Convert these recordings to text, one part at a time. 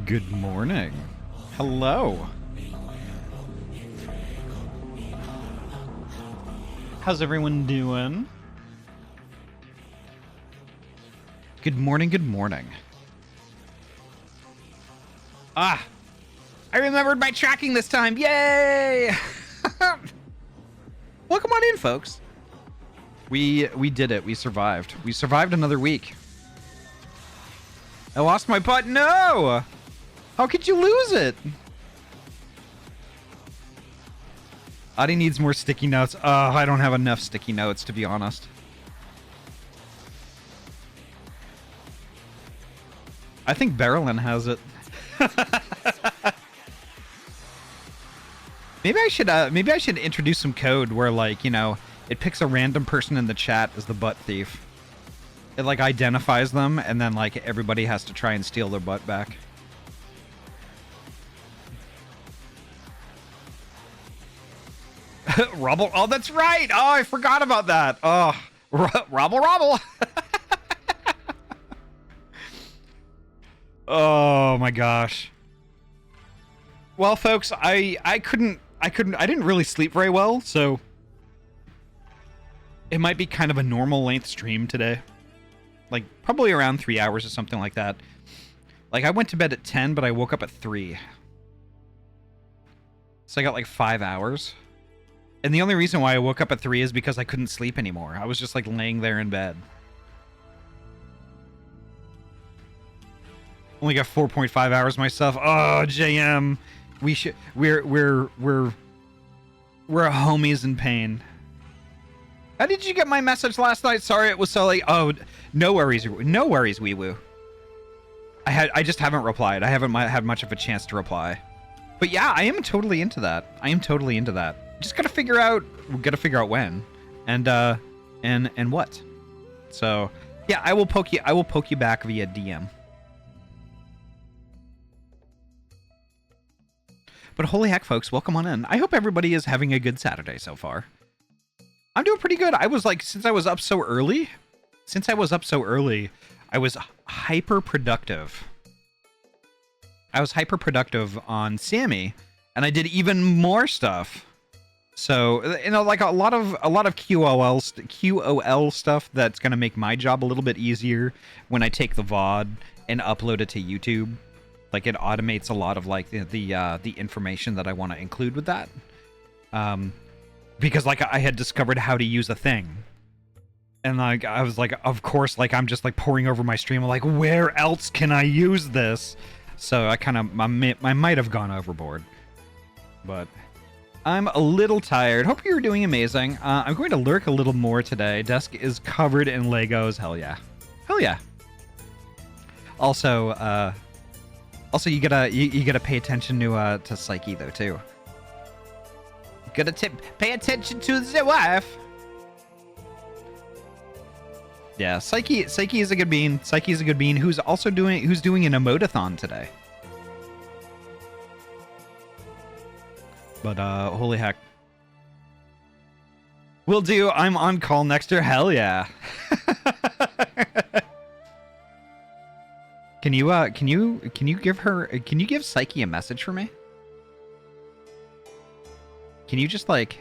Good morning. Hello. How's everyone doing? Good morning, good morning. Ah! I remembered my tracking this time! Yay! Welcome on in, folks. We did it. We survived. We survived another week. I lost my putt. No! How could you lose it? Ahty needs more sticky notes. Oh, I don't have enough sticky notes, to be honest. I think Berlin has it. Maybe I should introduce some code where, like, you know, it picks a random person in the chat as the butt thief. It, like, identifies them, and then, like, everybody has to try and steal their butt back. Rubble. Oh, that's right. Oh, I forgot about that. Oh, Rubble. Oh my gosh. Well, folks, I didn't really sleep very well, so it might be kind of a normal length stream today. Like, probably around 3 hours or something like that. Like, I went to bed at 10, but I woke up at 3. So I got like 5 hours. And the only reason why I woke up at 3 is because I couldn't sleep anymore. I was just like laying there in bed. Only got 4.5 hours myself. Oh, JM. We're homies in pain. How did you get my message last night? Sorry, it was so late. Oh, no worries. No worries, wee woo. I just haven't replied. I haven't had much of a chance to reply. But yeah, I am totally into that. I am totally into that. Just gotta figure out when, and what. So yeah, I will poke you back via DM. But holy heck, folks, welcome on in. I hope everybody is having a good Saturday so far. I'm doing pretty good. I was like, since I was up so early, I was hyper productive. I was hyper productive on Sammy, and I did even more stuff. So, you know, like a lot of QOL stuff that's gonna make my job a little bit easier when I take the VOD and upload it to YouTube. Like, it automates a lot of like the information that I want to include with that. Because like I had discovered how to use a thing. And like I was like, of course, like I'm just like poring over my stream. I'm like, where else can I use this? So I might have gone overboard. But I'm a little tired. Hope you're doing amazing. I'm going to lurk a little more today. Desk is covered in Legos. Hell yeah. Hell yeah. Also, you gotta pay attention to Psyche though too. Pay attention to the wife. Yeah, Psyche is a good bean. Psyche is a good bean. Who's doing an emotathon today. But holy heck. Will do. I'm on call next year. Hell yeah. Can you give Psyche a message for me? Can you just like,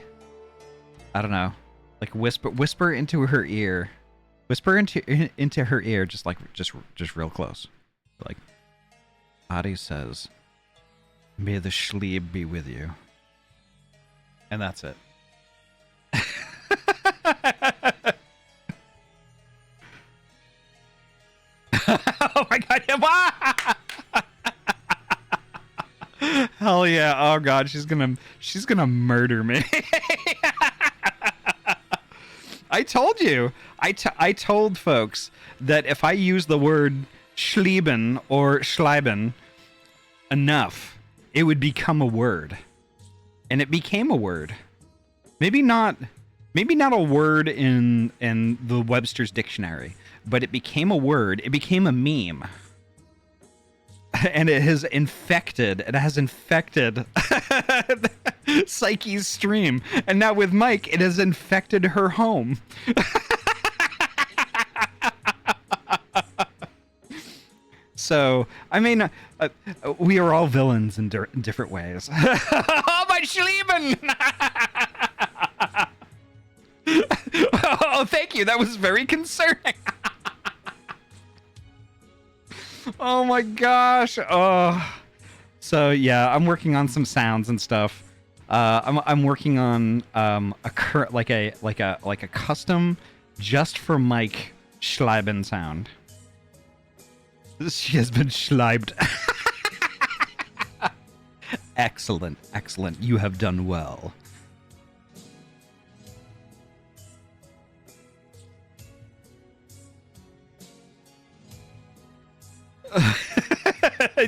I don't know, like whisper into her ear. Whisper into her ear, just real close. Like, Ahty says, "May the schlieb be with you." And that's it. Oh my god! Hell yeah! Oh god, she's gonna murder me. I told you. I told folks that if I use the word schlieben or schleiben enough, it would become a word. And it became a word. Maybe not a word in the Webster's dictionary, but it became a word. It became a meme. And it has infected Psyche's stream. And now with Mike, it has infected her home. So, I mean, we are all villains in different ways. Oh, my Schlieben! Oh, thank you. That was very concerning. Oh my gosh. Oh. So yeah, I'm working on some sounds and stuff. I'm working on like a custom just for Mike Schleiben sound. She has been schleibed. Excellent, excellent. You have done well.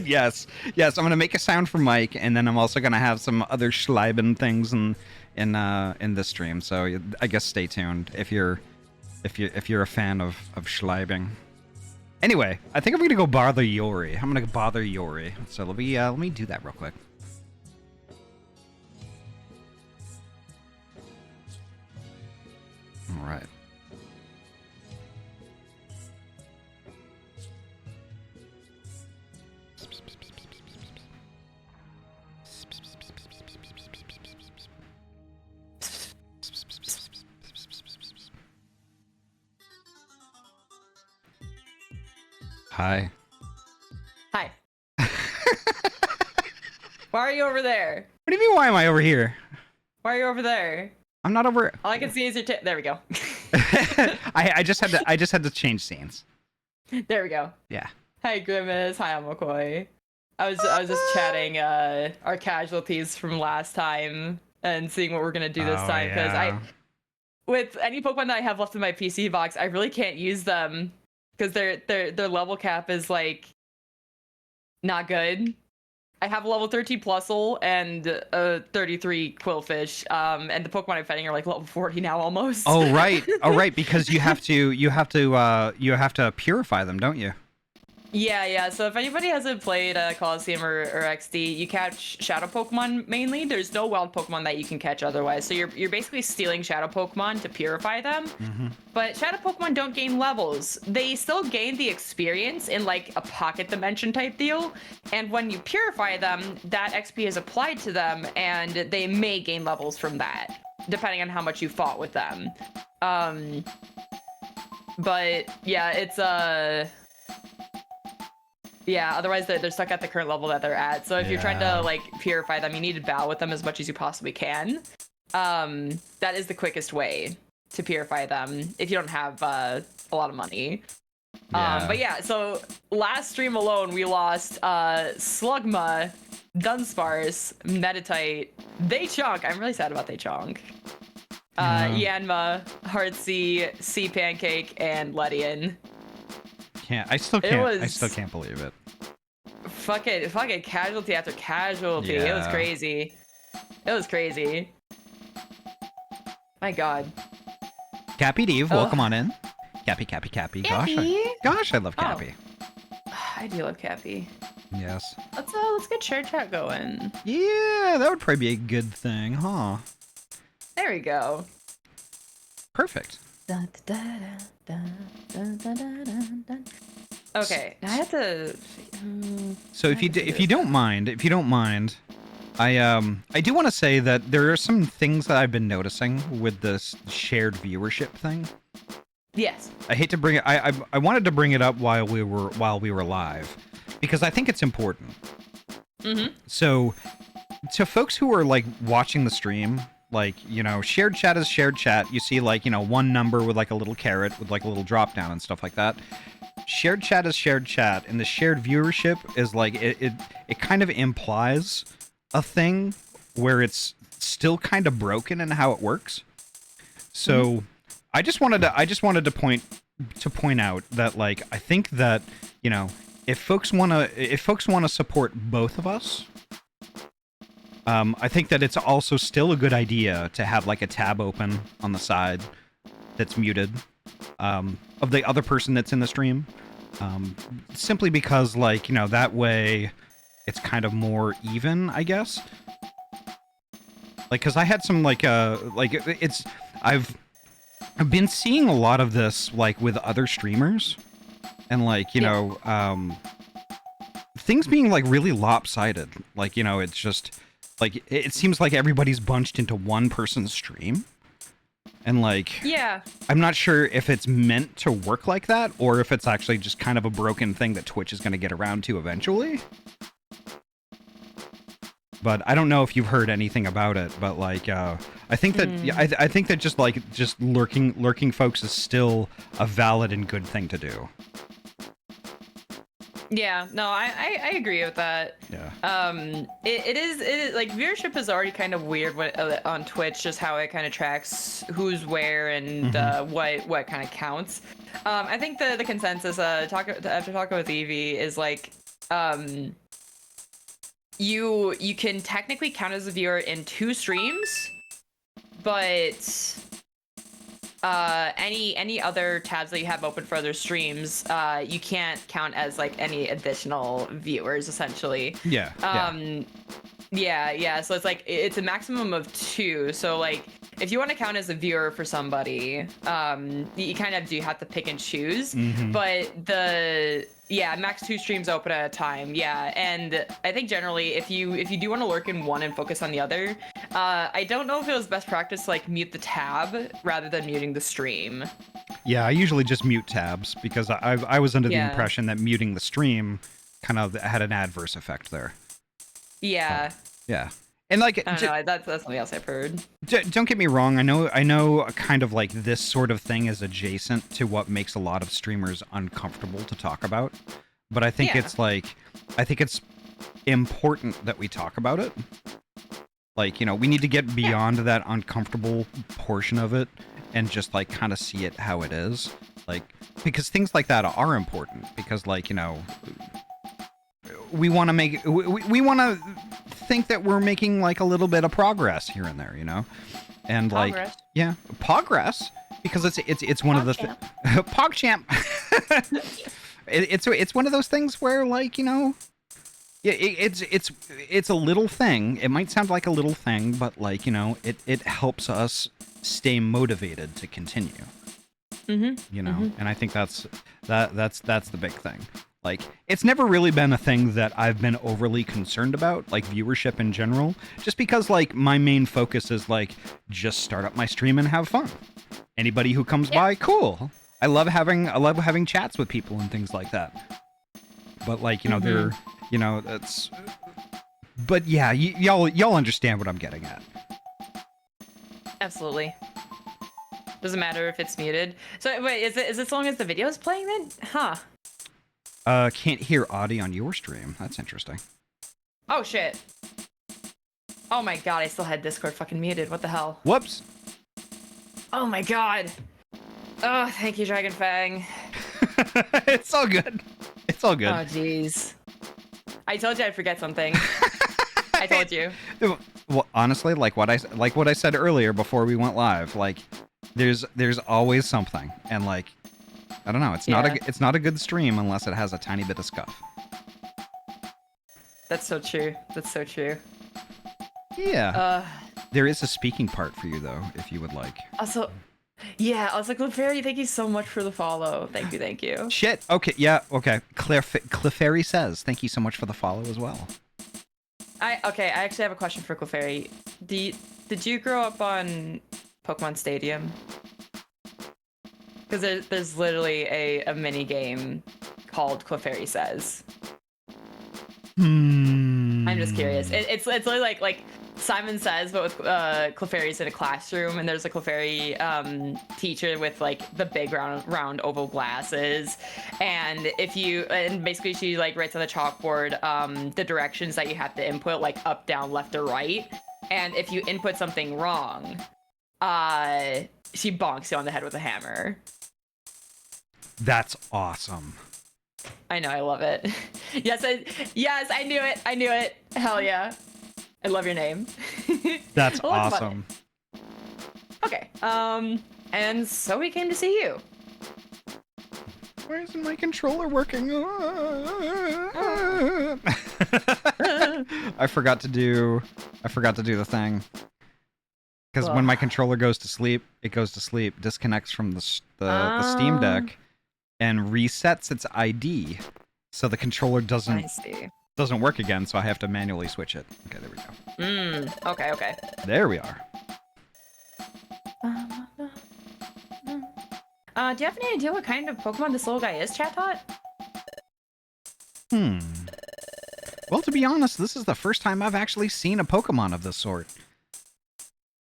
Yes, yes. I'm gonna make a sound for Mike, and then I'm also gonna have some other Schleiben things in this stream. So I guess stay tuned if you're a fan of Schleibing. Anyway, I think I'm gonna go bother Yori. I'm gonna bother Yori. So let me do that real quick. All right. Hi. Hi. Why are you over there? What do you mean, why am I over here? Why are you over there? I'm not over. All I can see is your there we go. I just had to change scenes. There we go. Yeah. Hi Grimace. Hi McCoy. I was just chatting our casualties from last time and seeing what we're gonna do this time, because with any Pokemon that I have left in my PC box, I really can't use them because their level cap is like not good. I have a level 13 Plusle and a 33 Quillfish, and the Pokemon I'm fighting are like level 40 now almost. Oh right, because you have to purify them, don't you? Yeah. So if anybody hasn't played Coliseum or XD, you catch Shadow Pokemon mainly. There's no wild Pokemon that you can catch otherwise. So you're basically stealing Shadow Pokemon to purify them. Mm-hmm. But Shadow Pokemon don't gain levels. They still gain the experience in like a pocket dimension type deal. And when you purify them, that XP is applied to them, and they may gain levels from that, depending on how much you fought with them. But yeah, it's yeah, otherwise they're stuck at the current level that they're at. So if you're trying to like purify them, you need to battle with them as much as you possibly can. That is the quickest way to purify them if you don't have a lot of money. But yeah, so last stream alone we lost Slugma, Dunsparce, Meditite, Theychonk. I'm really sad about Theychonk. Yanma, Heartsea, Sea Pancake, and Ledian. I still can't believe it. Fucking casualty after casualty. Yeah. It was crazy. It was crazy. My god. Cappy Dave, welcome on in. Cappy. Gosh, I love Cappy. I do love Cappy. Yes. Let's get share chat going. Yeah, that would probably be a good thing, huh? There we go. Perfect. Okay, I have to. So if you don't mind, I do want to say that there are some things that I've been noticing with this shared viewership thing. Yes. I hate to bring it. I wanted to bring it up while we were live, because I think it's important. Mm-hmm. So, to folks who are like watching the stream, like, you know, shared chat is shared chat. You see, like, you know, one number with like a little carrot with like a little drop down and stuff like that. Shared chat is shared chat, and the shared viewership is like it kind of implies a thing where it's still kind of broken in how it works. So I just wanted to point out that, like, I think that, you know, if folks want to support both of us, I think that it's also still a good idea to have like a tab open on the side that's muted of the other person that's in the stream, simply because, like, you know, that way it's kind of more even, I guess. Like, because I had some I've been seeing a lot of this like with other streamers, and like, you know, things being like really lopsided. Like, you know, it's just like it seems like everybody's bunched into one person's stream. And like, Yeah. I'm not sure if it's meant to work like that or if it's actually just kind of a broken thing that Twitch is going to get around to eventually. But I don't know if you've heard anything about it. But like, I think that I think that just lurking folks is still a valid and good thing to do. Yeah, no, I agree with that. Yeah. It is like viewership is already kind of weird on Twitch, just how it kind of tracks who's where and what kind of counts. I think the consensus after talking with Evie is like you can technically count as a viewer in 2 streams, but any other tabs that you have open for other streams, you can't count as like any additional viewers essentially. Yeah. Yeah. So it's like it's a maximum of 2. So like if you want to count as a viewer for somebody, you kind of do have to pick and choose. But max 2 streams open at a time. Yeah, and I think generally if you do want to lurk in one and focus on the other, I don't know if it was best practice to like mute the tab rather than muting the stream. Yeah, I usually just mute tabs because I was under the impression that muting the stream kind of had an adverse effect there. Yeah. Yeah. And like, I don't know, that's something else I've heard. Don't get me wrong. I know kind of like this sort of thing is adjacent to what makes a lot of streamers uncomfortable to talk about. But I think it's important that we talk about it. Like, you know, we need to get beyond that uncomfortable portion of it and just like kind of see it how it is. Like, because things like that are important because like, you know, we want to think that we're making like a little bit of progress here and there, you know, and like progress because it's one of the PogChamp. It's one of those things where like, you know, it's a little thing. It might sound like a little thing, but like, you know, it helps us stay motivated to continue. You know, and I think that's the big thing. Like, it's never really been a thing that I've been overly concerned about, like viewership in general, just because like my main focus is like just start up my stream and have fun. Anybody who comes by, cool. I love having chats with people and things like that. But like, you know, they're, you know, that's. But yeah, y'all understand what I'm getting at. Absolutely. Doesn't matter if it's muted. So wait, is it as long as the video is playing then? Huh. Can't hear Ahty on your stream. That's interesting. Oh shit. Oh my god, I still had Discord fucking muted. What the hell? Whoops. Oh my god. Oh, thank you, Dragon Fang. It's all good. It's all good. Oh jeez. I told you I'd forget something. I told you. Well, honestly, like what I said earlier before we went live, like there's always something, and like I don't know, it's not a good stream unless it has a tiny bit of scuff. That's so true. That's so true. Yeah. There is a speaking part for you though, if you would like. Also, yeah, I was like, Clefairy, thank you so much for the follow. Thank you. Shit. Okay. Yeah. Okay. Clefairy says, thank you so much for the follow as well. I actually have a question for Clefairy. Did you grow up on Pokemon Stadium? Because there's literally a mini game called Clefairy Says. I'm just curious. It's literally like Simon Says, but with Clefairy's in a classroom, and there's a Clefairy teacher with like the big round oval glasses, and basically she like writes on the chalkboard the directions that you have to input, like up, down, left, or right, and if you input something wrong, she bonks you on the head with a hammer. That's awesome. I know, I love it. Yes, I knew it. Hell yeah. I love your name. That's awesome. Okay. And so we came to see you. Why isn't my controller working? I forgot to do the thing. Because when my controller goes to sleep, it goes to sleep, disconnects from the Steam Deck, and resets its ID. So the controller I doesn't see. work again, so I have to manually switch it. Okay, there we go. Okay, okay. There we are. Do you have any idea what kind of Pokemon this little guy is, Chatot? Well, to be honest, this is the first time I've actually seen a Pokemon of this sort.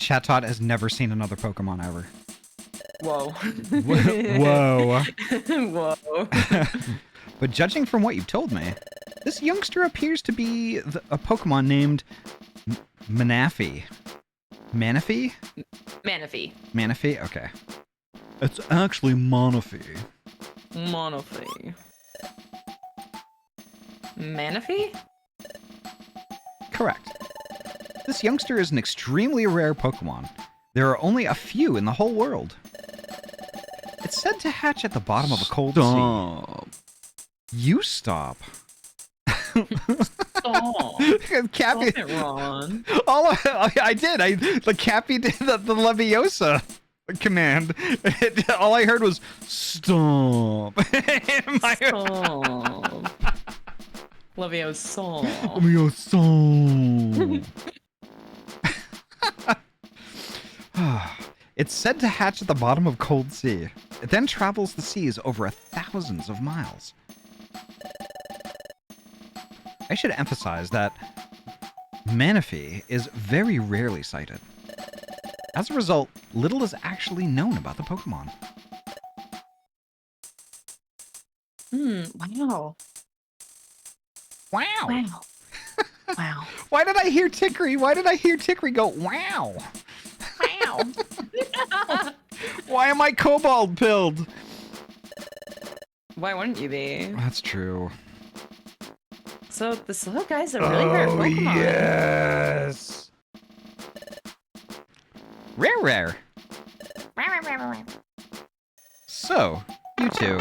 Chatot has never seen another Pokemon ever. Whoa. Whoa. Whoa. But judging from what you've told me, this youngster appears to be a Pokemon named Manaphy. Manaphy? Manaphy. Manaphy? Okay. It's actually Manaphy. Manaphy. Manaphy? Correct. This youngster is an extremely rare Pokemon. There are only a few in the whole world. It's said to hatch at the bottom of a cold sea. You stop. Stop. Cappy. Stop it, Ron. I did. The Cappy did the Leviosa command. All I heard was stop. Stop. Leviosa. Leviosa. It's said to hatch at the bottom of cold sea. It then travels the seas over thousands of miles. I should emphasize that Manaphy is very rarely sighted. As a result, little is actually known about the Pokemon. Wow. Wow. Wow. Wow. Why did I hear Tickery? Why did I hear Tickery go, wow? Wow. Why am I kobold pilled? Why wouldn't you be? That's true. So this little guy's a really rare Pokemon. Yes. Rare. So, you two,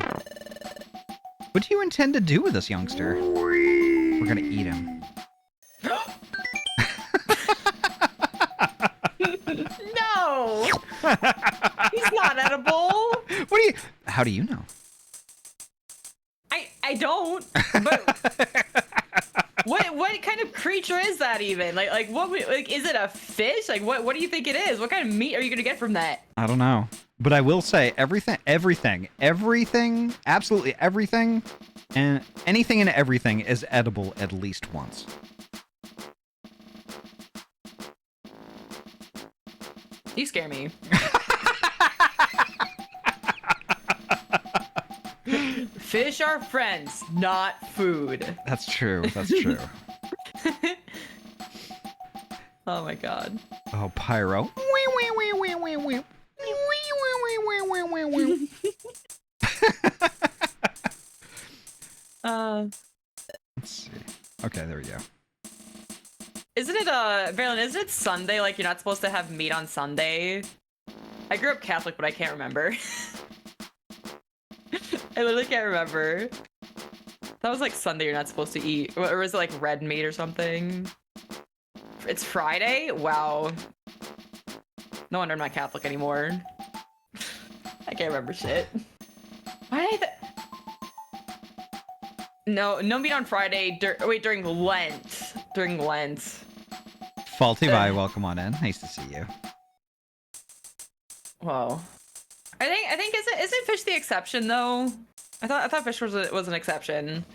what do you intend to do with this youngster? We're gonna eat him. No! He's not edible. How do you know? I don't. But what kind of creature is that even? Like is it a fish? Like what do you think it is? What kind of meat are you gonna get from that? I don't know. But I will say everything, absolutely everything, and anything and everything is edible at least once. You scare me. Fish are friends, not food. That's true. That's true. Oh my god. Oh, Pyro. Let's see. Okay, there we go. Isn't it Valen, isn't it Sunday? Like you're not supposed to have meat on Sunday? I grew up Catholic, but I can't remember. I literally can't remember. That was like Sunday you're not supposed to eat. Or was it like red meat or something? It's Friday? Wow. No wonder I'm not Catholic anymore. I can't remember shit. Why did No meat on Friday. During Lent. During Lent. Faulty Vi, welcome on in. Nice to see you. Whoa. I think isn't fish the exception though? I thought fish was an exception.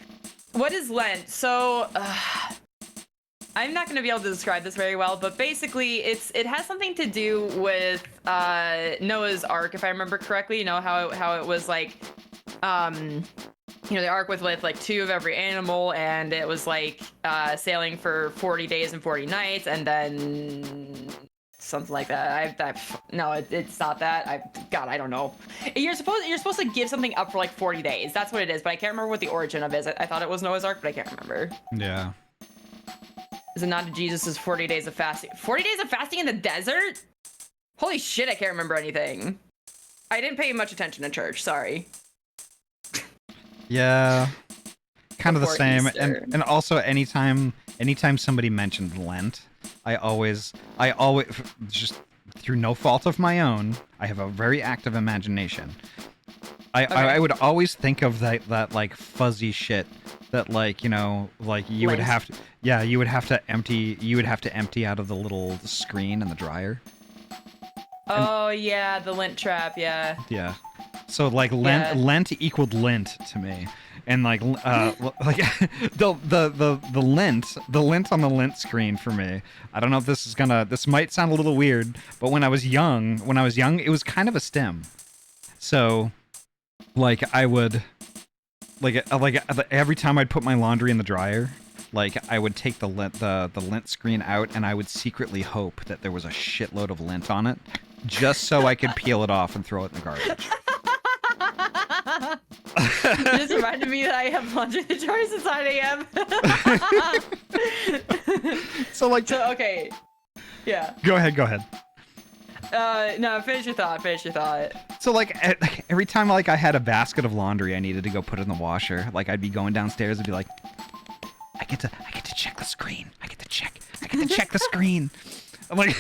What is Lent? So I'm not going to be able to describe this very well, but basically it has something to do with Noah's Ark, if I remember correctly. You know how it was like the Ark with like 2 of every animal, and it was like sailing for 40 days and 40 nights, and then something like that. No, it's not that. God, I don't know. You're supposed to give something up for like 40 days. That's what it is, but I can't remember what the origin of it is. I thought it was Noah's Ark, but I can't remember. Yeah. Is it not to Jesus' 40 days of fasting? 40 days of fasting in the desert? Holy shit, I can't remember anything. I didn't pay much attention to church, sorry. Yeah. Kind of the same. Easter. And also anytime somebody mentioned Lent, I always just through no fault of my own, I have a very active imagination. I would always think of that like fuzzy shit that like, you know, like you would Lint. have to, yeah, you would have to empty out of the little screen in the dryer. Oh yeah, the lint trap. Yeah. Yeah. So like Yeah. lent equaled lint to me. And like like the lint on the lint screen for me. I don't know if this might sound a little weird, but when I was young, it was kind of a stem. So like I would like every time I'd put my laundry in the dryer, like I would take the lint screen out and I would secretly hope that there was a shitload of lint on it just so I could peel it off and throw it in the garbage. You just reminded me that I have laundry in the dryer since 9 a.m. So Okay. Yeah. Go ahead. No, finish your thought. So like every time like I had a basket of laundry I needed to go put in the washer, like I'd be going downstairs and be like, I get to check the screen. I get to check the screen. I'm like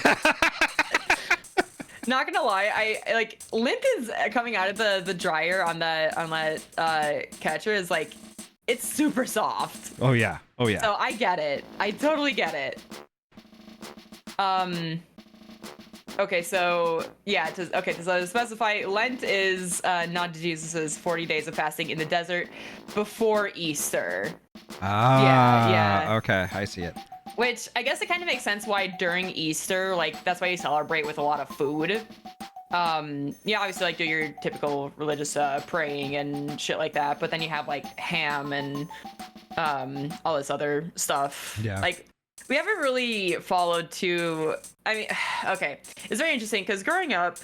Not gonna lie, I like lint is coming out of the dryer on that catcher is like, it's super soft. Oh yeah. So I get it. I totally get it. Okay, so yeah, to specify, Lent is nod to Jesus' 40 days of fasting in the desert before Easter. Yeah. Okay, I see it. Which I guess it kind of makes sense why during Easter, like that's why you celebrate with a lot of food. Yeah, obviously like do your typical religious praying and shit like that, but then you have like ham and all this other stuff. Yeah. Like we haven't really followed to. I mean, okay, it's very interesting because growing up,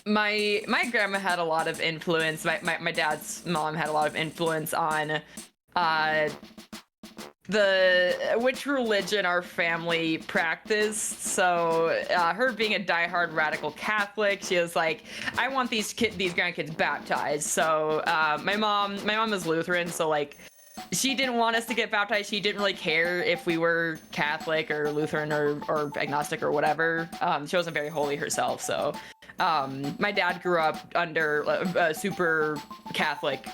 my grandma had a lot of influence. My dad's mom had a lot of influence on which religion our family practiced. So her being a diehard radical Catholic, she was like, I want these grandkids baptized. So my mom is Lutheran, so like she didn't want us to get baptized. She didn't really care if we were Catholic or Lutheran or agnostic or whatever. She wasn't very holy herself, so my dad grew up under a super Catholic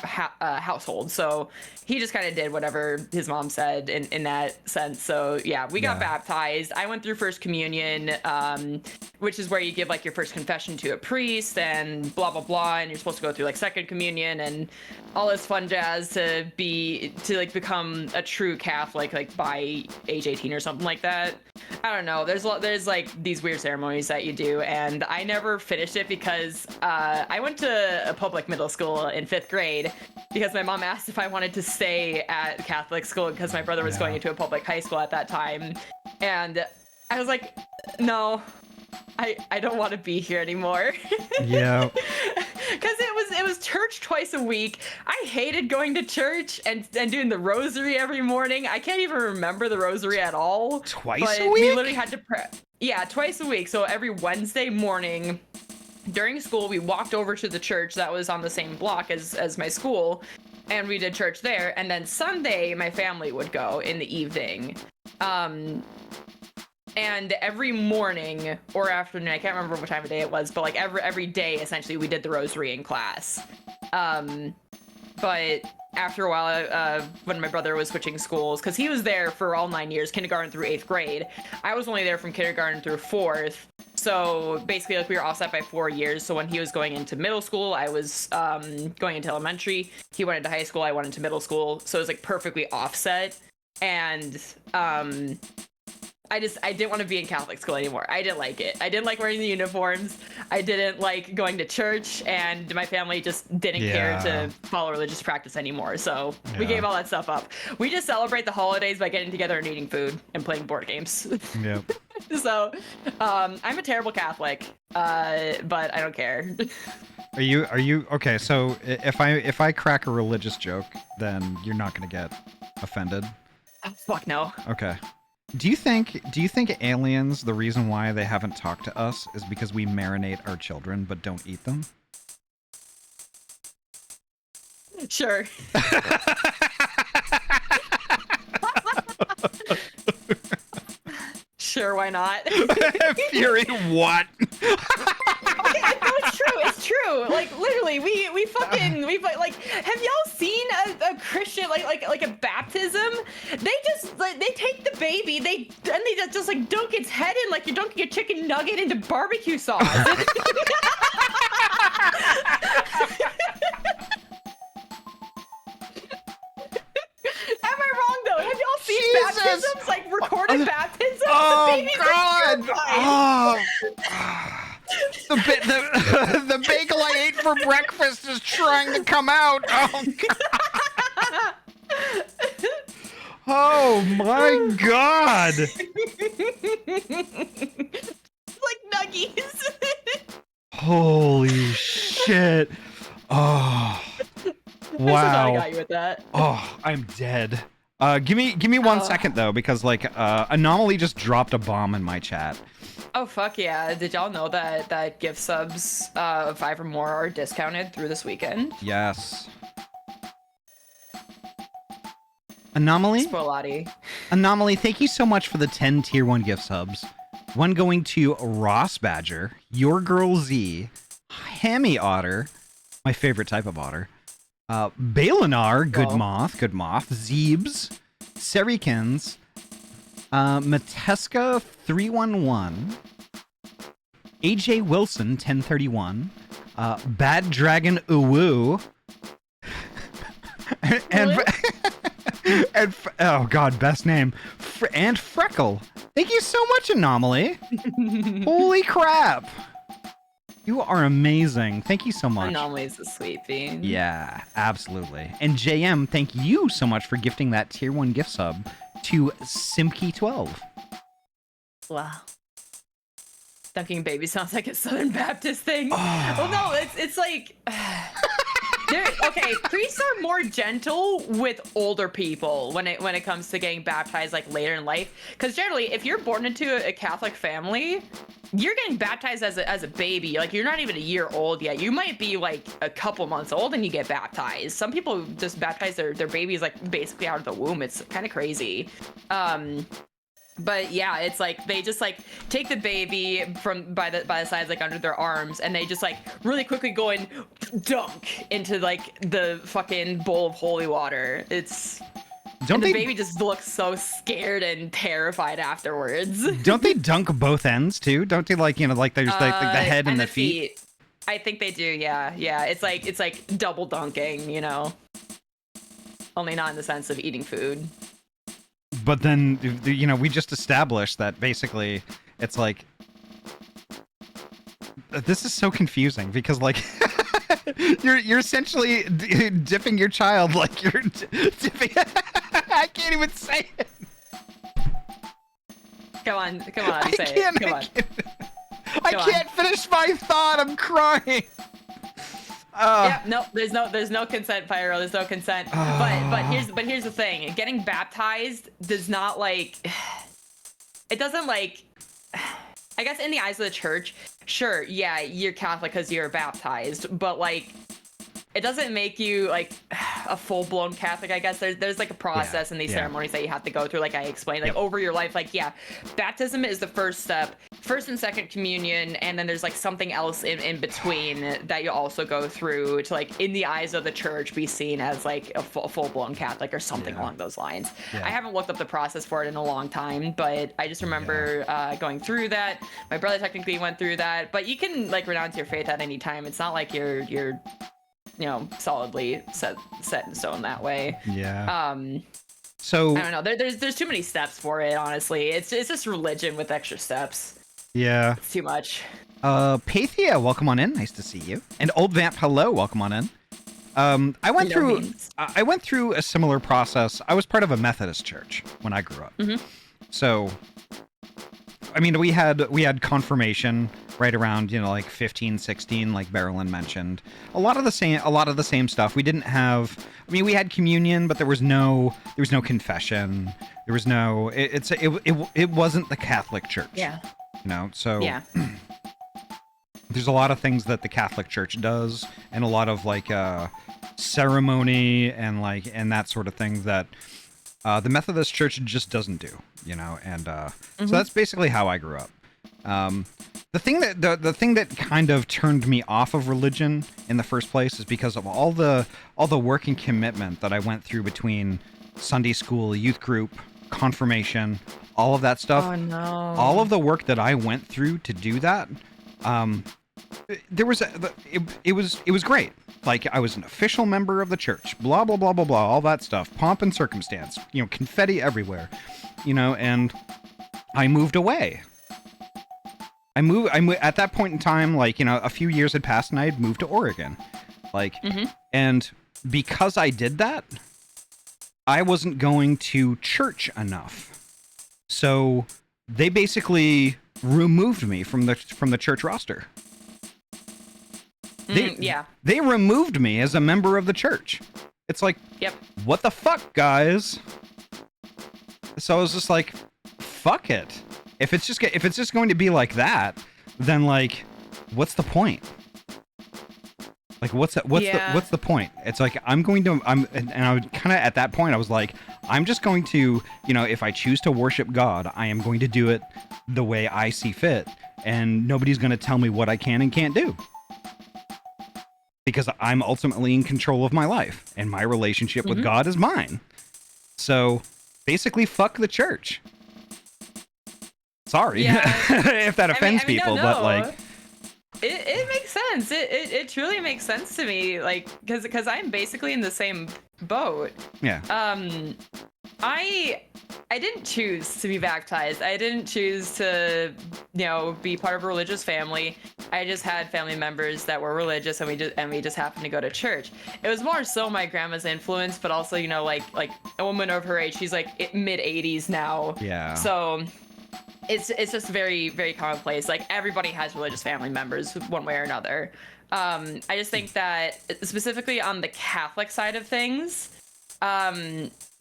household, so he just kind of did whatever his mom said in that sense. So yeah, we got baptized. I went through First Communion, which is where you give like your first confession to a priest and blah blah blah, and you're supposed to go through like Second Communion and all this fun jazz to become a true Catholic like by age 18 or something like that. I don't know. There's like these weird ceremonies that you do, and I never finished it because I went to a public middle school in 5th grade because my mom asked if I wanted to stay at Catholic school because my brother was going into a public high school at that time, and I was like, no, I don't want to be here anymore. Yeah. Because it was church twice a week. I hated going to church and doing the rosary every morning. I can't even remember the rosary at all. Twice a week? We literally had to pray. Yeah, twice a week. So every Wednesday morning during school, we walked over to the church that was on the same block as my school, and we did church there. And then Sunday, my family would go in the evening. And every morning or afternoon, I can't remember what time of day it was, but like every day, essentially, we did the rosary in class. But after a while, when my brother was switching schools, because he was there for all 9 years, kindergarten through 8th grade, I was only there from kindergarten through 4th. So basically, like we were offset by 4 years. So when he was going into middle school, I was going into elementary. He went into high school, I went into middle school. So it was like perfectly offset. And I didn't want to be in Catholic school anymore. I didn't like it. I didn't like wearing the uniforms. I didn't like going to church, and my family just didn't care to follow religious practice anymore. So we gave all that stuff up. We just celebrate the holidays by getting together and eating food and playing board games. Yep. So I'm a terrible Catholic, but I don't care. Are you okay? So if I crack a religious joke, then you're not gonna get offended. Oh, fuck no. Okay. Do you think aliens, the reason why they haven't talked to us is because we marinate our children but don't eat them? Sure. Sure, why not? Fury, what? Okay, no, it's true. It's true. Like literally, we fucking like. Have y'all seen a Christian like a baptism? They just like they take the baby, they just like dunk its head in like you're dunking a chicken nugget into barbecue sauce. Am I wrong though? Have y'all seen baptisms, like recorded baptisms? Oh God! Oh. The bagel I ate for breakfast is trying to come out. Oh God! Oh my God! Like nuggies. Holy shit! Oh. Wow. I got you with that. Oh, I'm dead. Give me 1 second though, because like Anomaly just dropped a bomb in my chat. Oh fuck yeah! Did y'all know that gift subs 5 or more are discounted through this weekend? Yes. Anomaly? Spoilati. Anomaly, thank you so much for the 10 tier 1 gift subs. One going to Ross Badger, Your Girl Z, Hammy Otter, my favorite type of otter. Balinar, Good Moth, Zeebs, Serikins, Mateska 311, AJ Wilson 1031, Bad Dragon Uwu, and oh god, best name, and Freckle. Thank you so much, Anomaly. Holy crap. You are amazing. Thank you so much. Anomaly's a sweet bean. Yeah, absolutely. And JM, thank you so much for gifting that tier 1 gift sub to Simkey12. Wow. Dunking baby sounds like a Southern Baptist thing. Oh. Well, no, it's like... okay, priests are more gentle with older people when it comes to getting baptized like later in life. Because generally, if you're born into a Catholic family, you're getting baptized as a baby. Like you're not even a year old yet. You might be like a couple months old and you get baptized. Some people just baptize their babies like basically out of the womb. It's kind of crazy. But yeah, it's like they just like take the baby from by the sides like under their arms, and they just like really quickly go and dunk into like the fucking bowl of holy water. The baby just looks so scared and terrified afterwards. Don't they dunk both ends too? Don't they like like there's like the head and the feet? I think they do. Yeah. It's like double dunking, only not in the sense of eating food. But then, we just established that basically it's like, this is so confusing because like, you're essentially dipping your child like you're dipping, I can't even say it. Come on, say it. Come on. I can't finish my thought, I'm crying. Yeah, no, there's no consent, Pyro. There's no consent. But here's the thing. Getting baptized does not like. It doesn't like. I guess in the eyes of the church, sure, yeah, you're Catholic because you're baptized, but like, it doesn't make you like a full-blown Catholic. I guess there's like a process in these ceremonies that you have to go through, like I explained, like over your life. Like baptism is the first step, first and second communion, and then there's like something else in between that you also go through to like in the eyes of the church be seen as like a full-blown Catholic or something along those lines. I haven't looked up the process for it in a long time, but I just remember going through that. My brother technically went through that, but you can like renounce your faith at any time. It's not like you're solidly set in stone that way. So I don't know. There's too many steps for it. Honestly, it's just religion with extra steps. Yeah, it's too much. Pathia, welcome on in. Nice to see you. And Old Vamp, hello, welcome on in. I went through a similar process. I was part of a Methodist church when I grew up. So, I mean, we had confirmation right around, like 15, 16, like Barrelin mentioned. A lot of the same stuff. We didn't have, we had communion, but there was no confession. There was no, it wasn't the Catholic Church. Yeah. So there's a lot of things that the Catholic Church does, and a lot of like ceremony and that sort of thing that the Methodist Church just doesn't do, and so that's basically how I grew up. The thing that kind of turned me off of religion in the first place is because of all the work and commitment that I went through between Sunday school, youth group, confirmation, all of that stuff. Oh no. All of the work that I went through to do that, it was great. Like, I was an official member of the church, blah blah blah blah blah, all that stuff, pomp and circumstance, confetti everywhere, and I moved away. I moved at that point in time, like, a few years had passed and I had moved to Oregon. Like, and because I did that, I wasn't going to church enough. So they basically removed me from the church roster. They removed me as a member of the church. It's like, yep. What the fuck, guys? So I was just like, fuck it. If it's just going to be like that, then, like, what's the point? Like, what's the point? It's like, and I was kind of at that point, I was like, I'm just going to, if I choose to worship God, I am going to do it the way I see fit, and nobody's going to tell me what I can and can't do. Because I'm ultimately in control of my life, and my relationship with God is mine. So, basically, fuck the church. Sorry if that offends people, no. but, like... It makes sense. It truly makes sense to me, like, because I'm basically in the same boat. Yeah. I didn't choose to be baptized. I didn't choose to, be part of a religious family. I just had family members that were religious, and we just happened to go to church. It was more so my grandma's influence, but also, like a woman of her age. She's like mid 80s now. Yeah. So it's just very, very commonplace. Like, everybody has religious family members one way or another. I just think that specifically on the Catholic side of things,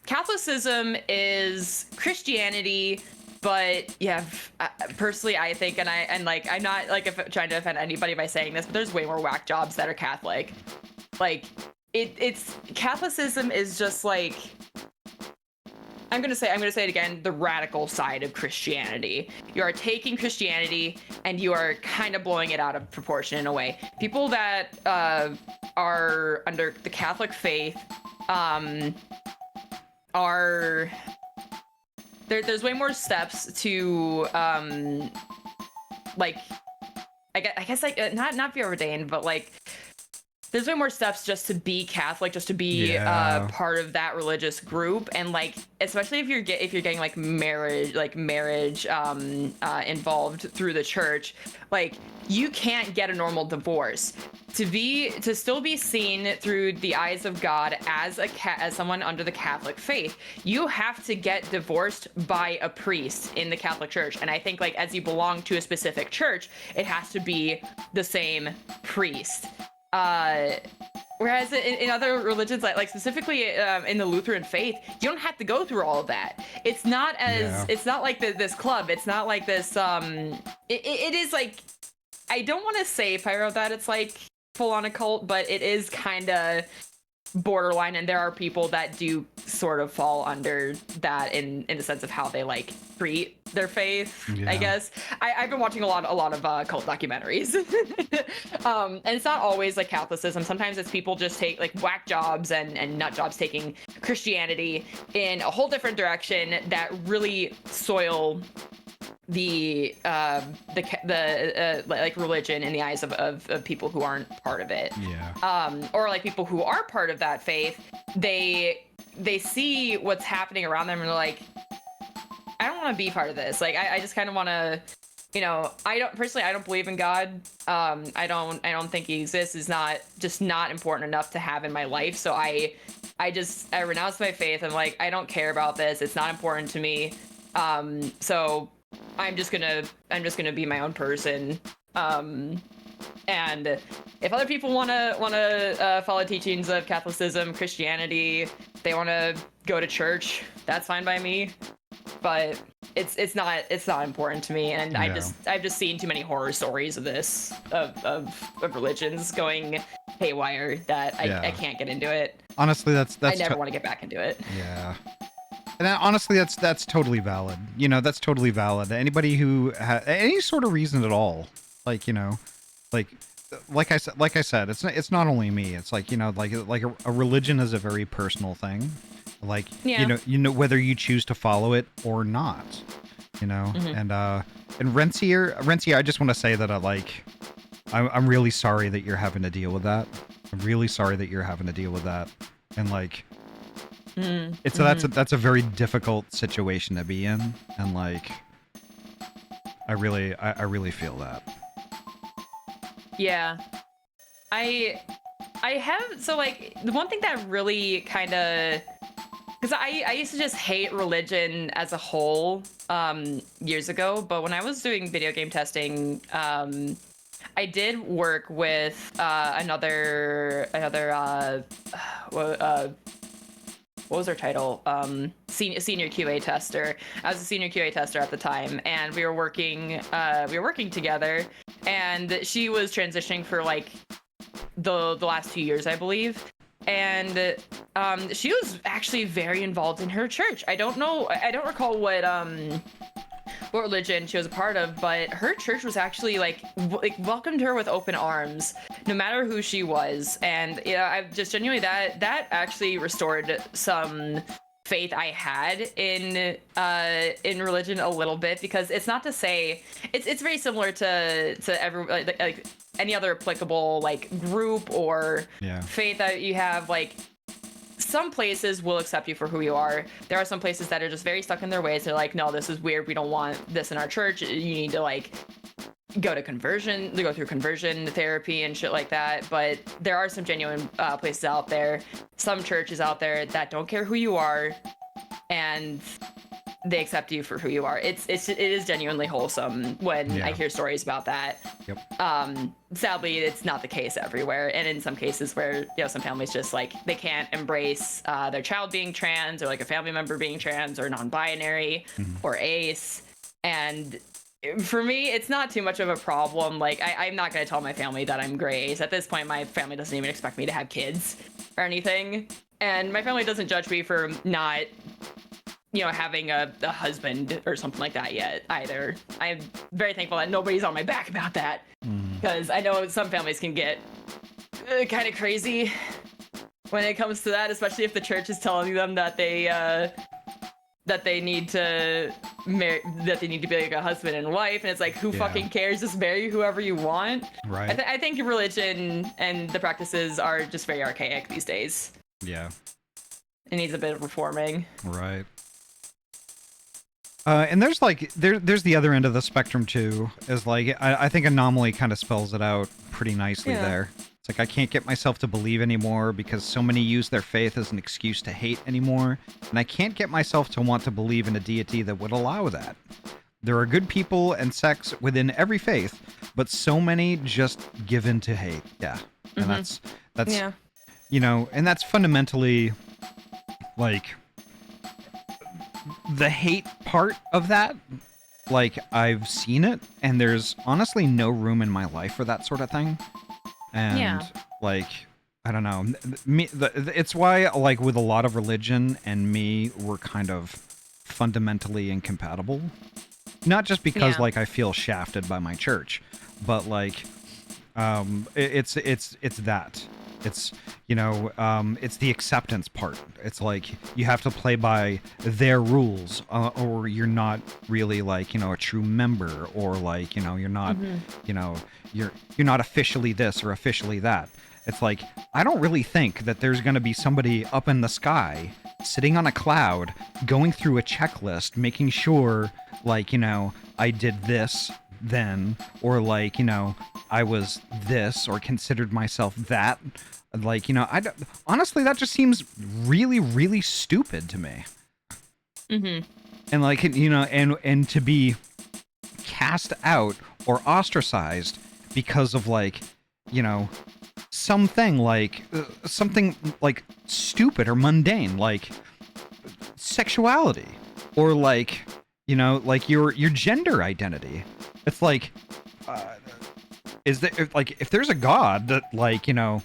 Catholicism is Christianity, but personally, I think, and I'm not trying to offend anybody by saying this, but there's way more whack jobs that are Catholic. Like, it's Catholicism is just like, I'm gonna say it again, the radical side of Christianity. You are taking Christianity and you are kind of blowing it out of proportion in a way. People that are under the Catholic faith are there's way more steps to like, I guess like not be ordained, but like, there's way more steps just to be Catholic, just to be part of that religious group, and like, especially if you're getting like marriage involved through the church, like, you can't get a normal divorce. To still be seen through the eyes of God as someone under the Catholic faith, you have to get divorced by a priest in the Catholic Church. And I think, like, as you belong to a specific church, it has to be the same priest. Whereas in other religions, like specifically in the Lutheran faith, you don't have to go through all of that. It's not it's not like this club. It's not like this. It is like, I don't want to say pyro that it's like full on a cult, but it is kind of borderline, and there are people that do sort of fall under that in the sense of how they like treat their faith. I guess I've been watching a lot of cult documentaries. And it's not always like Catholicism. Sometimes it's people just take like whack jobs and nut jobs, taking Christianity in a whole different direction that really soil the like religion in the eyes of people who aren't part of it. Or like people who are part of that faith, they see what's happening around them and they're like, I don't want to be part of this. Like, I just kind of want to, I don't believe in God. I don't think he exists. Is not important enough to have in my life. So I renounce my faith. And like, I don't care about this. It's not important to me. So I'm just gonna be my own person. And if other people wanna follow teachings of Catholicism, Christianity, they wanna go to church, that's fine by me. But it's not important to me, and I've just seen too many horror stories of this of religions going haywire that I can't get into it. Honestly, that's I never want to get back into it. Yeah. And honestly, that's totally valid. You know, that's totally valid. Anybody who has any sort of reason at all, like, you know, like like I said, it's not only me. It's like, you know, like a religion is a very personal thing. Like, Yeah. you know whether you choose to follow it or not. You know, and Rencier, I just want to say that I'm really sorry that you're having to deal with that. I'm really sorry that you're having to deal with that. And like, that's a very difficult situation to be in. And like, I really feel that. Yeah. I have, so like, the one thing that really kind of, because I used to just hate religion as a whole years ago, but when I was doing video game testing, I did work with another what was her title? Senior QA tester. I was a senior QA tester at the time, and we were working together, and she was transitioning for like the last 2 years, I believe. And she was actually very involved in her church. I don't recall what religion she was a part of, but her church was actually like welcomed her with open arms, no matter who she was. And yeah, I've just genuinely that actually restored some faith I had in religion a little bit, because it's not to say it's very similar to every like any other applicable like group or faith that you have. Like, some places will accept you for who you are. There are some places that are just very stuck in their ways. They're like, no, this is weird. We don't want this in our church. You need to like go through conversion therapy and shit like that. But there are some genuine places out there, some churches out there that don't care who you are, and they accept you for who you are. It is genuinely wholesome when I hear stories about that. Yep. Sadly, it's not the case everywhere, and in some cases where, you know, some families just like they can't embrace their child being trans, or like a family member being trans or non-binary or ace. And for me, it's not too much of a problem. Like, I'm not going to tell my family that I'm gray ace. At this point, my family doesn't even expect me to have kids or anything, and my family doesn't judge me for not, you know, having a husband or something like that yet either. I'm very thankful that nobody's on my back about that, because I know some families can get kind of crazy when it comes to that, especially if the church is telling them that they need to be like a husband and wife, and it's like, who fucking cares? Just marry whoever you want. Right. I think religion and the practices are just very archaic these days. Yeah. It needs a bit of reforming. Right. And there's like there's the other end of the spectrum too. Is like I think Anomaly kind of spells it out pretty nicely there. It's like, I can't get myself to believe anymore because so many use their faith as an excuse to hate anymore, and I can't get myself to want to believe in a deity that would allow that. There are good people and sects within every faith, but so many just give in to hate. Yeah, and that's you know, and that's fundamentally like the hate part of that. Like, I've seen it, and there's honestly no room in my life for that sort of thing. And like, I don't know, it's why, like, with a lot of religion and me, we're kind of fundamentally incompatible. Not just because like I feel shafted by my church, but like it's that. It's, you know, it's the acceptance part. It's like, you have to play by their rules, or you're not really, like, you know, a true member, or like, you know, you're not, you know, you're not officially this or officially that. It's like, I don't really think that there's going to be somebody up in the sky, sitting on a cloud, going through a checklist, making sure, like, you know, I did this then, or like, you know, I was this, or considered myself that. Like, you know, honestly, that just seems really, really stupid to me. And like, you know, and to be cast out or ostracized because of, like, you know, something like stupid or mundane, like sexuality, or like, you know, like your gender identity. It's like, is there, like, if there's a god that, like, you know,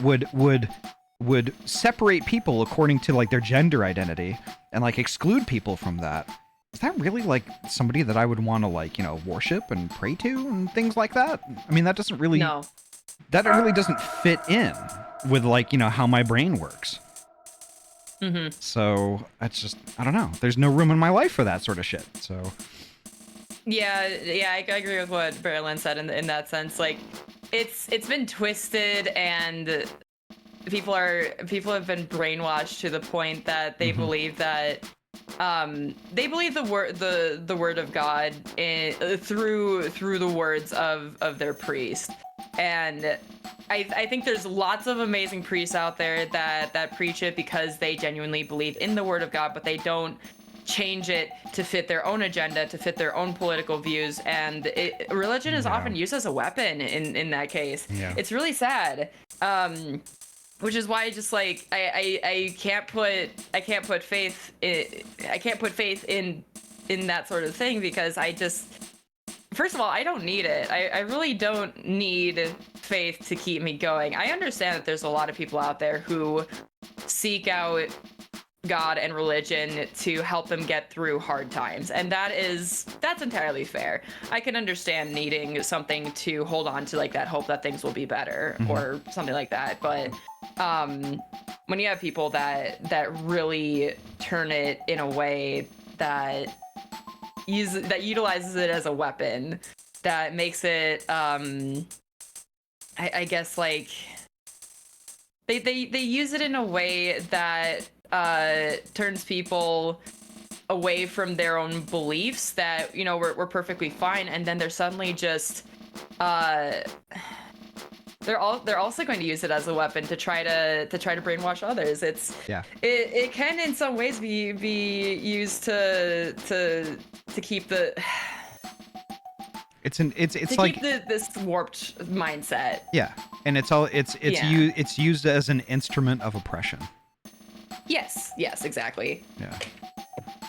would would separate people according to like their gender identity and like exclude people from that, is that really like somebody that I would want to like, you know, worship and pray to and things like that? I mean, that doesn't really, No. that really doesn't fit in with like, you know, how my brain works. Mm-hmm. So it's just, I don't know. There's no room in my life for that sort of shit. So Yeah, I agree with what Berlin said in that sense. Like, it's been twisted, and people have been brainwashed to the point that they believe that they believe the word of God through the words of their priest. And I think there's lots of amazing priests out there that preach it because they genuinely believe in the word of God, but they don't change it to fit their own agenda, to fit their own political views. And religion is often used as a weapon in that case. Yeah. It's really sad. Which is why just like I can't put faith in that sort of thing, because I just, first of all, I don't need it. I really don't need faith to keep me going. I understand that there's a lot of people out there who seek out God and religion to help them get through hard times, and that's entirely fair. I can understand needing something to hold on to, like that hope that things will be better or something like that. But when you have people that really turn it in a way that utilizes it as a weapon, that makes it I guess like they use it in a way that turns people away from their own beliefs, that, you know, we're perfectly fine, and then they're suddenly just they're also going to use it as a weapon to try to brainwash others. It can in some ways be used to keep the it's to like keep this warped mindset. Yeah, and it's used as an instrument of oppression. Yes, exactly. Yeah.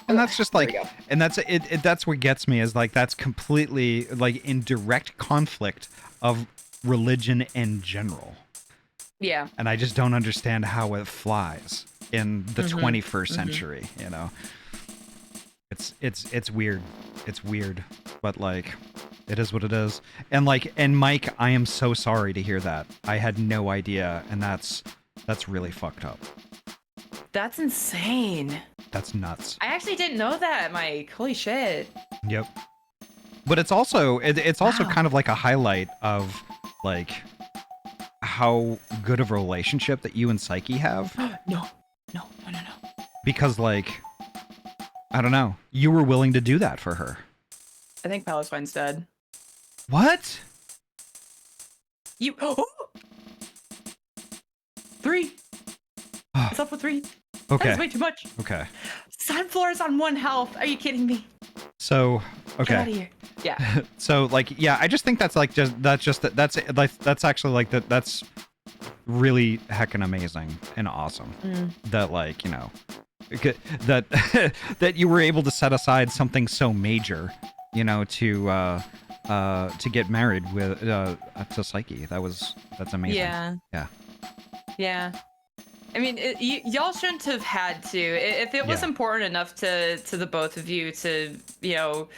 And that's just like, and that's that's what gets me, is like that's completely like in direct conflict of religion in general. Yeah. And I just don't understand how it flies in the 21st century, you know. It's weird. It's weird, but like it is what it is. And like, and Mike, I am so sorry to hear that. I had no idea, and that's really fucked up. That's insane. That's nuts. I actually didn't know that, Mike. Holy shit. Yep. But it's also kind of like a highlight of like how good of a relationship that you and Psyche have. No. Because like, I don't know, you were willing to do that for her. I think Palestine's dead. What? You 3. It's up with 3. Okay. That is way too much. Okay. Sunflower's on 1 health. Are you kidding me? So, okay. Get out of here. Yeah. So like, yeah, I just think that's like that's actually like that's really heckin' amazing and awesome. That like, you know, that that you were able to set aside something so major, you know, to get married with to Psyche. That's amazing. Yeah. I mean, y'all shouldn't have had to. If it was important enough to the both of you to, you know,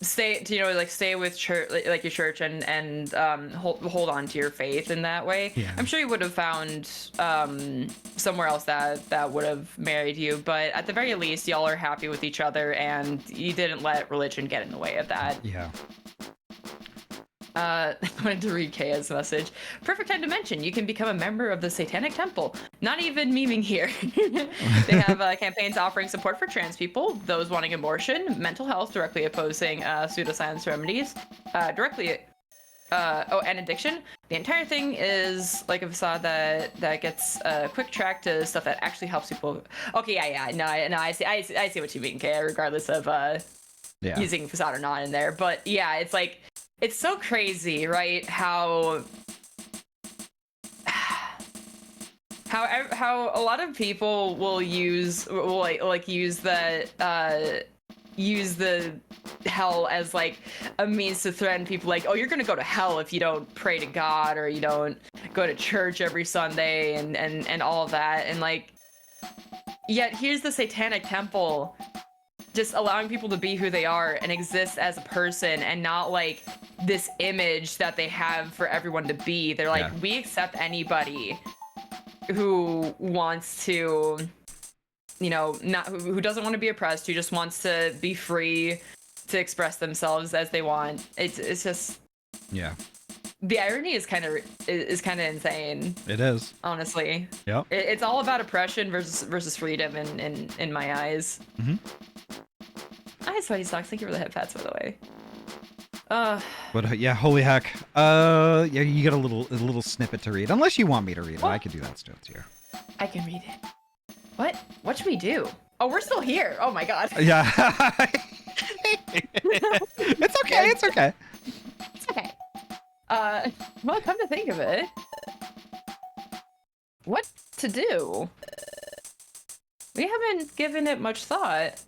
stay with church, like your church, and hold on to your faith in that way. Yeah. I'm sure you would have found somewhere else that would have married you. But at the very least, y'all are happy with each other, and you didn't let religion get in the way of that. Yeah. I wanted to read Kaya's message. Perfect time to mention, you can become a member of the Satanic Temple. Not even memeing here. They have campaigns offering support for trans people, those wanting abortion, mental health, directly opposing pseudoscience remedies, and addiction. The entire thing is like a facade that gets a quick track to stuff that actually helps people. Okay, no, I see what you mean, Kaya, regardless of using facade or not in there. But yeah, it's like, it's so crazy, right? How a lot of people will use the hell as like a means to threaten people, like, oh, you're gonna go to hell if you don't pray to God, or you don't go to church every Sunday and all of that. And like, yet here's the Satanic Temple just allowing people to be who they are and exist as a person and not like this image that they have for everyone to be. They're like, we accept anybody who wants to, you know, not who doesn't want to be oppressed, who just wants to be free to express themselves as they want. It's just, yeah. The irony is kind of insane. It is, honestly. Yep. It's all about oppression versus freedom in my eyes. Mm-hmm. Hi, Sweaty Socks. Thank you for the hip pats, by the way. But yeah, holy heck. Yeah, you got a little snippet to read. Unless you want me to read it, I could do that still too. I can read it. What should we do? Oh, we're still here. Oh my god. Yeah. It's okay. It's okay. It's okay. Well, come to think of it, what to do? We haven't given it much thought.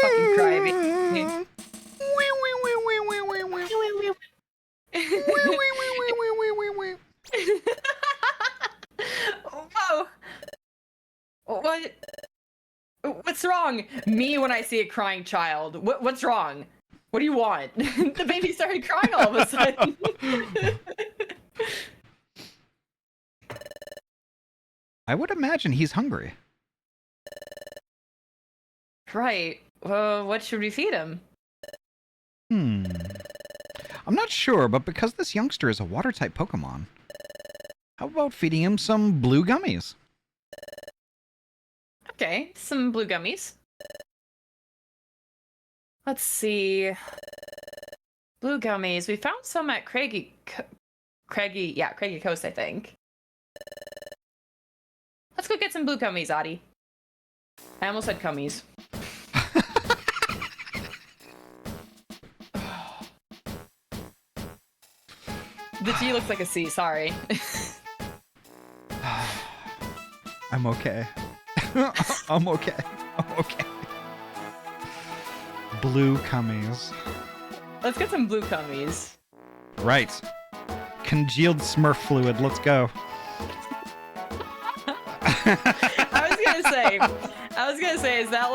Fucking crybaby. Whoa. What? What's wrong? Me when I see a crying child. What's wrong? What do you want? The baby started crying all of a sudden. I would imagine he's hungry. Right. Well, what should we feed him? I'm not sure, but because this youngster is a water-type Pokemon, how about feeding him some blue gummies? Okay, some blue gummies. Let's see. Blue gummies. We found some at Craggy Coast, I think. Let's go get some blue gummies, Ahty. I almost said gummies. The G looks like a C, sorry. I'm okay. I'm okay. I'm okay. Blue gummies. Let's get some blue gummies. Right. Congealed Smurf fluid. Let's go. I was gonna say, is that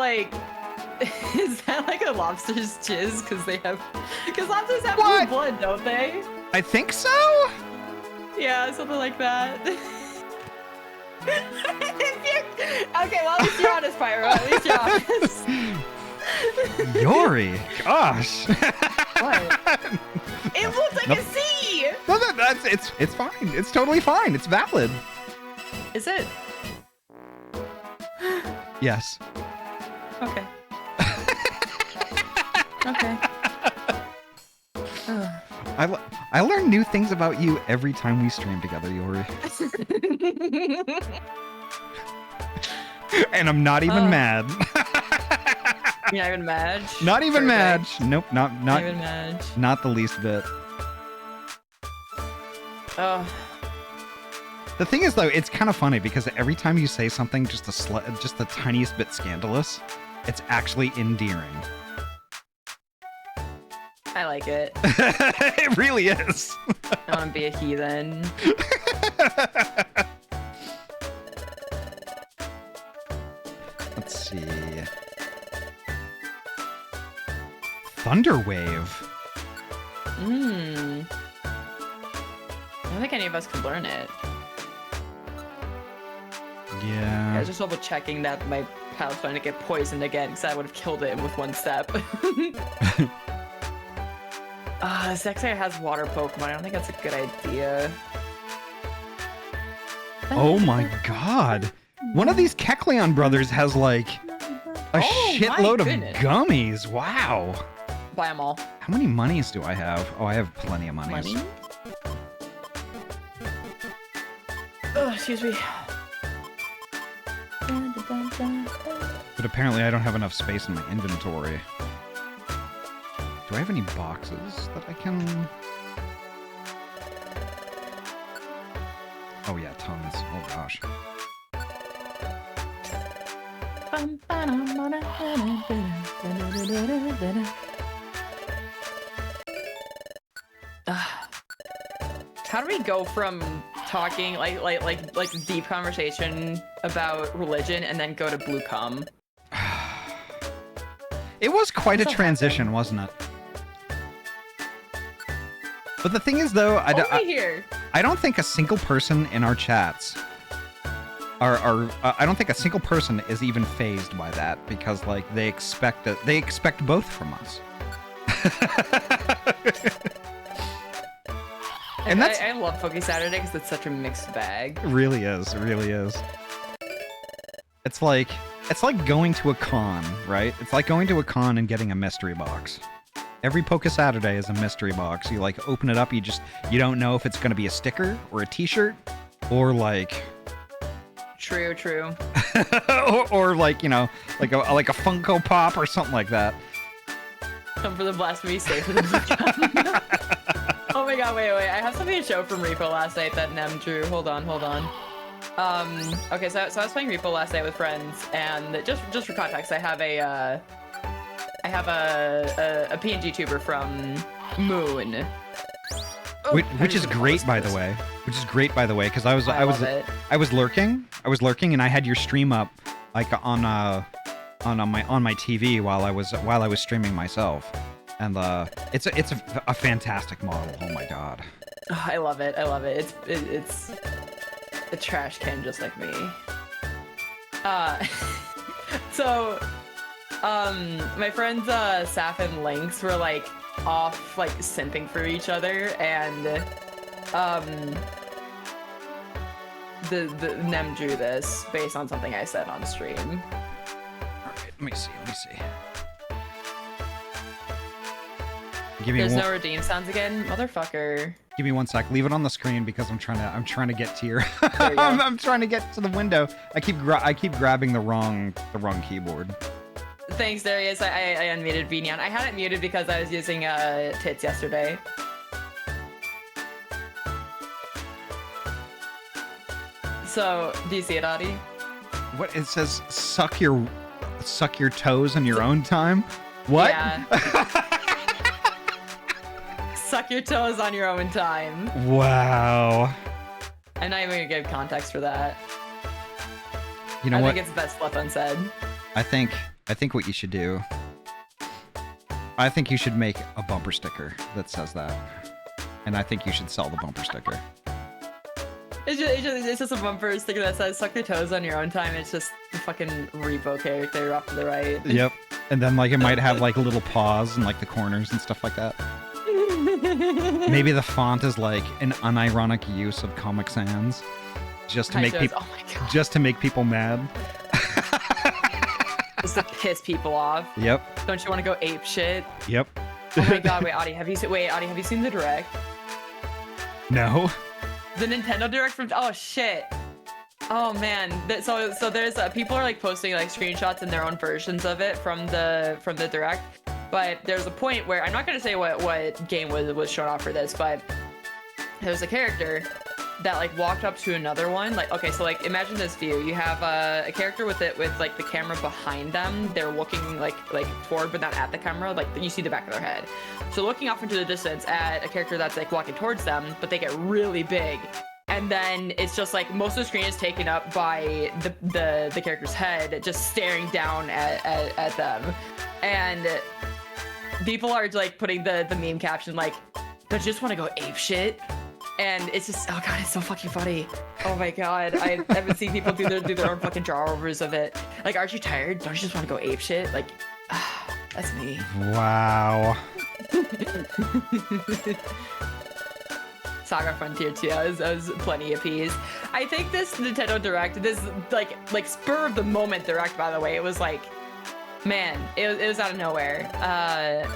like a lobster's jizz? Because lobsters have blue blood, don't they? I think so. Yeah, something like that. Okay, well, at least you're honest, Pyro. At least you're honest. Yori, gosh. What? It looks like a C. No, it's fine. It's totally fine. It's valid. Is it? Yes. Okay. Okay. I learn new things about you every time we stream together, Yori. And I'm not even mad. You're not even mad? Not even mad. Nope, not even mad. Not the least bit. Oh. The thing is, though, it's kind of funny because every time you say something just the tiniest bit scandalous, it's actually endearing. I like it. It really is. I want to be a heathen. Let's see. Thunderwave. I don't think any of us could learn it. Yeah. I was just double checking that my pal's trying to get poisoned again, because I would have killed it with one step. Zexay has water Pokemon. I don't think that's a good idea. Oh my god. One of these Kecleon brothers has like a shitload of gummies. Wow. Buy them all. How many monies do I have? Oh, I have plenty of monies. Money? Oh, excuse me. But apparently I don't have enough space in my inventory. Do I have any boxes that I can... Oh yeah, tons. Oh gosh. How do we go from talking like deep conversation about religion and then go to blue cum? It was quite a transition, wasn't it? But the thing is, though, I don't think a single person in our chats I don't think a single person is even fazed by that, because like they expect both from us. And I love Poke Saturday because it's such a mixed bag. It really is. It really is. It's like going to a con, right? It's like going to a con and getting a mystery box. Every Poke Saturday is a mystery box. You like open it up, you don't know if it's going to be a sticker or a t-shirt or like True. or like, you know, like a Funko Pop or something like that. Come for the blasphemy, stay for the blue. Oh my god, wait. I have something to show from Repo last night that Nem drew. Hold on. Okay, so I was playing Repo last night with friends, and just for context, I have a PNG tuber from Moon. Which is great, by the way. Because I was lurking, and I had your stream up like on my TV while I was streaming myself, and it's a fantastic model. Oh my god. Oh, I love it. It's a trash can just like me. So my friends Saf and Lynx were like off like simping for each other, and the Nem drew this based on something I said on stream. Alright, let me see. There's no redeem sounds again, motherfucker. Give me 1 sec. Leave it on the screen because I'm trying to get to your I'm trying to get to the window. I keep grabbing the wrong keyboard. Thanks, Darius. I unmuted Vinian. I had it muted because I was using tits yesterday. So, do you see it, Ahty? What it says? Suck your toes on your own time. What? Yeah. Suck your toes on your own time. Wow. I'm not even gonna give context for that. You know what? I think it's best left unsaid. I think what you should do. I think you should make a bumper sticker that says that, and I think you should sell the bumper sticker. It's just a bumper sticker that says "suck your toes on your own time." It's just the fucking Repo character off to the right. Yep. And then like it might have like little paws and like the corners and stuff like that. Maybe the font is like an unironic use of Comic Sans, just to make people, just to make people mad. Just to piss people off. Yep. Don't you want to go ape shit? Yep. Oh my god, wait, Ahty, have you seen the Direct? No. The Nintendo Direct from, oh shit. Oh man, so there's people are like posting like screenshots and their own versions of it from the Direct, but there's a point where I'm not gonna say what game was shown off for this, but there was a character that like walked up to another one. Like, okay, so like imagine this view. You have a character with like the camera behind them. They're looking like forward, but not at the camera. Like you see the back of their head. So looking off into the distance at a character that's like walking towards them, but they get really big. And then it's just like most of the screen is taken up by the character's head, just staring down at them. And people are like putting the meme caption like, "Don't you just want to go ape shit?" And it's just, oh god, it's so fucking funny. Oh my god, I haven't seen people do their own fucking draw-overs of it. Like, aren't you tired? Don't you just want to go ape shit? Like, that's me. Wow. Saga Frontier 2, I was plenty appeased. I think this Nintendo Direct, this like spur of the moment Direct, by the way, it was like, man, it was out of nowhere. I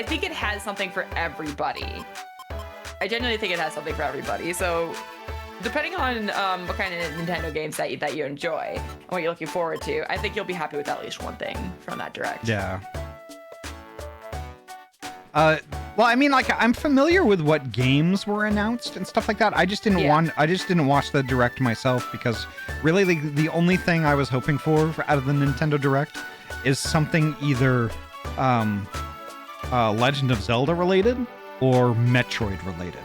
think it has something for everybody. I genuinely think it has something for everybody. So, depending on what kind of Nintendo games that you enjoy and what you're looking forward to, I think you'll be happy with at least one thing from that Direct. Yeah. Well, I mean, like, I'm familiar with what games were announced and stuff like that. I just didn't watch the Direct myself because really the only thing I was hoping for out of the Nintendo Direct is something either Legend of Zelda related or Metroid related.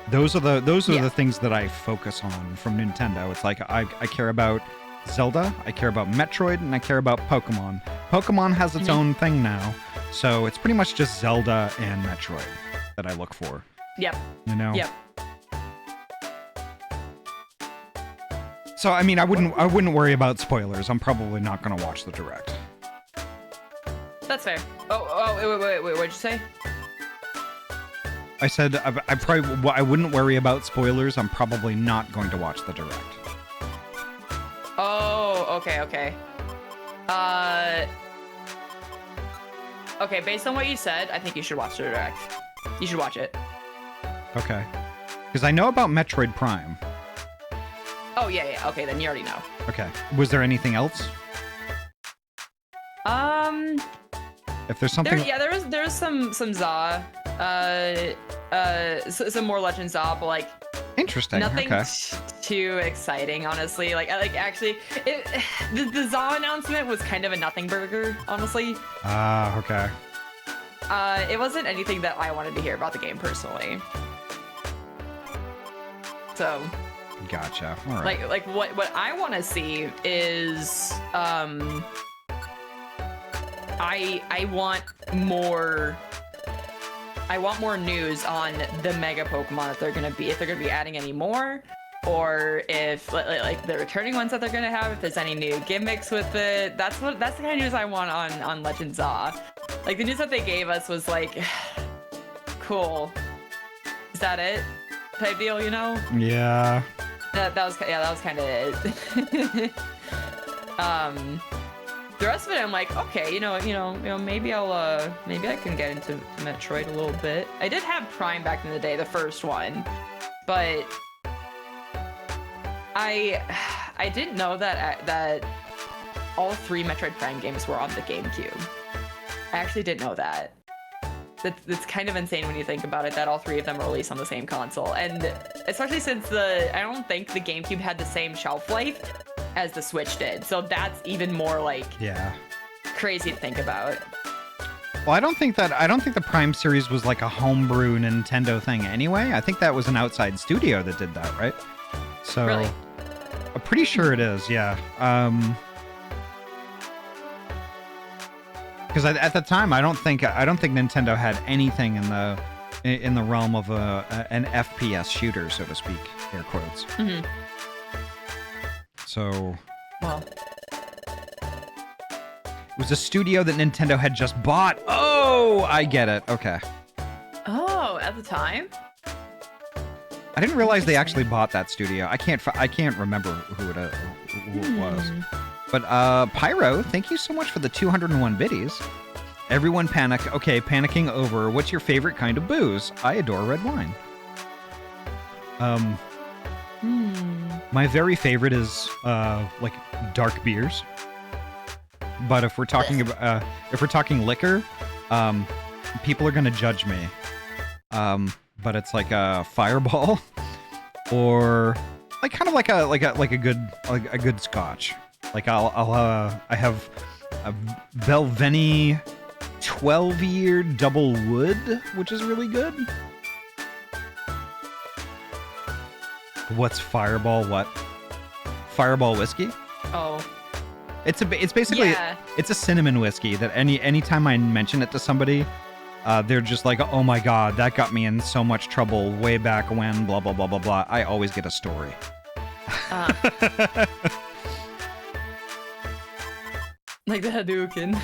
Those are the Yeah. things that I focus on from Nintendo. It's like I care about Zelda, I care about Metroid, and I care about Pokemon. Pokemon has its own thing now, so it's pretty much just Zelda and Metroid that I look for. Yep. You know. Yep. So I mean, I wouldn't worry about spoilers. I'm probably not gonna watch the direct. That's fair. Oh, wait, what'd you say? I said I wouldn't worry about spoilers. I'm probably not going to watch the direct. Oh, okay. Okay, based on what you said, I think you should watch the direct. You should watch it. Okay. Because I know about Metroid Prime. Oh, yeah. Okay, then you already know. Okay. Was there anything else? If there's something... There was some Za, some more Legend Za, but like Interesting. nothing Okay. too exciting, honestly. Actually, the Za announcement was kind of a nothing burger, honestly. Ah, okay. It wasn't anything that I wanted to hear about the game personally. So, Gotcha. All right. like what I want to see is I want more news on the Mega Pokemon that they're gonna be, if they're gonna be adding any more, or if like the returning ones that they're gonna have, if there's any new gimmicks with it. That's the kind of news I want on Legend Za. Like the news that they gave us was like, cool. Is that it? Type deal, you know? Yeah. That was kind of it. The rest of it, I'm like, okay, you know, maybe I can get into Metroid a little bit. I did have Prime back in the day, the first one, but I didn't know that all 3 Metroid Prime games were on the GameCube. I actually didn't know that. That's kind of insane when you think about it, that all 3 of them were released on the same console, and especially since I don't think the GameCube had the same shelf life as the Switch did, so that's even more like crazy to think about. Well, I don't think the Prime series was like a homebrew Nintendo thing anyway. I think that was an outside studio that did that, right? So Really? I'm pretty sure it is, yeah. Because at the time, I don't think Nintendo had anything in the realm of an FPS shooter, so to speak, air quotes. Mm-hmm. So, Well, it was a studio that Nintendo had just bought. Oh, I get it. Okay. oh, at the time? I didn't realize they actually bought that studio. I can't remember who it was. But Pyro, thank you so much for the 201 biddies. Everyone panic. Okay, panicking over. What's your favorite kind of booze? I adore red wine. My very favorite is like dark beers. But if we're talking about liquor, people are gonna judge me. But it's like a Fireball, or like kind of like a good Scotch. Like I have a Belveni 12-year double wood, which is really good. What's Fireball? What? Fireball whiskey? Oh. It's basically it's a cinnamon whiskey that anytime I mention it to somebody, they're just like, oh my god, that got me in so much trouble way back when, blah blah blah blah blah. I always get a story. Like the Hadouken.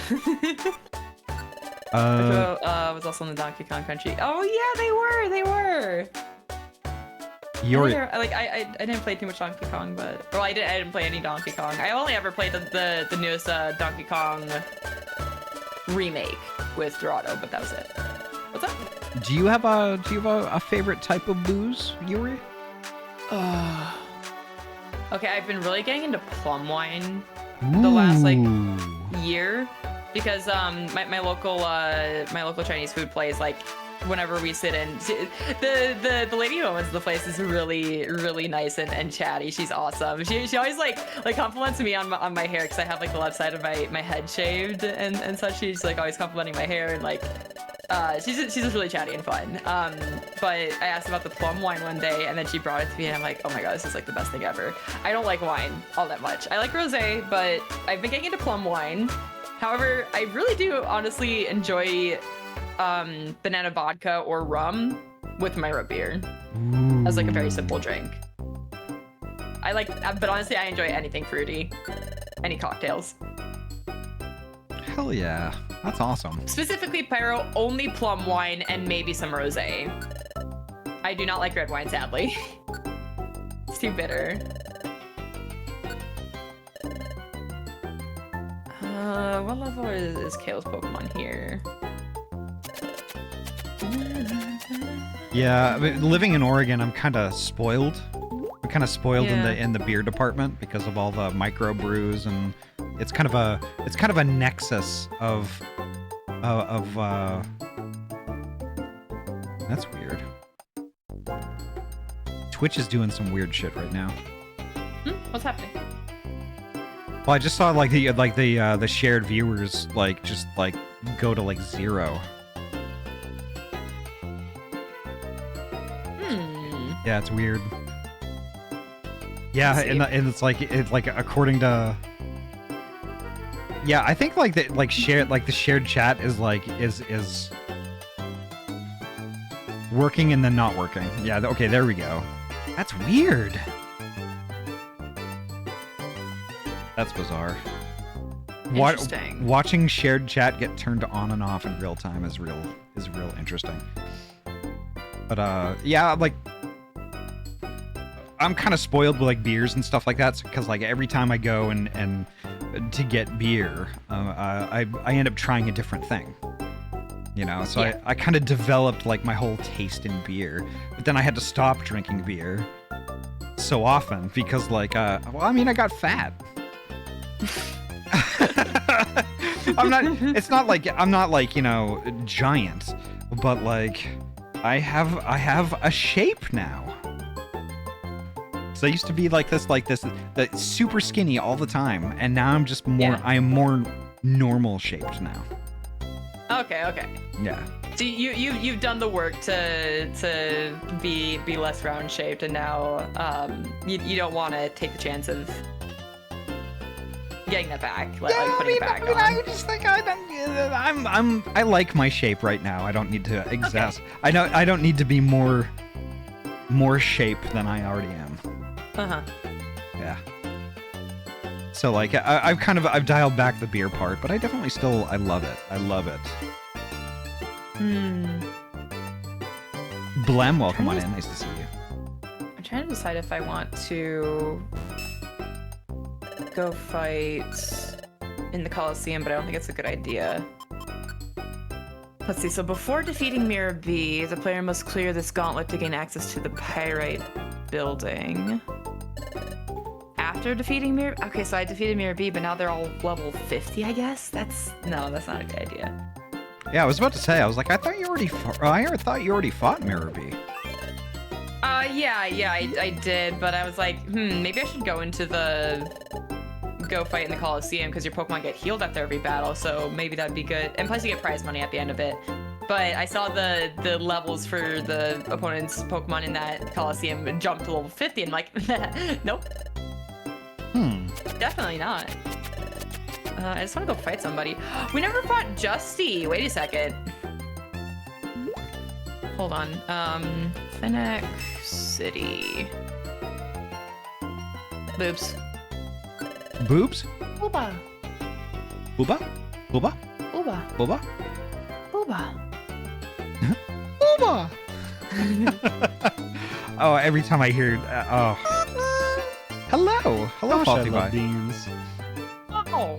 Was also in the Donkey Kong Country. Oh yeah, they were. I didn't play too much Donkey Kong, but I didn't play any Donkey Kong. I only ever played the newest Donkey Kong remake with Dorado, but that was it. What's up? Do you have a favorite type of booze, Yuri? Okay, I've been really getting into plum wine the last year, because my local Chinese food place, like whenever we sit in. The lady who owns the place is really nice and chatty. She's awesome. She always like compliments me on my hair because I have like the left side of my head shaved and such. She's like always complimenting my hair and like she's just really chatty and fun. But I asked about the plum wine one day and then she brought it to me and I'm like, oh my god, this is like the best thing ever. I don't like wine all that much. I like rosé, but I've been getting into plum wine. However, I really do honestly enjoy banana vodka or rum with my root beer as like a very simple drink. I like, but honestly, I enjoy anything fruity, any cocktails. Hell yeah, that's awesome. Specifically, Pyro, only plum wine and maybe some rosé. I do not like red wine, sadly. It's too bitter. What level is Kale's Pokemon here? Yeah, I mean, living in Oregon, I'm kind of spoiled. I'm kind of spoiled in the beer department because of all the microbrews, and it's kind of a nexus of that's weird. Twitch is doing some weird shit right now. What's happening? Well, I just saw like the shared viewers like just like go to like 0. Yeah, it's weird. Yeah, and it's like according to. Yeah, I think like the shared chat is is working and then not working. Yeah, okay, there we go. That's weird. That's bizarre. Interesting. Watching shared chat get turned on and off in real time is real interesting. But yeah, like I'm kind of spoiled with like beers and stuff like that because like every time I go and to get beer, I end up trying a different thing. You know, so yeah. I kind of developed like my whole taste in beer, but then I had to stop drinking beer so often because like well, I mean, I got fat. I'm not like, you know, giant, but like I have a shape now. So I used to be like this super skinny all the time, and now I'm just more I am more normal shaped now. Okay. Yeah. So you've done the work to be less round shaped, and now you don't want to take the chance of getting that back, putting it back on. I just think I like my shape right now. I don't need to exhaust. Okay. I don't need to be more shape than I already am. Yeah. So like I've dialed back the beer part, but I definitely still I love it. Blem, welcome on in. Nice to see you. I'm trying to decide if I want to go fight in the Coliseum, but I don't think it's a good idea. Let's see, so before defeating Mirror B, the player must clear this gauntlet to gain access to the Pyrite building. After defeating Mirror... Okay, so I defeated Mirror B, but now they're all level 50, I guess? No, that's not a good idea. Yeah, I was about to say, I was like, I thought you already fought Mirror B. Yeah, I did, but I was like, maybe I should go fight in the Coliseum because your Pokemon get healed after every battle, so maybe that'd be good. And plus you get prize money at the end of it. But I saw the levels for the opponent's Pokemon in that Coliseum jump to level 50, and I'm like, nope. Definitely not. I just want to go fight somebody. We never fought Justy. Wait a second. Hold on. Fennec City. Boobs. Boobs? Booba. Booba? Booba? Booba. Booba? Booba. Booba! Oh, every time I hear oh. Hello, Faulty Bye. Beans. Oh.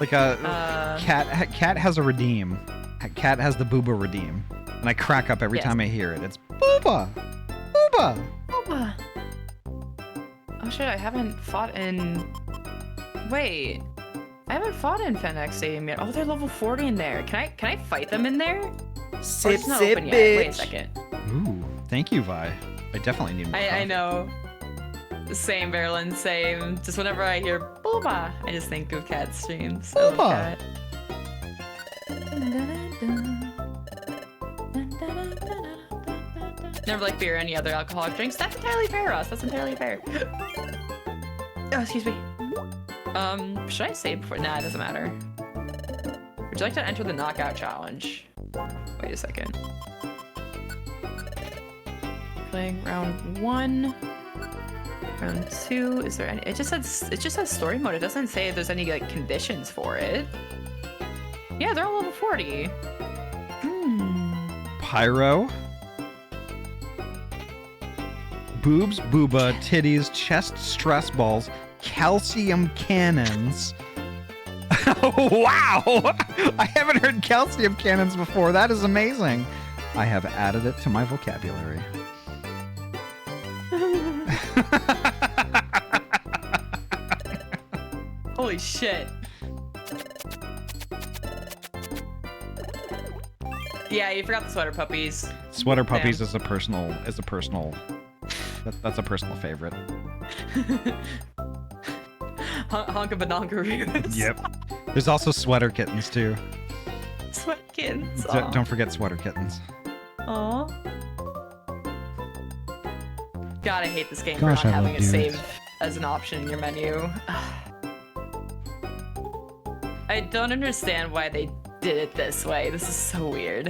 Like cat has a redeem. Cat has the Booba redeem, and I crack up every time I hear it. It's Booba, Booba, Booba. Oh shit! I haven't fought in. Wait, I haven't fought in Fennec Stadium yet. Oh, they're level 40 in there. Can I fight them in there? Sip, it's not sip, open yet. Wait a bitch. second. Ooh, thank you, Vi. I definitely need more I coffee. know. Same, Marilyn, same. Just whenever I hear Booba, I just think of cat streams. I love Booba. Cat. Never like beer or any other alcoholic drinks. That's entirely fair, Ross. That's entirely fair. Oh, excuse me. Should I save before? Nah, it doesn't matter. Would you like to enter the knockout challenge? Wait a second. Playing round 1. Round 2. Is there any? It just says story mode. It doesn't say if there's any like conditions for it. Yeah, they're all level 40. Pyro. Boobs, booba, titties, chest stress balls, calcium cannons. Oh, wow! I haven't heard calcium cannons before. That is amazing. I have added it to my vocabulary. Holy shit. Yeah, you forgot the sweater puppies. Sweater puppies Damn. is a personal that's a personal favorite. Honka Banonkaroos. Yep. There's also sweater kittens too. Sweat kittens. Don't forget sweater kittens. Aw. God, I hate this game Gosh, for I not having love a dudes. save as an option in your menu. I don't understand why they did it this way. This is so weird.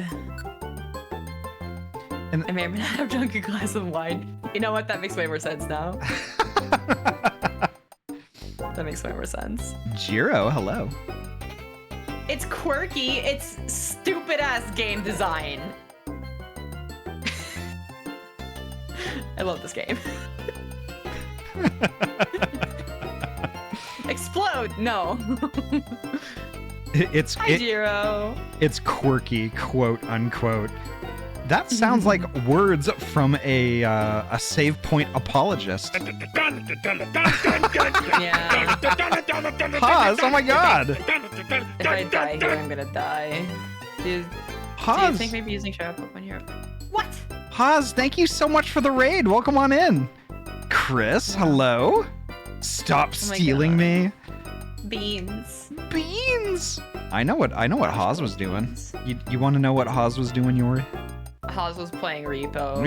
And- I may or may not have drunk a glass of wine. You know what? That makes way more sense now. That makes way more sense. Jiro, hello. It's quirky. It's stupid ass game design. I love this game. Explode! No. It's Hi, Jiro. it's quirky, quote unquote. That sounds like words from a save point apologist. Yeah. Haas, oh my god. If I die here, I'm gonna die. Do you Haas, think maybe using Shadow Pokemon here? What? Haas, thank you so much for the raid. Welcome on in. Chris, hello. Stop Oh my stealing God. me. Beans. Beans. I know what Haas was doing. You want to know what Haas was doing, Yori? Haas was playing Repo.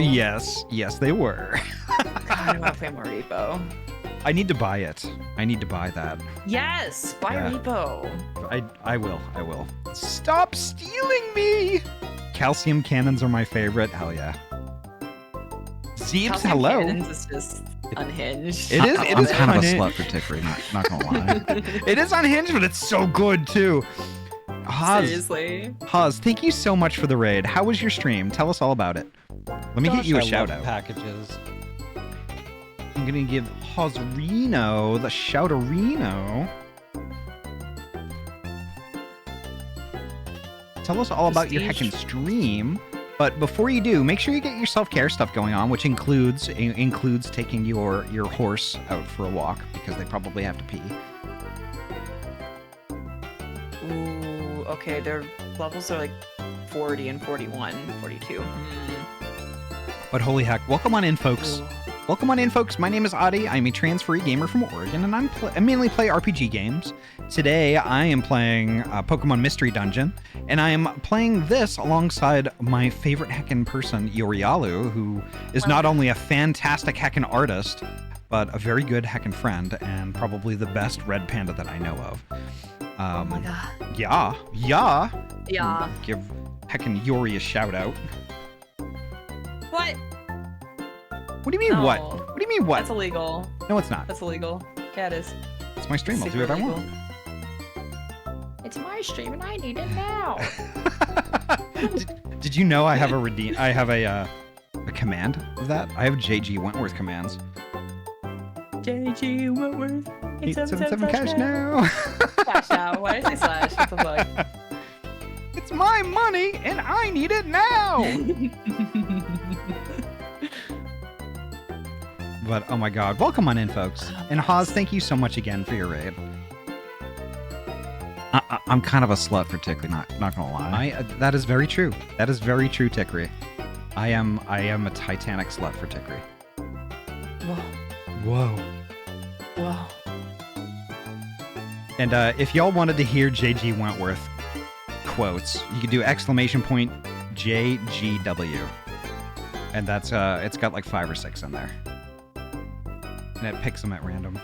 Yes, they were. God, I want to play more Repo. I need to buy it. I need to buy that. Yes, buy Yeah. Repo. I will. Stop stealing me! Calcium cannons are my favorite. Hell yeah. Zeebs, Calcium hello. Cannons is just unhinged. It is- I it love is I'm kind of a funny. slut for Tickery, not gonna lie. It is unhinged, but it's so good too. Haas, Seriously. Haas, thank you so much for the raid. How was your stream? Tell us all about it. Let me get you a I shout love out. packages. I'm gonna give Haasrino the shouterino. Tell us all about your heckin' stream. But before you do, make sure you get your self-care stuff going on, which includes taking your horse out for a walk because they probably have to pee. Ooh, okay, their levels are like 40 and 41, 42. But holy heck, welcome on in, folks. Ooh. Welcome on in, folks. My name is Ahty. I'm a transferee gamer from Oregon, and I mainly play RPG games. Today, I am playing Pokemon Mystery Dungeon, and I am playing this alongside my favorite heckin' person, Yorialu, who is not only a fantastic heckin' artist, but a very good heckin' friend, and probably the best red panda that I know of. Oh my god. Yeah. Yeah. Give heckin' Yori a shout out. What? What do you mean, No. what? What do you mean, what? That's illegal. No, it's not. That's illegal. Yeah, it is. It's my stream. I'll do Super what I want. illegal. It's my stream and I need it now. Did you know I have a command of that? I have JG Wentworth commands. JG Wentworth. 877 cash now. Cash now. Why did I say slash? What the fuck? It's my money and I need it now. But oh my god, welcome on in, folks. And Haas, thank you so much again for your raid. I'm kind of a slut for Tickery, not gonna lie. That is very true. That is very true, Tickery. I am a Titanic slut for Tickery. Whoa. Whoa. And if y'all wanted to hear JG Wentworth quotes, you could do !JGW. And that's it's got like 5 or 6 in there. And it picks them at random.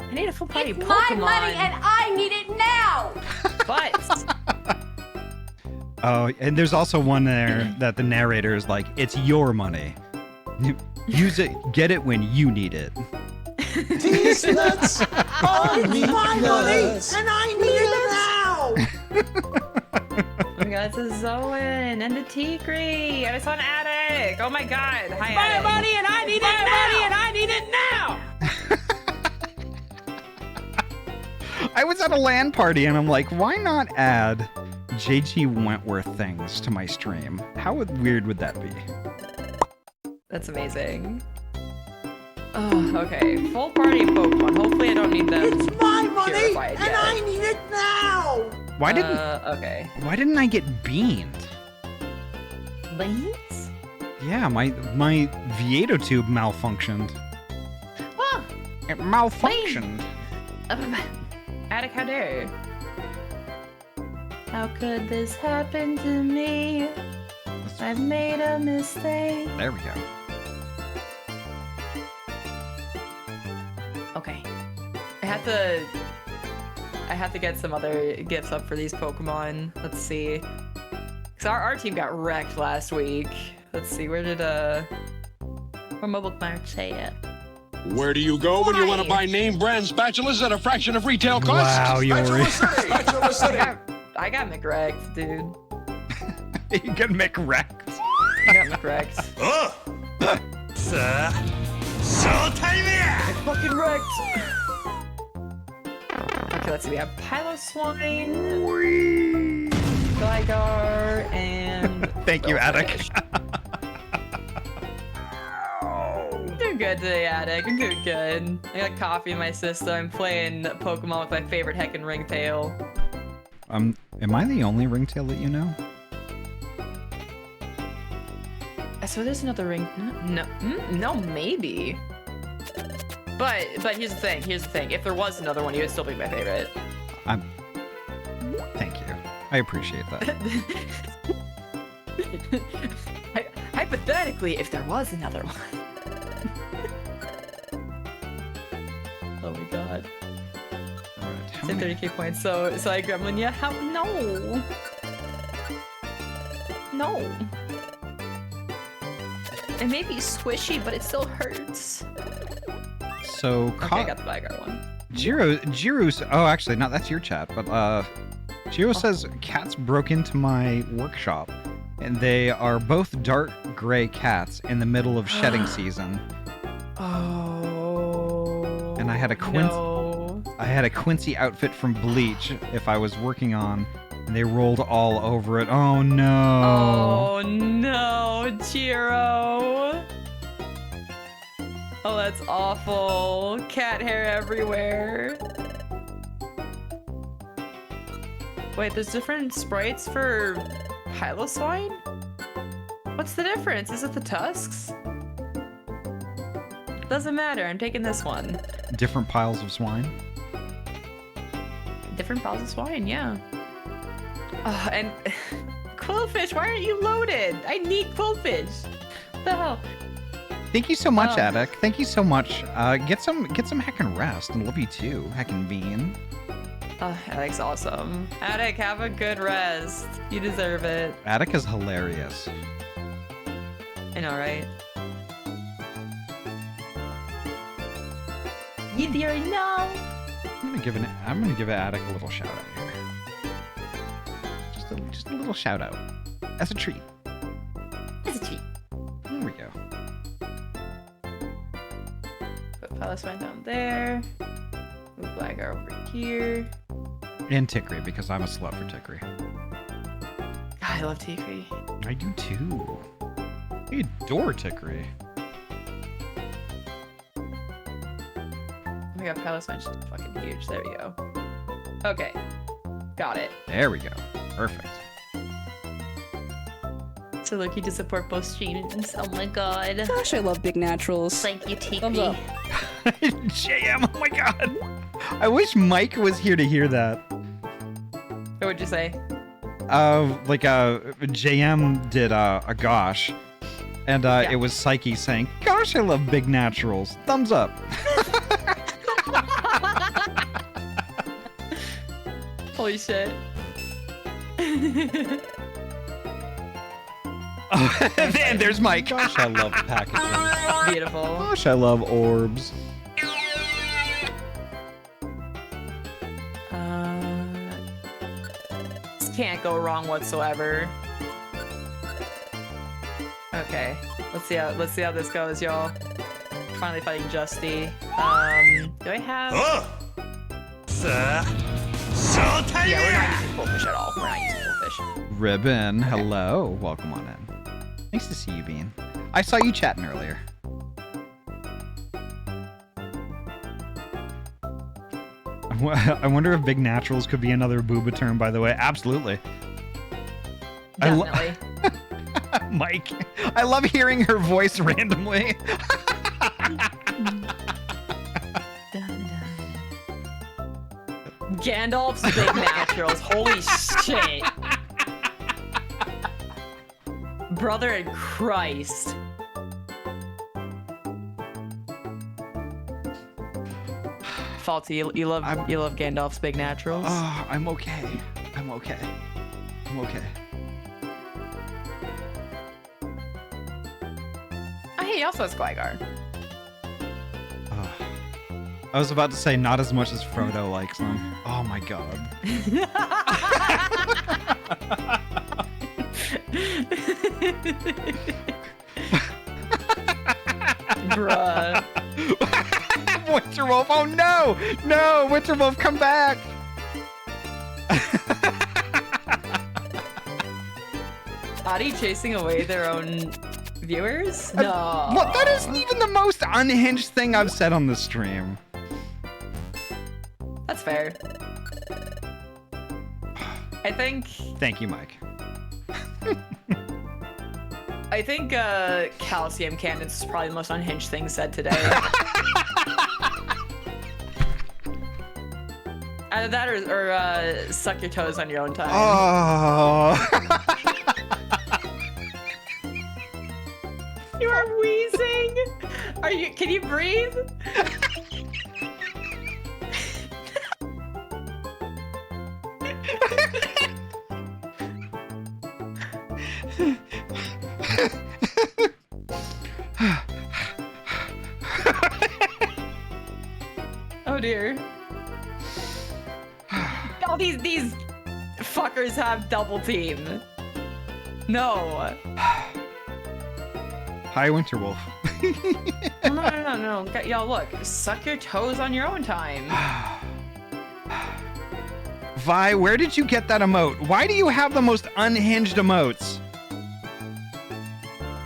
I need a full party It's Pokemon. my money and I need it now! But Oh, and there's also one there that the narrator is like, it's your money. Use it, get it when you need it. These nuts are my money, and I need it now! oh my god, it's a Zoan and a Tigre, and it's on Attic. Oh my god. Hi, Attic. My money, and I need it now! And I need it now! I was at a LAN party and I'm like, why not add JG Wentworth things to my stream? How weird would that be? That's amazing. Oh, okay. Full party Pokemon. Hopefully I don't need them It's my money, purified and yet. I need it now! Why Okay. didn't I get beamed? Beans? Yeah, my Vieto tube malfunctioned. Oh, It malfunctioned. Attic, how dare you? How could this happen to me? I've made a mistake. There we go. Okay. I have to get some other gifts up for these Pokemon. Let's see. Cause our team got wrecked last week. Let's see, where Mobile Mark say it? Where do you go when you want to buy name brand spatulas at a fraction of retail cost? Wow, Yori. Spatula City. I got McWrecked, dude. You get McWrecked. I got McWrecked. I fucking wrecked. Okay, let's see. We have Piloswine, Gligar, and Thank you, Attic. Goldfish. I'm doing good today, Attic. I'm doing good. I got coffee in my system. I'm playing Pokemon with my favorite Heckin' Ringtail. Am I the only ringtail that you know? So there's another ring. No, maybe. But here's the thing. If there was another one, you would still be my favorite. Thank you. I appreciate that. Hypothetically, if there was another one. Oh my god. Alright, how Say many- 30k points. So I gremlin, yeah. How? No. No. It may be squishy, but it still hurts. So, Okay, I got the Gligar one. Jiro's. Oh, actually, no, that's your chat. But Jiro says cats broke into my workshop, and they are both dark gray cats in the middle of shedding season. Oh. And I had a No. I had a Quincy outfit from Bleach if I was working on, and they rolled all over it. Oh no! Oh no, Jiro. Oh, that's awful. Cat hair everywhere. Wait, there's different sprites for Piloswine? What's the difference? Is it the tusks? Doesn't matter, I'm taking this one. Different piles of swine. Different piles of swine, yeah. And Quillfish, why aren't you loaded? I need Quillfish. What the hell? Thank you so much, Oh. Attic. Thank you so much. Get some heckin' rest, and love you too, heckin' bean. Attic's awesome. Attic, have a good rest. You deserve it. Attic is hilarious. I know, right? You already know. I'm gonna give Attic a little shout out here. Just a little shout out. As a treat. It's a cheat. There we go. Put Piloswine down there. Move Gligar over here. And Tickery, because I'm a slut for Tickery. I love Tigre. I do too. I adore Tickery. Oh my god, Piloswine's just fucking huge. There we go. Okay. Got it. There we go. Perfect. So lucky to support both streams. Oh my god. Gosh, I love big naturals. Thank you, Thumbs up. TP. JM, oh my god. I wish Mike was here to hear that. What would you say? JM did a gosh. And Yeah. it was Psyche saying, gosh, I love big naturals. Thumbs up. Holy shit. And there's Mike. Gosh, I love packaging. Beautiful. Gosh, I love orbs. This can't go wrong whatsoever. Okay, let's see how this goes, y'all. Finally fighting Justy. Do I have? Yeah, we're not using full fish at all. We're not using full fish. Ribbon, hello. Welcome on in. Nice to see you, Bean. I saw you chatting earlier. I wonder if big naturals could be another booba term, by the way. Absolutely. Definitely. Mike, I love hearing her voice randomly. Gandalf's big naturals. Holy shit. Brother in Christ. Faulty, you love Gandalf's big naturals. Oh, I'm okay. I'm okay. I'm okay. Oh, hey, he also has Qui-Gon. Oh. I was about to say not as much as Frodo likes them. Oh my god. Bruh. Winterwolf, oh no! No, Winterwolf, come back! Ahty chasing away their own viewers? No. What? That isn't even the most unhinged thing I've said on the stream. That's fair. I think Thank you, Mike. calcium cannons is probably the most unhinged thing said today. Either that or suck your toes on your own time. Oh. You are wheezing. Can you breathe? Oh dear. All these fuckers have double team. No. Hi, Winterwolf. No. Y'all, look. Suck your toes on your own time. Vi, where did you get that emote? Why do you have the most unhinged emotes?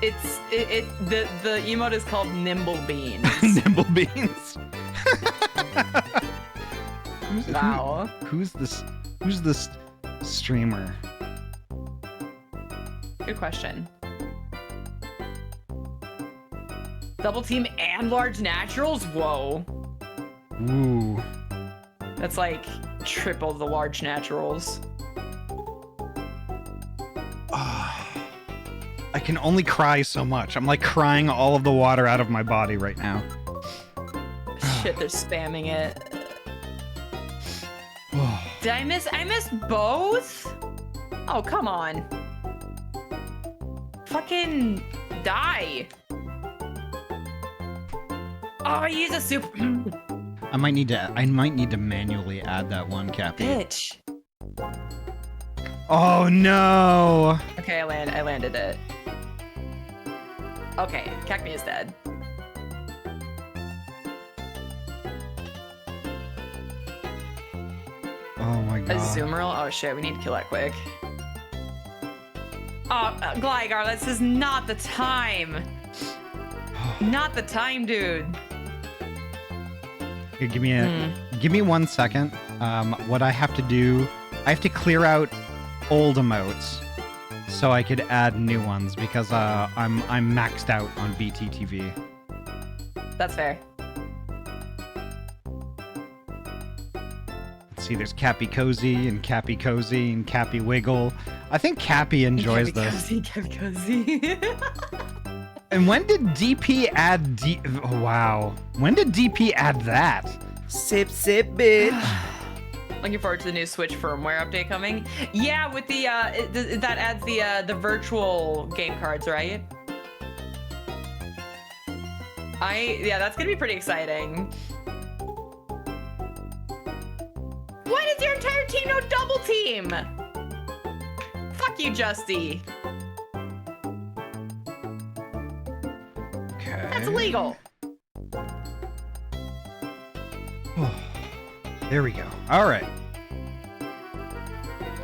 The emote is called Nimble Beans. Nimble beans. Wow. Who's this streamer? Good question. Double team and large naturals? Whoa. Ooh. That's like triple the large naturals. I can only cry so much. I'm like crying all of the water out of my body right now. Shit, they're spamming it. Did I miss both? Oh, come on. Fucking die. Oh, I use a super I might need to manually add that one, Cappy. bitch. Oh no! Okay, I landed it. Okay, Cacme is dead. Oh my A god. Zoomerl? Oh shit, we need to kill that quick. Oh, Gligar, this is not the time. Not the time, dude. Here, give me 1 second. what I have to do, I have to clear out old emotes so I could add new ones because I'm maxed out on BTTV. That's fair. Let's see, there's Cappy Cozy and Cappy Cozy and Cappy Wiggle. I think Cappy enjoys this. Cappy Cozy. And when did DP add oh, wow. When did DP add that? Sip, sip, bitch. Looking forward to the new Switch firmware update coming. Yeah, with the that adds the virtual game cards, right? Yeah, that's gonna be pretty exciting. Why does your entire team know double team? Fuck you, Justy. Okay. That's illegal. There we go. All right.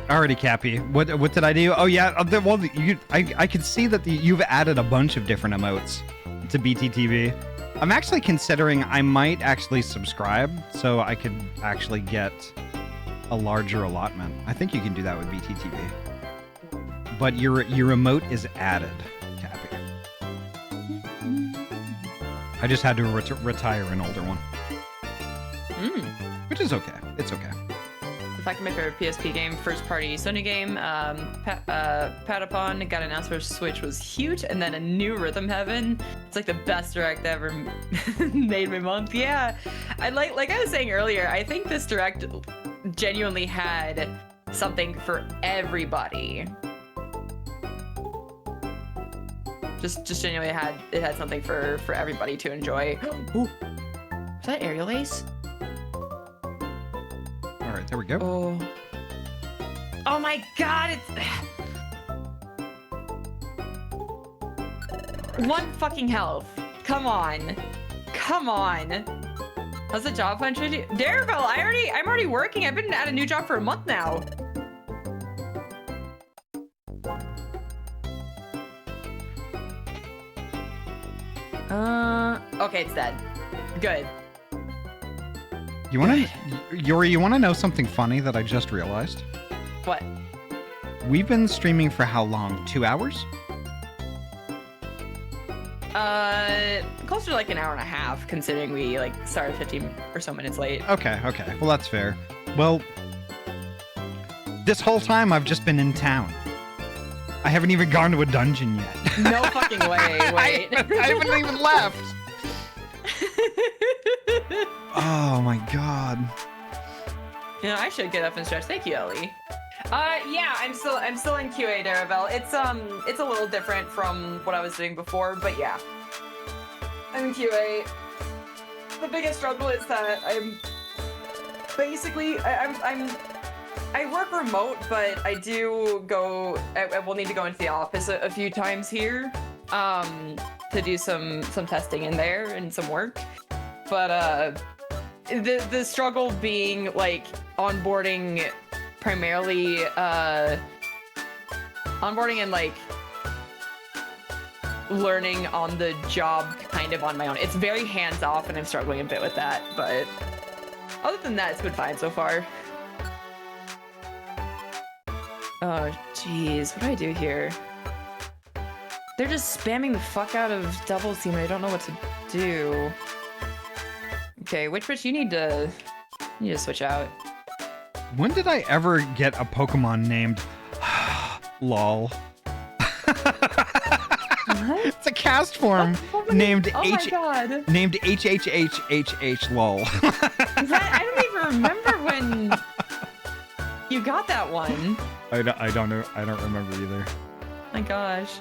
Alrighty, Cappy. What did I do? Oh yeah. Well, I could see that you've added a bunch of different emotes to BTTV. I'm actually considering I might actually subscribe so I could actually get a larger allotment. I think you can do that with BTTV. But your emote is added, Cappy. I just had to retire an older one. Which is okay. It's okay. In fact, my favorite PSP game, first party Sony game, Patapon got announced for Switch was huge, and then a new Rhythm Heaven. It's like the best direct ever made my month. Yeah, like I was saying earlier, I think this direct genuinely had something for everybody. Just genuinely had something for everybody to enjoy. Ooh. Is that Aerial Ace? All right, there we go. Oh my God! It's one fucking health. Come on. How's the job hunt treat you? Dareville, I'm already working. I've been at a new job for a month now. Okay, it's dead. Good. You wanna, Yori? You wanna know something funny that I just realized? What? We've been streaming for how long? 2 hours? Closer to like an hour and a half, considering we like started 15 or so minutes late. Okay. Well, that's fair. Well, this whole time I've just been in town. I haven't even gone to a dungeon yet. No fucking way. Wait. I haven't even left. Oh my God. You know, I should get up and stretch. Thank you, Ellie. Yeah, I'm still in QA, Dareville. It's a little different from what I was doing before, but yeah. I'm in QA. The biggest struggle is that I'm basically I work remote, but I do go. I will need to go into the office a few times here, to do some testing in there and some work. But the struggle being like onboarding, primarily onboarding and like learning on the job kind of on my own. It's very hands off, and I'm struggling a bit with that. But other than that, it's been fine so far. Oh, jeez. What do I do here? They're just spamming the fuck out of double team. I don't know what to do. Okay, Witch you need to switch out. When did I ever get a Pokemon named LOL? What? It's a cast form named Oh my God. named HHHHH LOL. I don't even remember when you got that one. I don't know. I don't remember either. My gosh.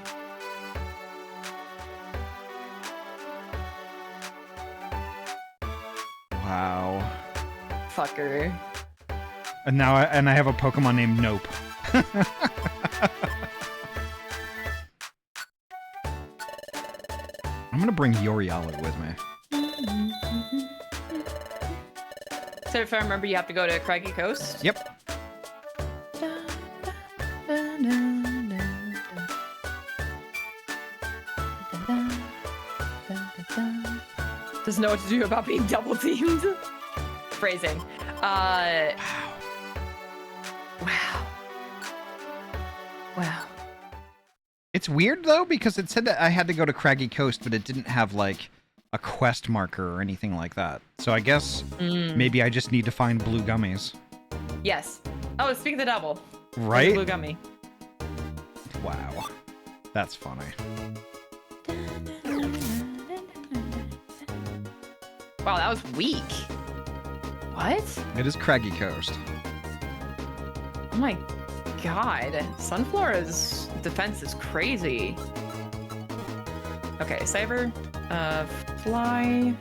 Wow. Fucker. And now I have a Pokemon named Nope. I'm gonna bring Yorialu with me. So if I remember, you have to go to Craggy Coast? Yep. Doesn't know what to do about being double teamed. Phrasing. Wow. It's weird though because it said that I had to go to Craggy Coast, but it didn't have like a quest marker or anything like that. So I guess maybe I just need to find blue gummies. Yes. Oh, speak of the devil. Right? Blue gummy. Wow. That's funny. Wow, that was weak. What? It is Craggy Coast. Oh my god. Sunflora's defense is crazy. Okay, Cyber. Fly.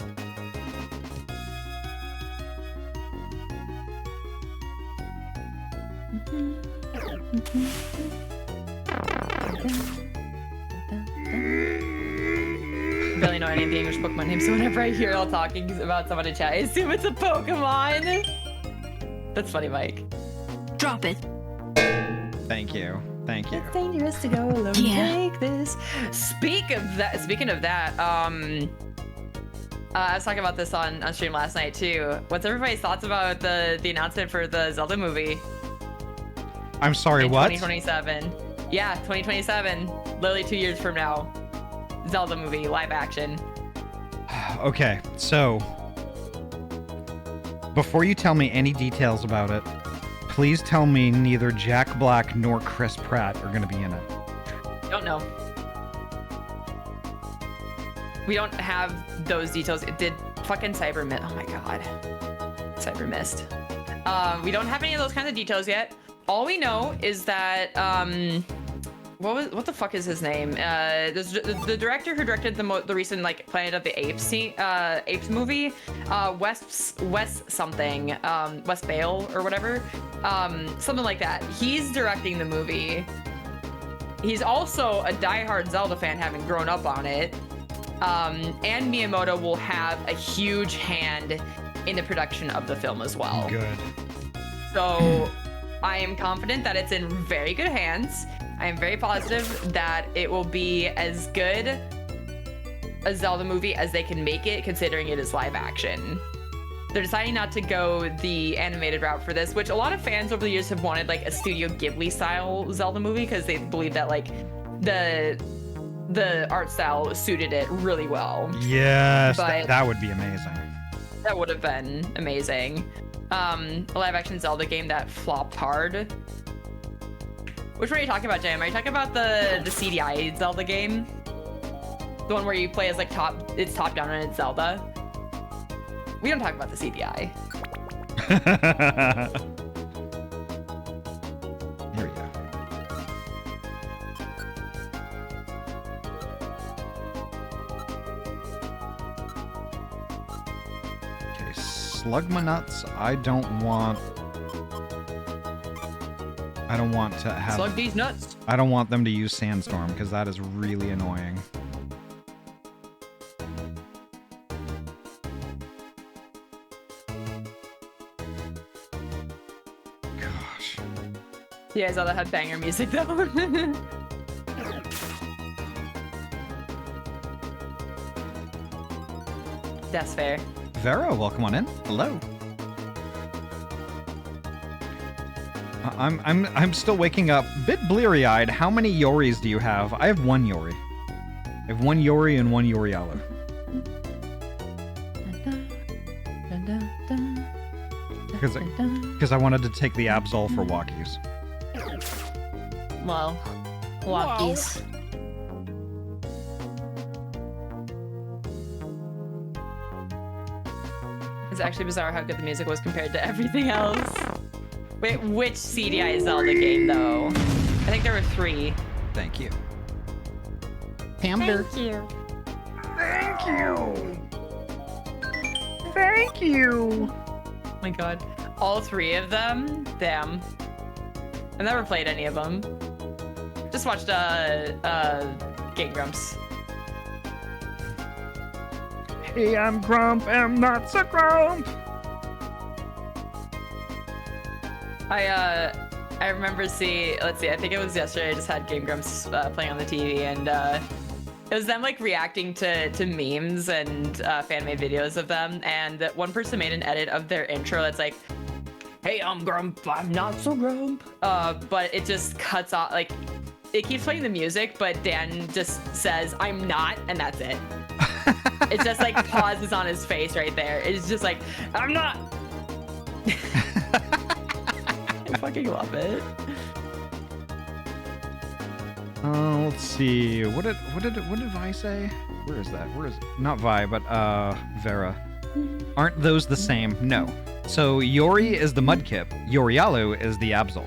Barely know any of the English Pokemon names, so whenever I hear all talking about someone in chat, I assume it's a Pokemon. That's funny, Mike. Drop it. Thank you. Thank you. It's dangerous to go alone. Yeah. Take this. Speaking of that, I was talking about this on stream last night too. What's everybody's thoughts about the announcement for the Zelda movie? I'm sorry, in what? 2027. Yeah, 2027. Literally 2 years from now. Zelda movie, live action. Okay, so before you tell me any details about it, please tell me neither Jack Black nor Chris Pratt are going to be in it. Don't know. We don't have those details. It did fucking Cyber Mist. Oh my god. Cyber Mist. We don't have any of those kinds of details yet. All we know is that what the fuck is his name? The director who directed the recent like Planet of the Apes Apes movie, Wes Bale or whatever, something like that. He's directing the movie. He's also a diehard Zelda fan, having grown up on it. And Miyamoto will have a huge hand in the production of the film as well. Good. So I am confident that it's in very good hands. I am very positive that it will be as good a Zelda movie as they can make it, considering it is live action. They're deciding not to go the animated route for this, which a lot of fans over the years have wanted, like a Studio Ghibli style Zelda movie, because they believe that like the art style suited it really well. Yes, But- that would be amazing. That would have been amazing. A live action Zelda game that flopped hard. Which one are you talking about, Jam? Are you talking about the CDI Zelda game? The one where you play as like it's top down and it's Zelda? We don't talk about the CDI. Here we go. Okay, Slugmanuts, I don't want to have... Slug these nuts. I don't want them to use Sandstorm, because that is really annoying. Gosh. Yeah, Zelda had banger music though. That's fair. Vera, welcome on in. Hello. I'm still waking up, bit bleary-eyed. How many Yoris do you have? I have one Yori. I have one Yori and one Yorialu. Because I wanted to take the Absol for walkies. Well, walkies. It's actually bizarre how good the music was compared to everything else. Wait, which CDI Zelda game though? I think there were 3. Thank you. Thank you. Thank you. Thank you. Oh my god. All 3 of them? Damn. I've never played any of them. Just watched Game Grumps. Hey, I'm Grump, I'm not so Grump. I remember let's see, I think it was yesterday, I just had Game Grumps playing on the TV, and it was them like reacting to memes and fan-made videos of them, and one person made an edit of their intro that's like, hey, I'm Grump, I'm not so Grump. But it just cuts off, like, it keeps playing the music, but Dan just says, I'm not, and that's it. It's just like pauses on his face right there. It's just like, I'm not. I fucking love it. Let's see. What did Vi say? Where is that? Where is it? Not Vi, but Vera. Aren't those the same? No. So Yori is the Mudkip. Yorialu is the Absol.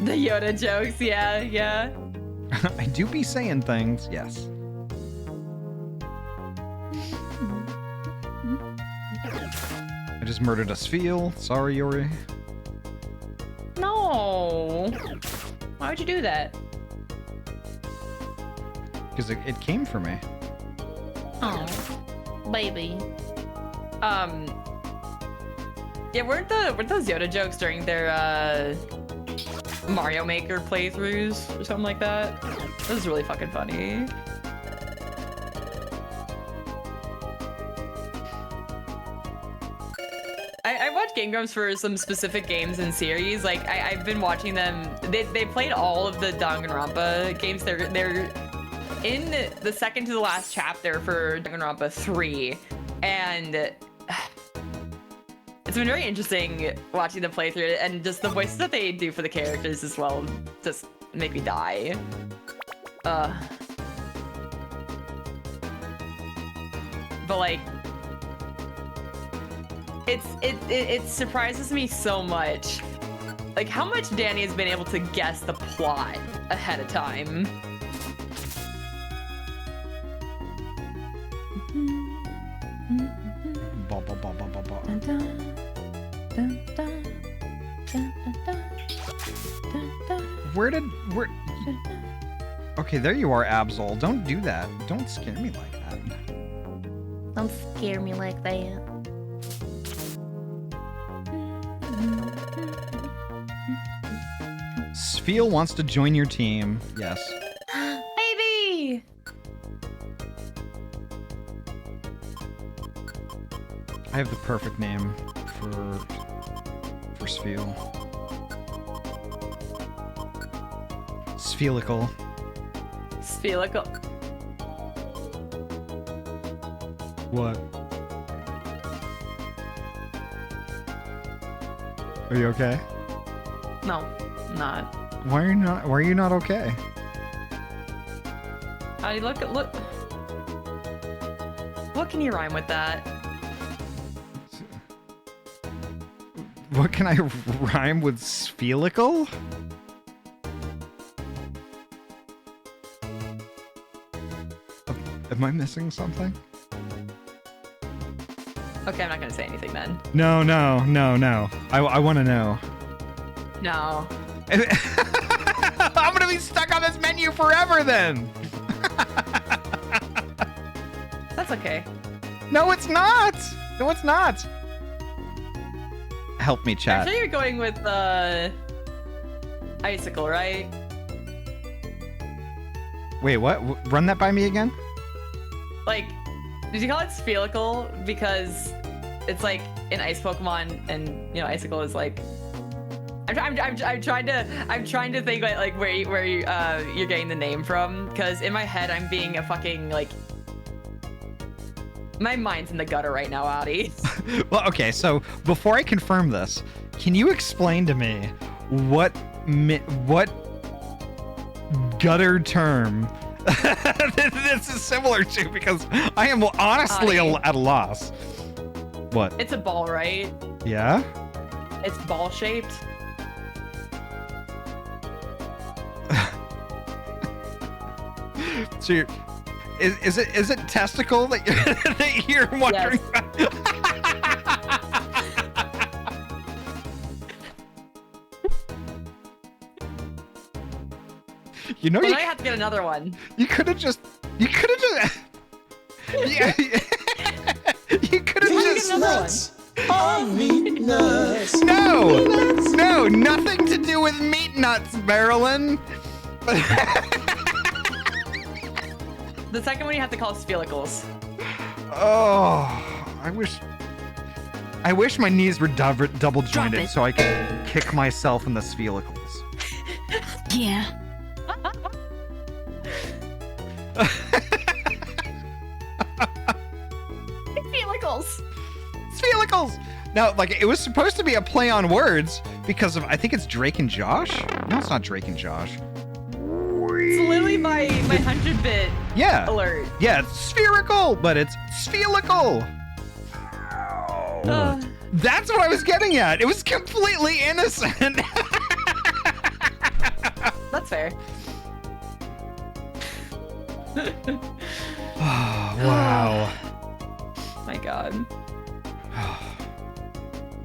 The Yoda jokes, yeah. I do be saying things, yes. I just murdered a Sfeel. Sorry, Yori. No. Why would you do that? Because it came for me. Oh, baby. Yeah, weren't those Yoda jokes during their Mario Maker playthroughs or something like that? That was really fucking funny. I watch Game Grumps for some specific games and series. Like I've been watching them. They played all of the Danganronpa games. They're in the second to the last chapter for Danganronpa 3, and it's been very interesting watching them play through it, and just the voices that they do for the characters as well just make me die. But like, it surprises me so much, like how much Danny has been able to guess the plot ahead of time. Where? Okay, there you are, Absol. Don't do that. Don't scare me like that. Don't scare me like that. Sfeel wants to join your team. Yes. Baby! I have the perfect name for Sfeel. Sphelical. Sphelical. What? Are you okay? No, I'm not. Why are you not okay? Look. What can you rhyme with that? What can I rhyme with sphelical? Am I missing something? Okay, I'm not gonna say anything then. No. I want to know. No. I'm gonna be stuck on this menu forever then. That's okay. No, it's not. No, it's not. Help me, chat. I'm sure you're going with Icicle, right? Wait, what? Run that by me again? Like, did you call it sphelical because it's like an ice Pokemon, and you know, Icicle is like. I'm trying to think like where you're getting the name from, because in my head I'm being a fucking like. My mind's in the gutter right now, Ahty. Well, okay, so before I confirm this, can you explain to me what gutter term this is similar to, because I am honestly at a loss. What? It's a ball, right? Yeah? It's ball shaped. So is it testicle that you're wondering about? You know, well, I have to get another one. You could have just. Yeah. You could have just. Nuts. Oh, meat nuts. No, nothing to do with meat nuts, Marilyn. The second one you have to call sphelicals. Oh, I wish my knees were double jointed so I could kick myself in the sphelicals. Yeah. Feelicles. Sphelicals! Now, like, it was supposed to be a play on words because of, I think it's Drake and Josh? No, it's not Drake and Josh. It's literally my 100-bit Yeah. alert. Yeah, it's spherical, but it's sphelical. That's what I was getting at. It was completely innocent. That's fair. Oh, wow. My God.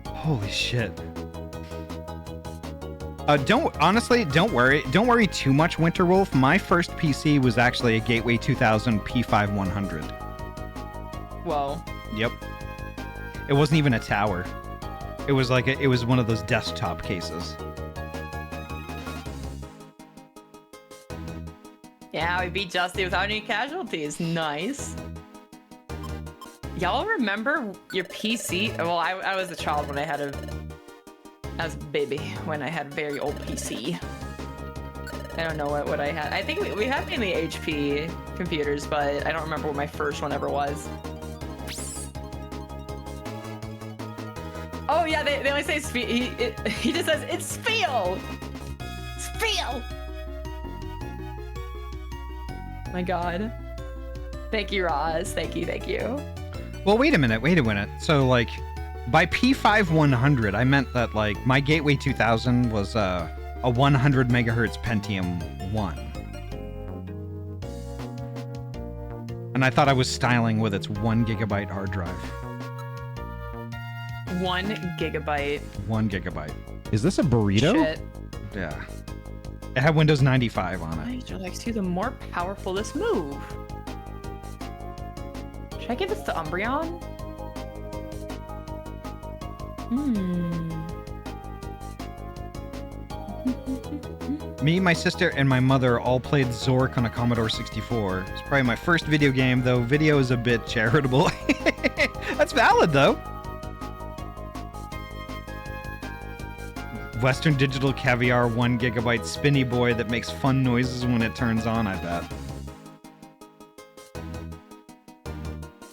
Holy shit. Don't worry too much, Winterwolf. My first PC was actually a Gateway 2000 P5100. Whoa. Yep. It wasn't even a tower. It was like it was one of those desktop cases. Yeah, we beat Justy without any casualties. Nice. Y'all remember your PC? Well, I was a child when I had I was a baby when I had a very old PC. I don't know what I had. I think we had mainly HP computers, but I don't remember what my first one ever was. Oh yeah, they only say he just says it's Spiel. Spiel. My God. Thank you, Roz. Thank you. Well, wait a minute. So, like, by P5100, I meant that, like, my Gateway 2000 was a 100 megahertz Pentium 1. And I thought I was styling with its 1 gigabyte hard drive. 1 gigabyte. 1 gigabyte. Is this a burrito? Shit. Yeah. It had Windows 95 on it. Major likes to, the more powerful this move. Should I give this to Umbreon? Me, my sister, and my mother all played Zork on a Commodore 64. It's probably my first video game, though video is a bit charitable. That's valid, though. Western Digital Caviar 1 gigabyte spinny boy that makes fun noises when it turns on, I bet.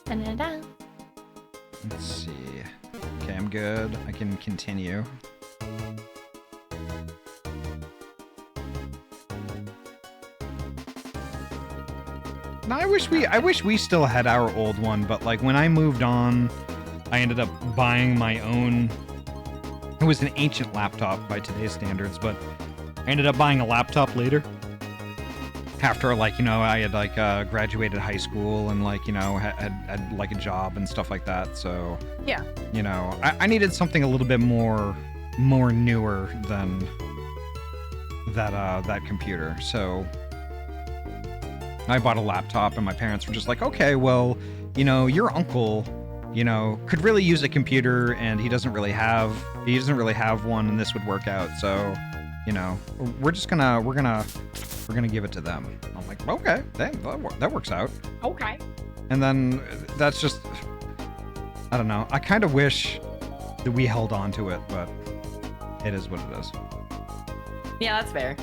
Da-da-da. Let's see. Okay, I'm good. I can continue. No, I wish we still had our old one, but like when I moved on, I ended up buying my own. It was an ancient laptop by today's standards, but I ended up buying a laptop later. After, like, you know, I had like graduated high school and, like, you know, had like a job and stuff like that. So Yeah. you know, I needed something a little bit more newer than that computer. So I bought a laptop, and my parents were just like, okay, well, you know, your uncle, you know, could really use a computer, and he doesn't really have one, and this would work out. So, you know, we're gonna give it to them. I'm like, okay, that works out. Okay. And then that's just, I don't know. I kind of wish that we held on to it, but it is what it is. Yeah, that's fair.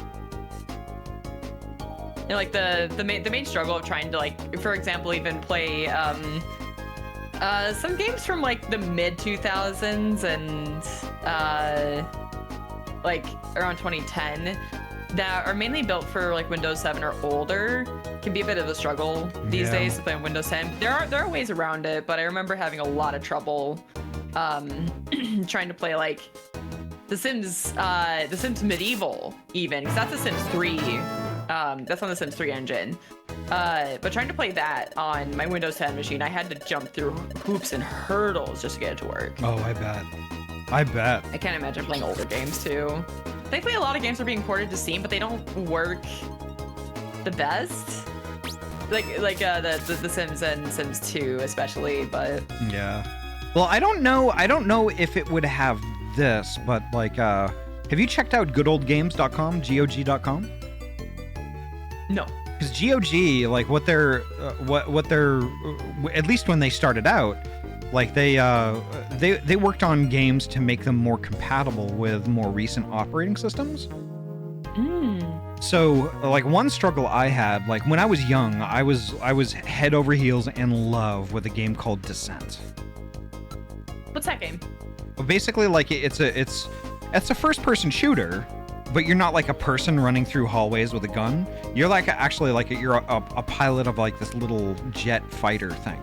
You know, like the main struggle of trying to, like, for example, even play some games from like the mid 2000s and like around 2010 that are mainly built for like Windows 7 or older can be a bit of a struggle these days to play on Windows 10. There are ways around it, but I remember having a lot of trouble trying to play like The Sims Medieval even, because that's The Sims 3. That's on the Sims 3 engine. But trying to play that on my Windows 10 machine, I had to jump through hoops and hurdles just to get it to work. Oh, I bet. I can't imagine playing older games too. Thankfully, a lot of games are being ported to Steam, but they don't work the best. Like the Sims and Sims 2 especially, but Yeah. Well, I don't know if it would have this, but like, have you checked out goodoldgames.com, GOG.com? no. Because GOG, like what they're at least when they started out, like they worked on games to make them more compatible with more recent operating systems. So like one struggle I had, like when I was young, I was head over heels in love with a game called Descent. What's that game? Well, basically, like it's a first-person shooter, but you're not like a person running through hallways with a gun. You're like you're a pilot of like this little jet fighter thing,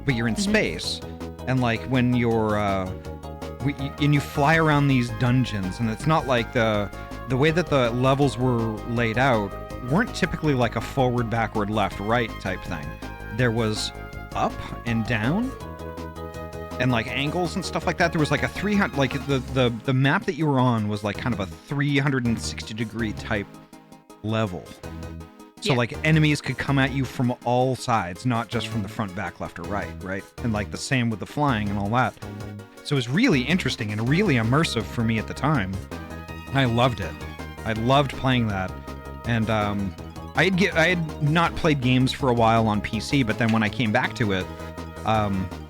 but you're in space, and like when you're and you fly around these dungeons, and it's not like the way that the levels were laid out weren't typically like a forward, backward, left, right type thing. There was up and down and like angles and stuff like that. There was like a 300, like the map that you were on was like kind of a 360 degree type level. So like enemies could come at you from all sides, not just from the front, back, left, or right? And like the same with the flying and all that. So it was really interesting and really immersive for me at the time. I loved it. I loved playing that. And I had not played games for a while on PC, but then when I came back to it,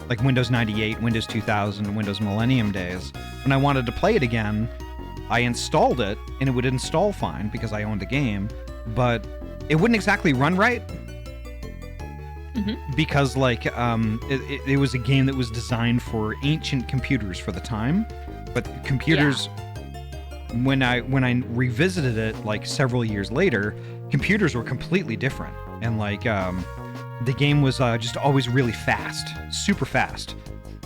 like Windows 98, Windows 2000, Windows Millennium days, when I wanted to play it again, I installed it, and it would install fine because I owned the game, but it wouldn't exactly run right. Because like it was a game that was designed for ancient computers for the time, but computers... When I revisited it like several years later, computers were completely different, and like the game was just always really fast, super fast.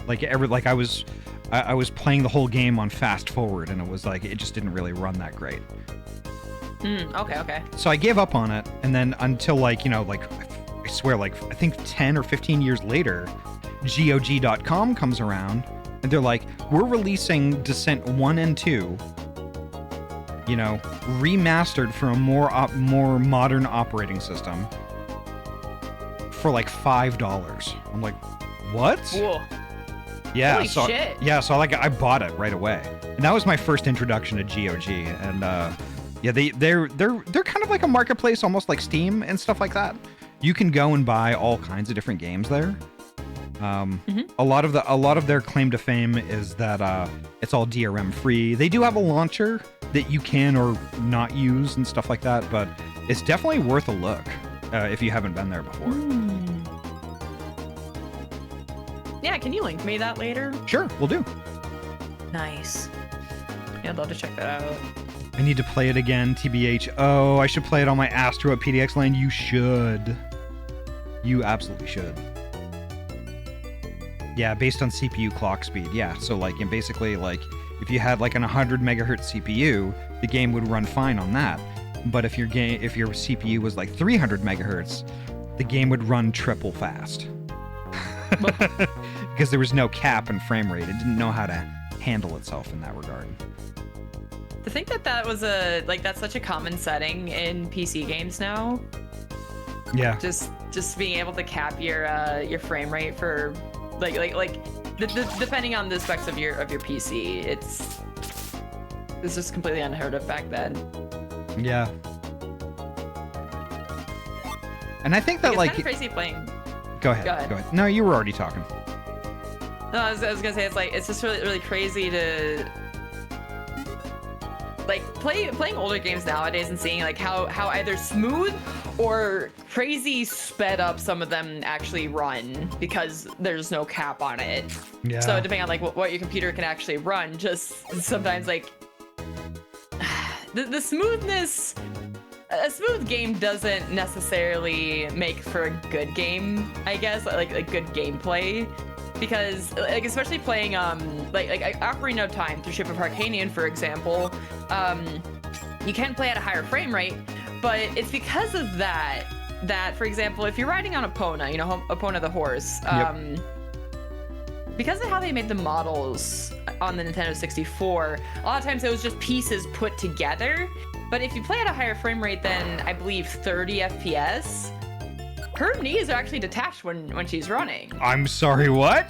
Like I was playing the whole game on fast forward, and it was like it just didn't really run that great. Okay. So I gave up on it, and then until like like I swear like I think 10 or 15 years later, GOG.com comes around, and they're like, we're releasing Descent 1 and 2. Remastered for a more modern operating system for like $5. I'm like, what? Whoa. Yeah. Holy so shit. Yeah, so like I bought it right away, and that was my first introduction to GOG. And they're kind of like a marketplace, almost like Steam and stuff like that. You can go and buy all kinds of different games there. A lot of their claim to fame is that it's all DRM free. They do have a launcher that you can or not use and stuff like that, but it's definitely worth a look if you haven't been there before. Yeah, can you link me that later? Sure, we'll do. Nice. Yeah, I'd love to check that out. I need to play it again, TBH. Oh, I should play it on my Astro at PDX Land. You should. You absolutely should. Yeah, based on CPU clock speed. Yeah, so like, and basically like, if you had like an 100 megahertz CPU, the game would run fine on that. But if your CPU was like 300 megahertz, the game would run triple fast. Because there was no cap in frame rate. It didn't know how to handle itself in that regard. To think that was that's such a common setting in PC games now. Yeah. Just being able to cap your frame rate for depending on the specs of your PC, it's just completely unheard of back then. Yeah. And I think that it's kind of crazy playing. Go ahead. No, you were already talking. No, I was gonna say it's just really crazy to like playing older games nowadays and seeing like how either smooth or crazy sped up some of them actually run because there's no cap on it. Yeah. So depending on like what your computer can actually run, just sometimes like the smoothness. A smooth game doesn't necessarily make for a good game, I guess, like good gameplay, because like especially playing like Ocarina of Time through Ship of Harkanian, for example, you can play at a higher frame rate, but it's because of that for example, if you're riding on Epona, Epona the horse, because of how they made the models on the Nintendo 64, a lot of times it was just pieces put together. But if you play at a higher frame rate than, I believe, 30 FPS, her knees are actually detached when she's running. I'm sorry, what?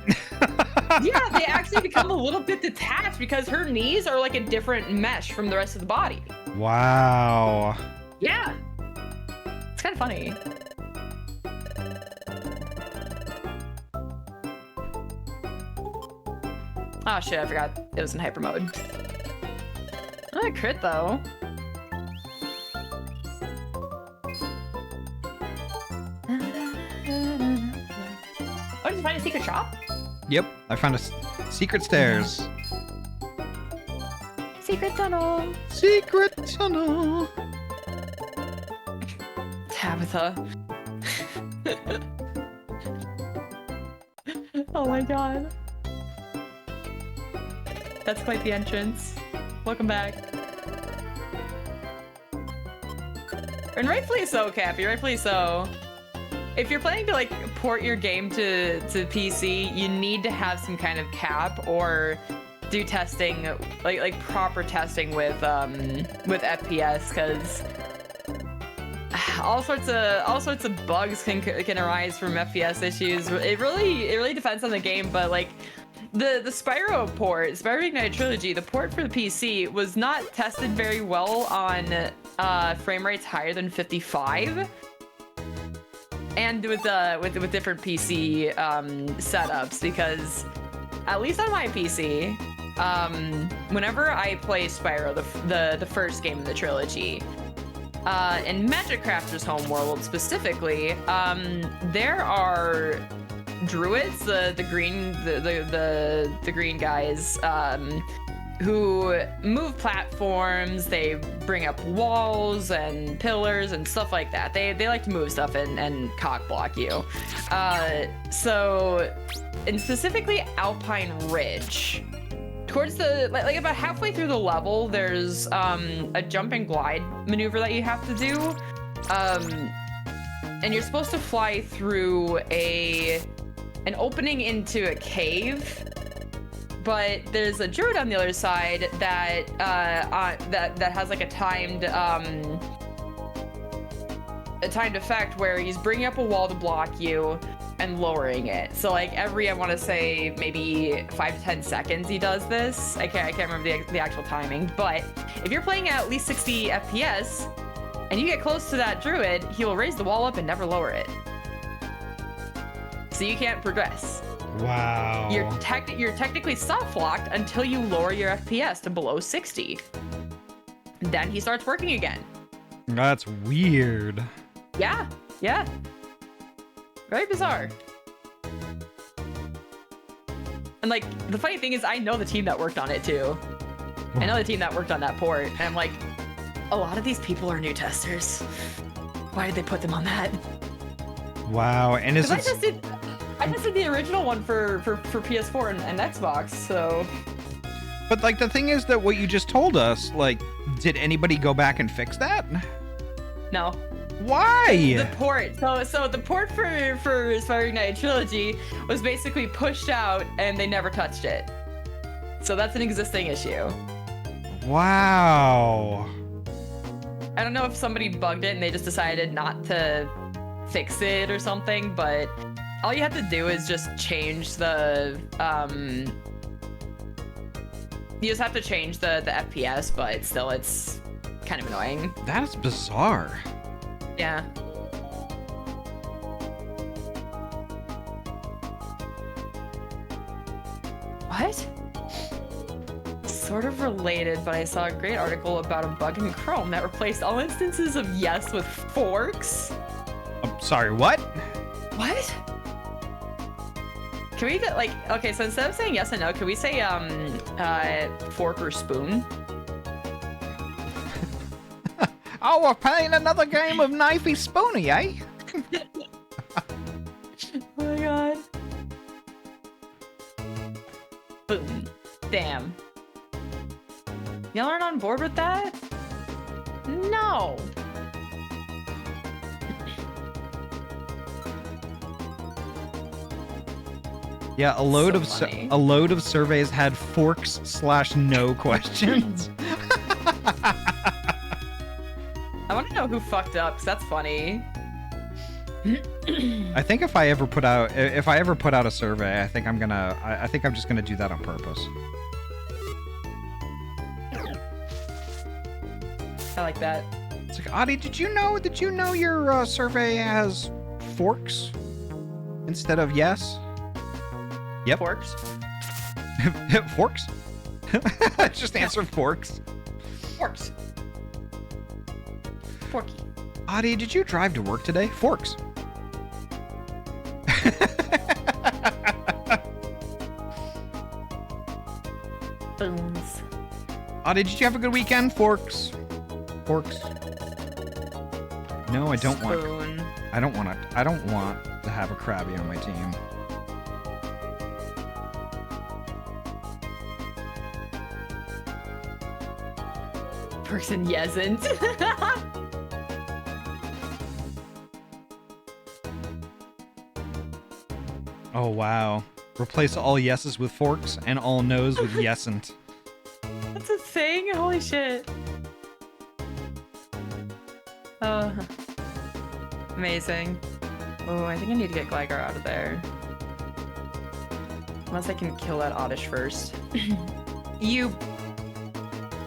Yeah, they actually become a little bit detached because her knees are like a different mesh from the rest of the body. Wow. Yeah. It's kind of funny. Oh shit, I forgot it was in hyper mode. Oh, crit though. Oh, did you find a secret shop? Yep, I found secret stairs. Secret tunnel. Secret tunnel. Tabitha. Oh my god. That's quite the entrance. Welcome back. And rightfully so, Cappy, rightfully so. If you're planning to like port your game to PC, you need to have some kind of cap or do testing, like proper testing with FPS, because all sorts of bugs can arise from FPS issues. It really depends on the game, but like the Spyro port, Spyro Ignited Trilogy, the port for the PC was not tested very well on frame rates higher than 55. And with different PC setups, because at least on my PC, whenever I play Spyro, the first game of the trilogy, in Magic Crafter's Homeworld specifically, there are druids, the green guys, who move platforms. They bring up walls and pillars and stuff like that. They like to move stuff and cock block you. So, and specifically Alpine Ridge, towards the like about halfway through the level, there's a jump and glide maneuver that you have to do, and you're supposed to fly through an opening into a cave. But there's a druid on the other side that that has like a timed effect where he's bringing up a wall to block you and lowering it. So like every, I want to say maybe 5 to 10 seconds he does this. I can't remember the actual timing. But if you're playing at least 60 FPS and you get close to that druid, he will raise the wall up and never lower it. So you can't progress. Wow. You're technically soft locked until you lower your FPS to below 60. Then he starts working again. That's weird. Yeah. Very bizarre. And like, the funny thing is I know the team that worked on it too. I know the team that worked on that port, and I'm like, a lot of these people are new testers. Why did they put them on that? Wow, and is it... I tested the original one for PS4 and Xbox, so... But like, the thing is that what you just told us, like, did anybody go back and fix that? No. Why? The port. So the port for Spyro Ignited Trilogy was basically pushed out and they never touched it. So that's an existing issue. Wow. I don't know if somebody bugged it and they just decided not to fix it or something, but all you have to do is just change the you just have to change the FPS, but still it's kind of annoying. That's bizarre. Yeah. What? Sort of related, but I saw a great article about a bug in Chrome that replaced all instances of yes with forks. I'm sorry, what? What? Can we get like, okay, so instead of saying yes and no, can we say fork or spoon? Oh, we're playing another game of knifey spoony, eh? Oh my god. Boom. Damn. Y'all aren't on board with that? No. Yeah, a load So of funny. a load of surveys had forks/no questions. I want to know who fucked up, because that's funny. I think if I ever put out a survey, I think I'm just gonna do that on purpose. I like that. It's It's like, Ahty, did you know your survey has forks instead of yes? Yep. Forks. Forks? Just answer forks. Forks. Forky. Ahty, did you drive to work today? Forks. Spoons. Ahty, did you have a good weekend? Forks. Forks. No, I don't want. Spoon. I don't want to have a Krabby on my team. Person yesn't. Oh wow. Replace all yeses with forks and all no's with yesn't. That's a thing? Holy shit. Oh. Amazing. Oh, I think I need to get Gligar out of there. Unless I can kill that Oddish first. You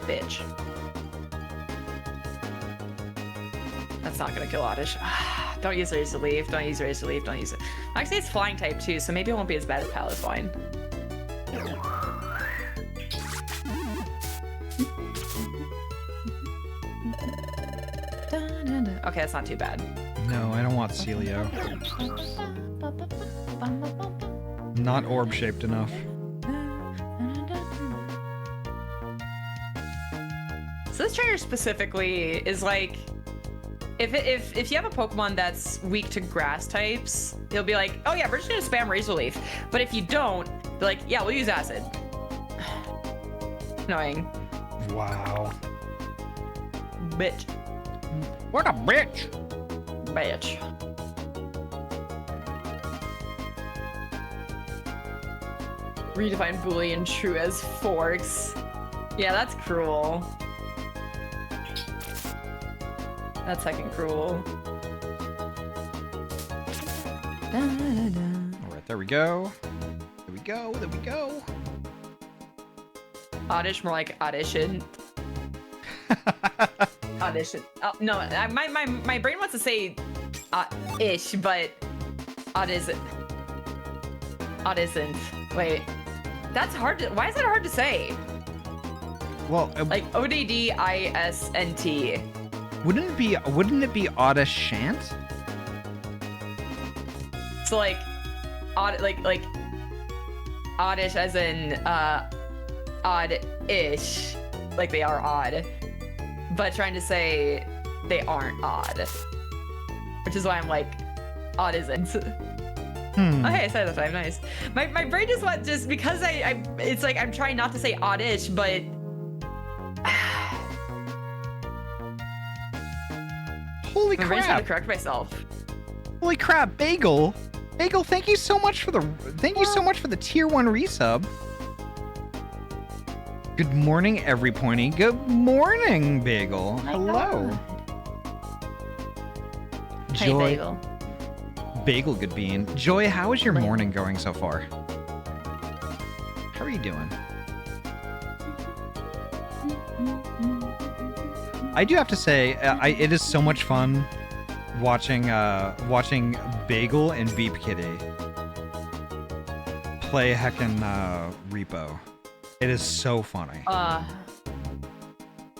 bitch. That's not gonna kill Oddish. Don't use Razor Leaf, don't use Razor Leaf, don't use it. Actually, it's flying type too, so maybe it won't be as bad as Palazine. Okay, that's not too bad. No, I don't want Celio. Not orb shaped enough. So this trainer specifically is like, if you have a Pokemon that's weak to grass types, he'll be like, oh yeah, we're just gonna spam Razor Leaf. But if you don't, they're like, yeah, we'll use Acid. Annoying. Wow. Bitch. What a bitch! Bitch. Redefine Boolean true as forks. Yeah, that's cruel. That's heckin' cruel. Alright, there we go. There we go, there we go. Oddish, more like audition. Audition. Oh, no, my brain wants to say ish, but odd isn't. Wait. That's hard to, why is that hard to say? Well, Like ODDISNT. wouldn't it be Oddish Shant? So like odd like oddish as in odd-ish. Like they are odd. But trying to say they aren't odd. Which is why I'm like odd isn't. Okay, I said that time. Nice. My brain just because it's like I'm trying not to say oddish, but Holy my brain's trying to crap! correct myself. Holy crap, Bagel! Bagel, thank you so much for the tier 1 resub. Good morning, every pointy. Good morning, Bagel. Hello. Hey, Joy. Bagel. Bagel, good bean. Joy, how is your morning going so far? How are you doing? I do have to say, it is so much fun watching Bagel and Beep Kitty play heckin' Repo. It is so funny.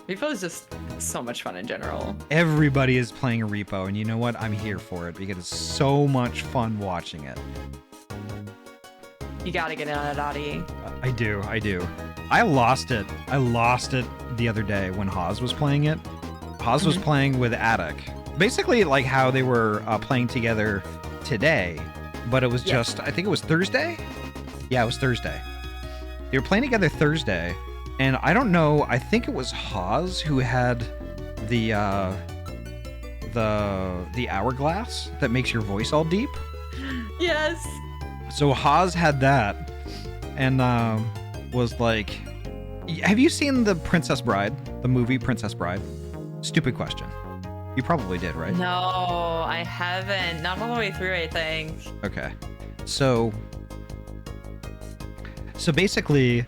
Repo is just so much fun in general. Everybody is playing a Repo, and you know what? I'm here for it because it's so much fun watching it. You gotta get in on it, Ahty. I do. I lost it the other day when Haas was playing it. Haas was playing with Attic. Basically like how they were playing together today, but it was just, I think it was Thursday? Yeah, it was Thursday. They were playing together Thursday, and I don't know, I think it was Haas who had the hourglass that makes your voice all deep. Yes. So Haas had that, and was like, have you seen the Princess Bride, the movie Princess Bride? Stupid question. You probably did, right? No, I haven't. Not all the way through, I think. Okay. So basically,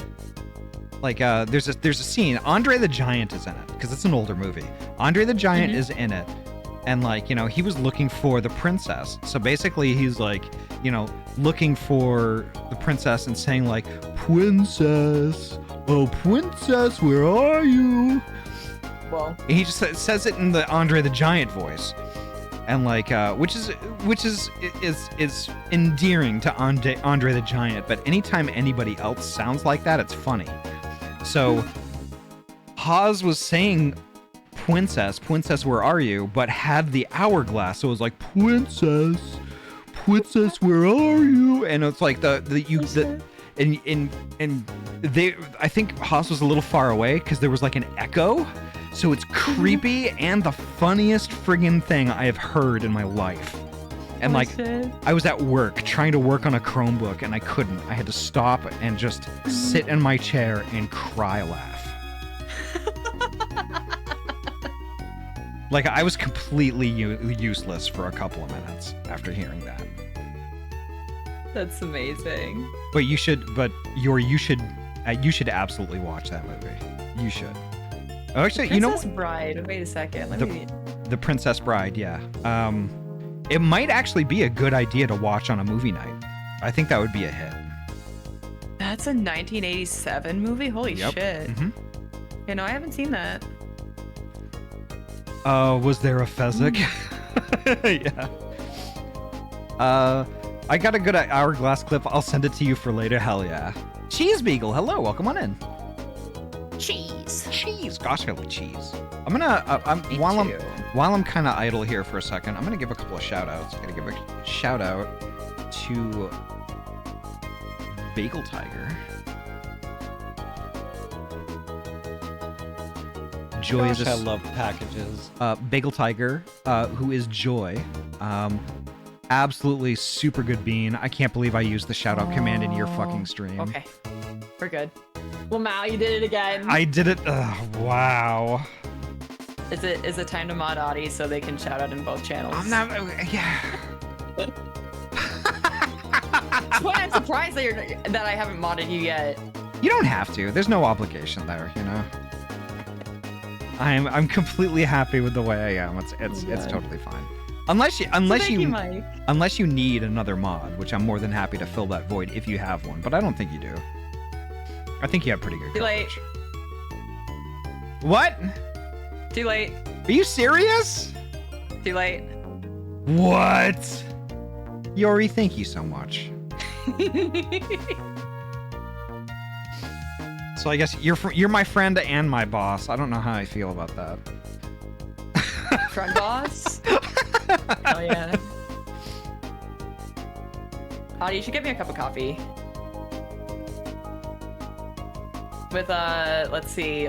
there's a scene. Andre the Giant is in it because it's an older movie. Andre the Giant is in it, and like, you know, he was looking for the princess. So basically, he's like, you know, looking for the princess and saying like, "Princess, oh princess, where are you?" Well, And he just says it in the Andre the Giant voice, and like, which is endearing to Andre the Giant. But anytime anybody else sounds like that, it's funny. So Haas was saying princess, where are you? But had the hourglass, so it was like, princess, where are you? And it's like I think Haas was a little far away because there was like an echo. So it's creepy and the funniest friggin' thing I have heard in my life. And like, I was at work trying to work on a Chromebook and I couldn't. I had to stop and just sit in my chair and cry laugh. Like, I was completely useless for a couple of minutes after hearing that. that's amazing. But you should absolutely watch that movie. You should. Oh, actually, Princess Bride. Wait a second. Let me. The Princess Bride, yeah. It might actually be a good idea to watch on a movie night. I think that would be a hit. That's a 1987 movie. Holy shit. Mm-hmm. You know, I haven't seen that. Was there a Fezzik? Yeah. I got a good hourglass clip. I'll send it to you for later. Hell yeah. Cheese Beagle, hello, welcome on in. Cheese. Gosh, I love cheese. I'm gonna while I'm kind of idle here for a second, I'm gonna give a couple of shout outs. I'm gonna give a shout out to Bagel Tiger. Joy Gosh, is I love packages. Bagel Tiger, who is Joy. Absolutely super good bean. I can't believe I used the shout out command in your fucking stream. Okay. We're good. Well, Mal, you did it again. I did it. Wow. Is it time to mod Ahty so they can shout out in both channels? I'm not. Yeah. That's why I'm surprised that I haven't modded you yet. You don't have to. There's no obligation there, you know. I'm completely happy with the way I am. It's totally fine. Unless you need another mod, which I'm more than happy to fill that void if you have one, but I don't think you do. I think you have pretty good Too late. coverage. What? Too late. Are you serious? Too late. What? Yori, thank you so much. So I guess you're my friend and my boss. I don't know how I feel about that. Friend boss? Oh yeah. Ahty, you should get me a cup of coffee. With let's see,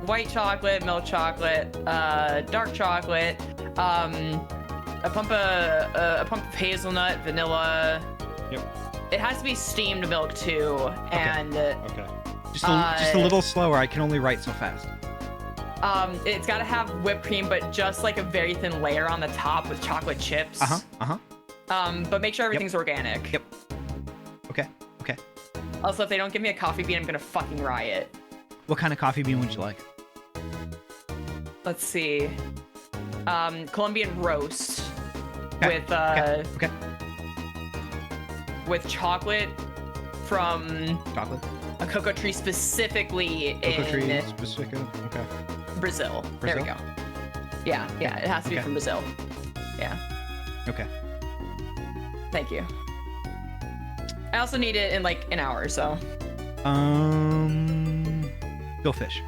white chocolate, milk chocolate, dark chocolate, a pump of hazelnut, vanilla. Yep. It has to be steamed milk too, and Okay. Just a little slower. I can only write so fast. it's got to have whipped cream, but just like a very thin layer on the top with chocolate chips. But make sure everything's organic. Yep. Okay. Also, if they don't give me a coffee bean, I'm gonna fucking riot. What kind of coffee bean would you like? Let's see. Colombian roast with with chocolate from a cocoa tree specifically in Brazil. There we go. Yeah, it has to be from Brazil. Yeah. Okay. Thank you. I also need it in like an hour, so. Go fish.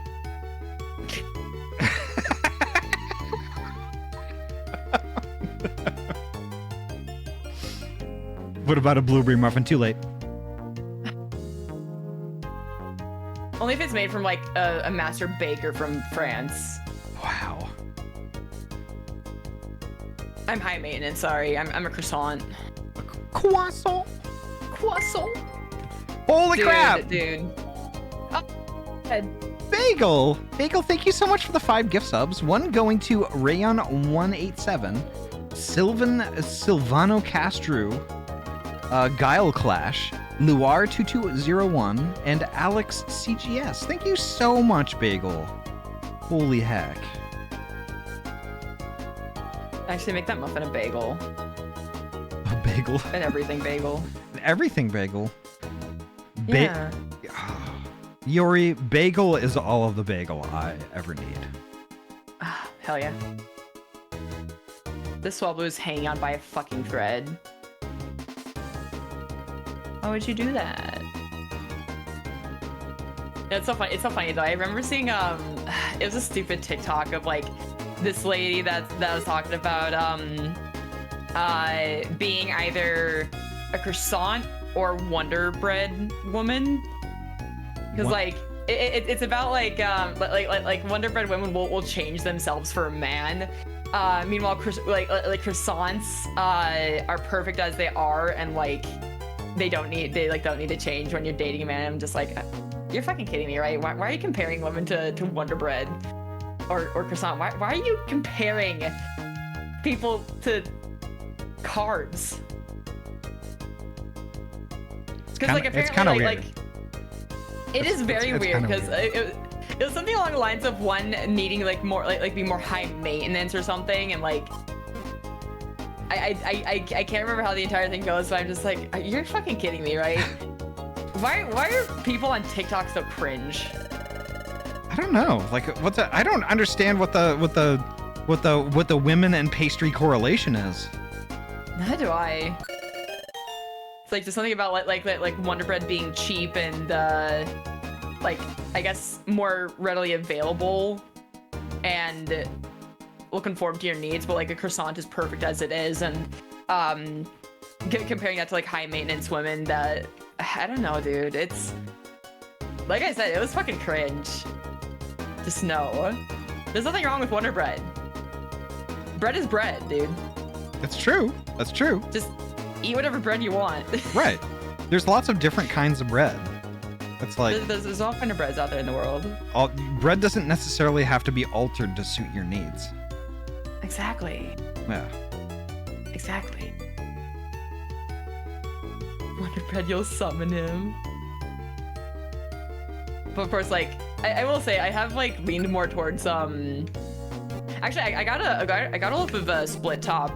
What about a blueberry muffin? Too late. Only if it's made from like a master baker from France. Wow. I'm high maintenance, sorry. I'm a croissant. Croissant. Croissant. Holy crap! Dude. Oh, head. Bagel, thank you so much for the 5 gift subs. One going to Rayon187, Silvano Castro, Guile Clash, Luar2201, and Alex CGS. Thank you so much, Bagel. Holy heck. Actually, make that muffin a bagel. A bagel. An everything bagel. An everything bagel. Yeah. Yori, bagel is all of the bagel I ever need. Ah, hell yeah. This Swablu is hanging on by a fucking thread. Why would you do that? It's so funny. It's so funny though. I remember seeing it was a stupid TikTok of like this lady that was talking about being either a croissant or Wonder Bread woman. Because like it's about like Wonder Bread women will change themselves for a man. Meanwhile, croissants are perfect as they are, and like they don't need to change when you're dating a man. I'm just like, you're fucking kidding me, right? Why are you comparing women to Wonder Bread or croissant? Why are you comparing people to carbs? Because like apparently like it is very weird because it was something along the lines of one needing like more like be more high maintenance or something, and like I can't remember how the entire thing goes, so I'm just like, you're fucking kidding me, right? Why are people on TikTok so cringe? I don't know. Like I don't understand what the women and pastry correlation is. Neither do I. It's like there's something about like Wonder Bread being cheap and like I guess more readily available and will conform to your needs, but like a croissant is perfect as it is, and comparing that to like high maintenance women, that I don't know, dude. It's like I said, it was fucking cringe. Just no, there's nothing wrong with Wonder Bread. Bread is bread, dude. It's true. That's true. Just eat whatever bread you want. Right. There's lots of different kinds of bread. It's like there's all kind of breads out there in the world. Bread doesn't necessarily have to be altered to suit your needs. Exactly. Yeah. Exactly. Wonder Bread, you'll summon him. But of course, like I will say, I have like leaned more towards Actually, I got a loaf of split top.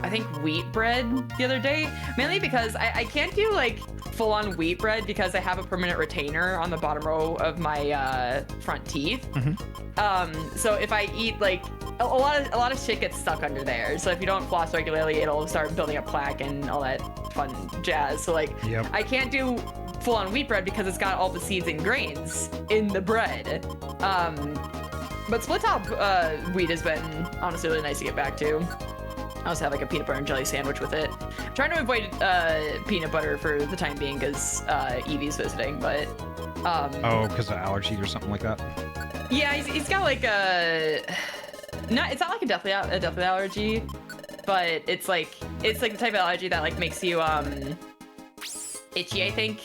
I think wheat bread the other day, mainly because I can't do like full-on wheat bread because I have a permanent retainer on the bottom row of my front teeth. Mm-hmm. So if I eat like a lot of shit gets stuck under there. So if you don't floss regularly, it'll start building up plaque and all that fun jazz. So like, yep. I can't do full-on wheat bread because it's got all the seeds and grains in the bread. But split top wheat has been honestly really nice to get back to. I also have like a peanut butter and jelly sandwich with it. I'm trying to avoid peanut butter for the time being because Evie's visiting, but because of allergies or something like that. Yeah, he's got like it's not like a deathly allergy, but it's like the type of allergy that like makes you itchy, I think.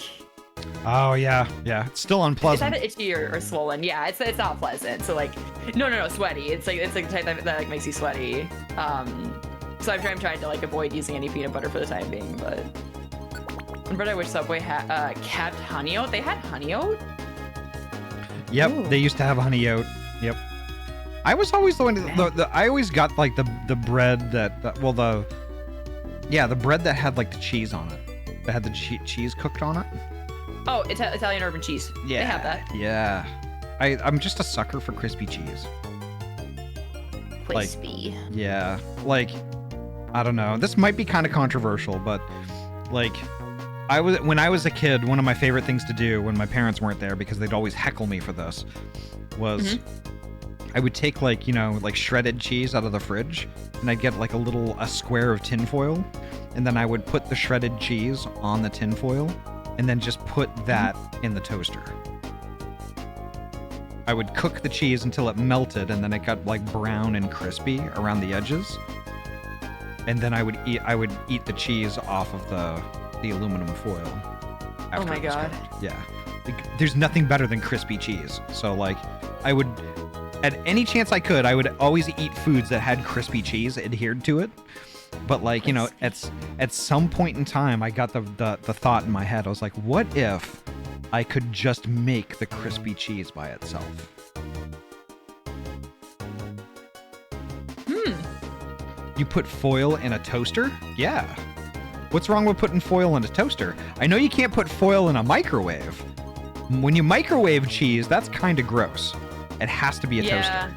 Oh yeah, it's still unpleasant. It's either itchy or swollen. Yeah, it's not pleasant. So like, no, sweaty. It's like the type that like makes you sweaty. So I'm trying to like avoid using any peanut butter for the time being. But I wish Subway had kept honey oat. They had honey oat. Yep, Ooh. They used to have honey oat. Yep. I was always the one. I always got like the bread the bread that had like the cheese on it. That had the cheese cooked on it. Oh, Italian urban cheese. Yeah, they have that. Yeah, I'm just a sucker for crispy cheese. Crispy. Like, yeah, like I don't know. This might be kind of controversial, but like when I was a kid, one of my favorite things to do when my parents weren't there, because they'd always heckle me for this, was I would take like shredded cheese out of the fridge, and I'd get like a square of tinfoil, and then I would put the shredded cheese on the tinfoil, and then just put that in the toaster. I would cook the cheese until it melted, and then it got like brown and crispy around the edges. And then I would eat the cheese off of the aluminum foil. Oh my god. Cooked. Yeah. There's nothing better than crispy cheese. So like, I would, at any chance I could, I would always eat foods that had crispy cheese adhered to it. But like, you know, at some point in time, I got the thought in my head. I was like, what if I could just make the crispy cheese by itself? You put foil in a toaster? Yeah. What's wrong with putting foil in a toaster? I know you can't put foil in a microwave. When you microwave cheese, that's kind of gross. It has to be a toaster.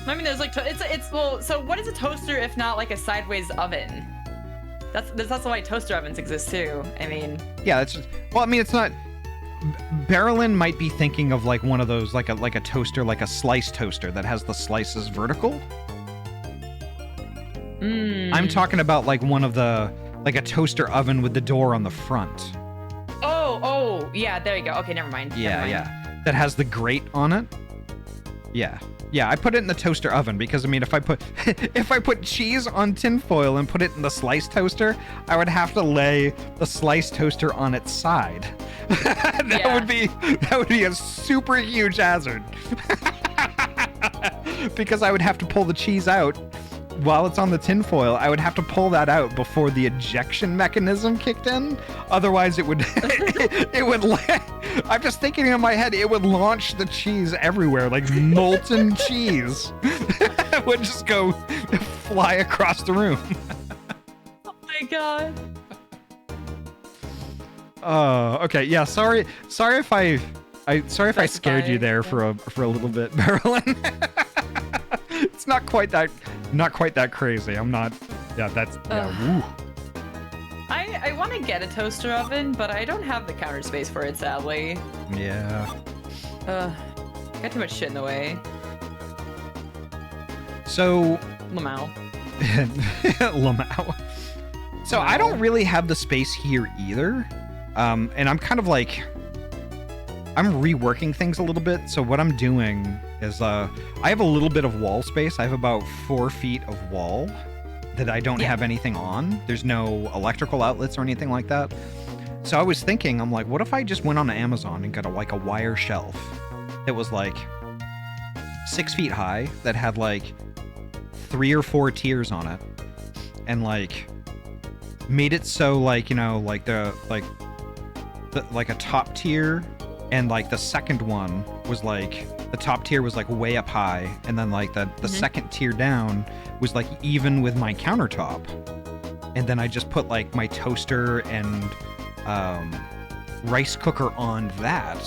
I mean, there's like well. So what is a toaster if not like a sideways oven? That's also why toaster ovens exist too. I mean. Yeah, that's just, well. I mean, it's not. Barrelin might be thinking of like one of those, like a toaster, like a slice toaster that has the slices vertical. I'm talking about like one of the, like a toaster oven with the door on the front. Oh, yeah, there you go. Okay, never mind. Yeah. That has the grate on it. Yeah, I put it in the toaster oven because I mean, if I put cheese on tinfoil and put it in the slice toaster, I would have to lay the slice toaster on its side. That would be a super huge hazard. Because I would have to pull the cheese out while it's on the tinfoil. I would have to pull that out before the ejection mechanism kicked in. Otherwise, it would I'm just thinking in my head, it would launch the cheese everywhere, like molten cheese. It would just go fly across the room. Oh my god. Oh, okay. Yeah, sorry if I scared you there for a little bit, Marilyn. It's not quite that crazy. I'm not. Yeah, that's woo. I want to get a toaster oven, but I don't have the counter space for it, sadly. Yeah. Got too much shit in the way. So. Lamau. Lamau. So I don't really have the space here either. And I'm kind of like, I'm reworking things a little bit. So what I'm doing is, I have a little bit of wall space. I have about 4 feet of wall that I don't have anything on. There's no electrical outlets or anything like that. So I was thinking, I'm like, what if I just went on Amazon and got a wire shelf that was like 6 feet high, that had like 3 or 4 tiers on it, and like made it so like, you know, like like a top tier, and like the second one was like, the top tier was like way up high, and then like the second tier down was like even with my countertop, and then I just put like my toaster and rice cooker on that,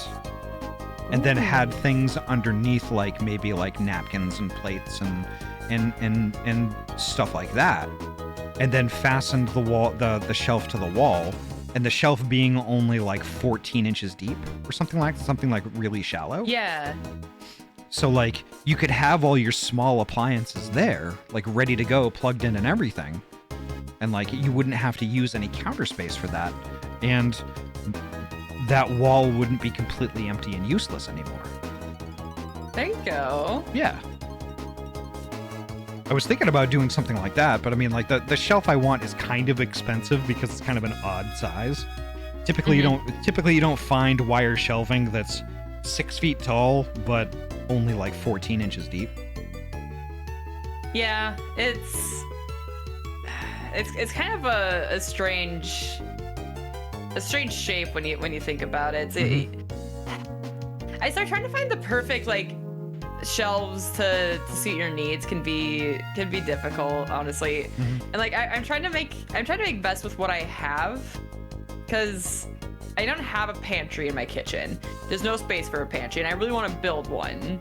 and then had things underneath, like maybe like napkins and plates and stuff like that, and then fastened the shelf to the wall. And the shelf being only like 14 inches deep or something like really shallow. Yeah. So like you could have all your small appliances there, like ready to go, plugged in and everything. And like you wouldn't have to use any counter space for that. And that wall wouldn't be completely empty and useless anymore. There you go. Yeah. I was thinking about doing something like that, but I mean, like the shelf I want is kind of expensive because it's kind of an odd size. Typically, you don't find wire shelving that's 6 feet tall, but only like 14 inches deep. Yeah, it's kind of a strange shape when you think about it. I start trying to find the perfect like shelves to suit your needs can be difficult, honestly. And like I'm trying to make best with what I have, because I don't have a pantry in my kitchen. There's no space for a pantry, and I really want to build one.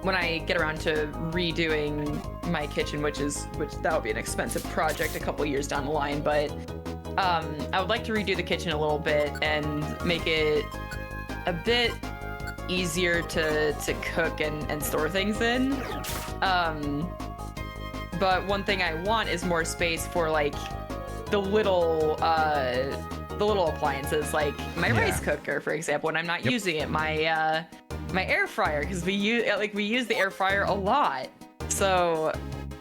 When I get around to redoing my kitchen, which that would be an expensive project a couple years down the line, but I would like to redo the kitchen a little bit and make it a bit easier to cook and store things in. But one thing I want is more space for like the little appliances, like my rice cooker, for example, when I'm not using it, my air fryer, because we use the air fryer a lot. So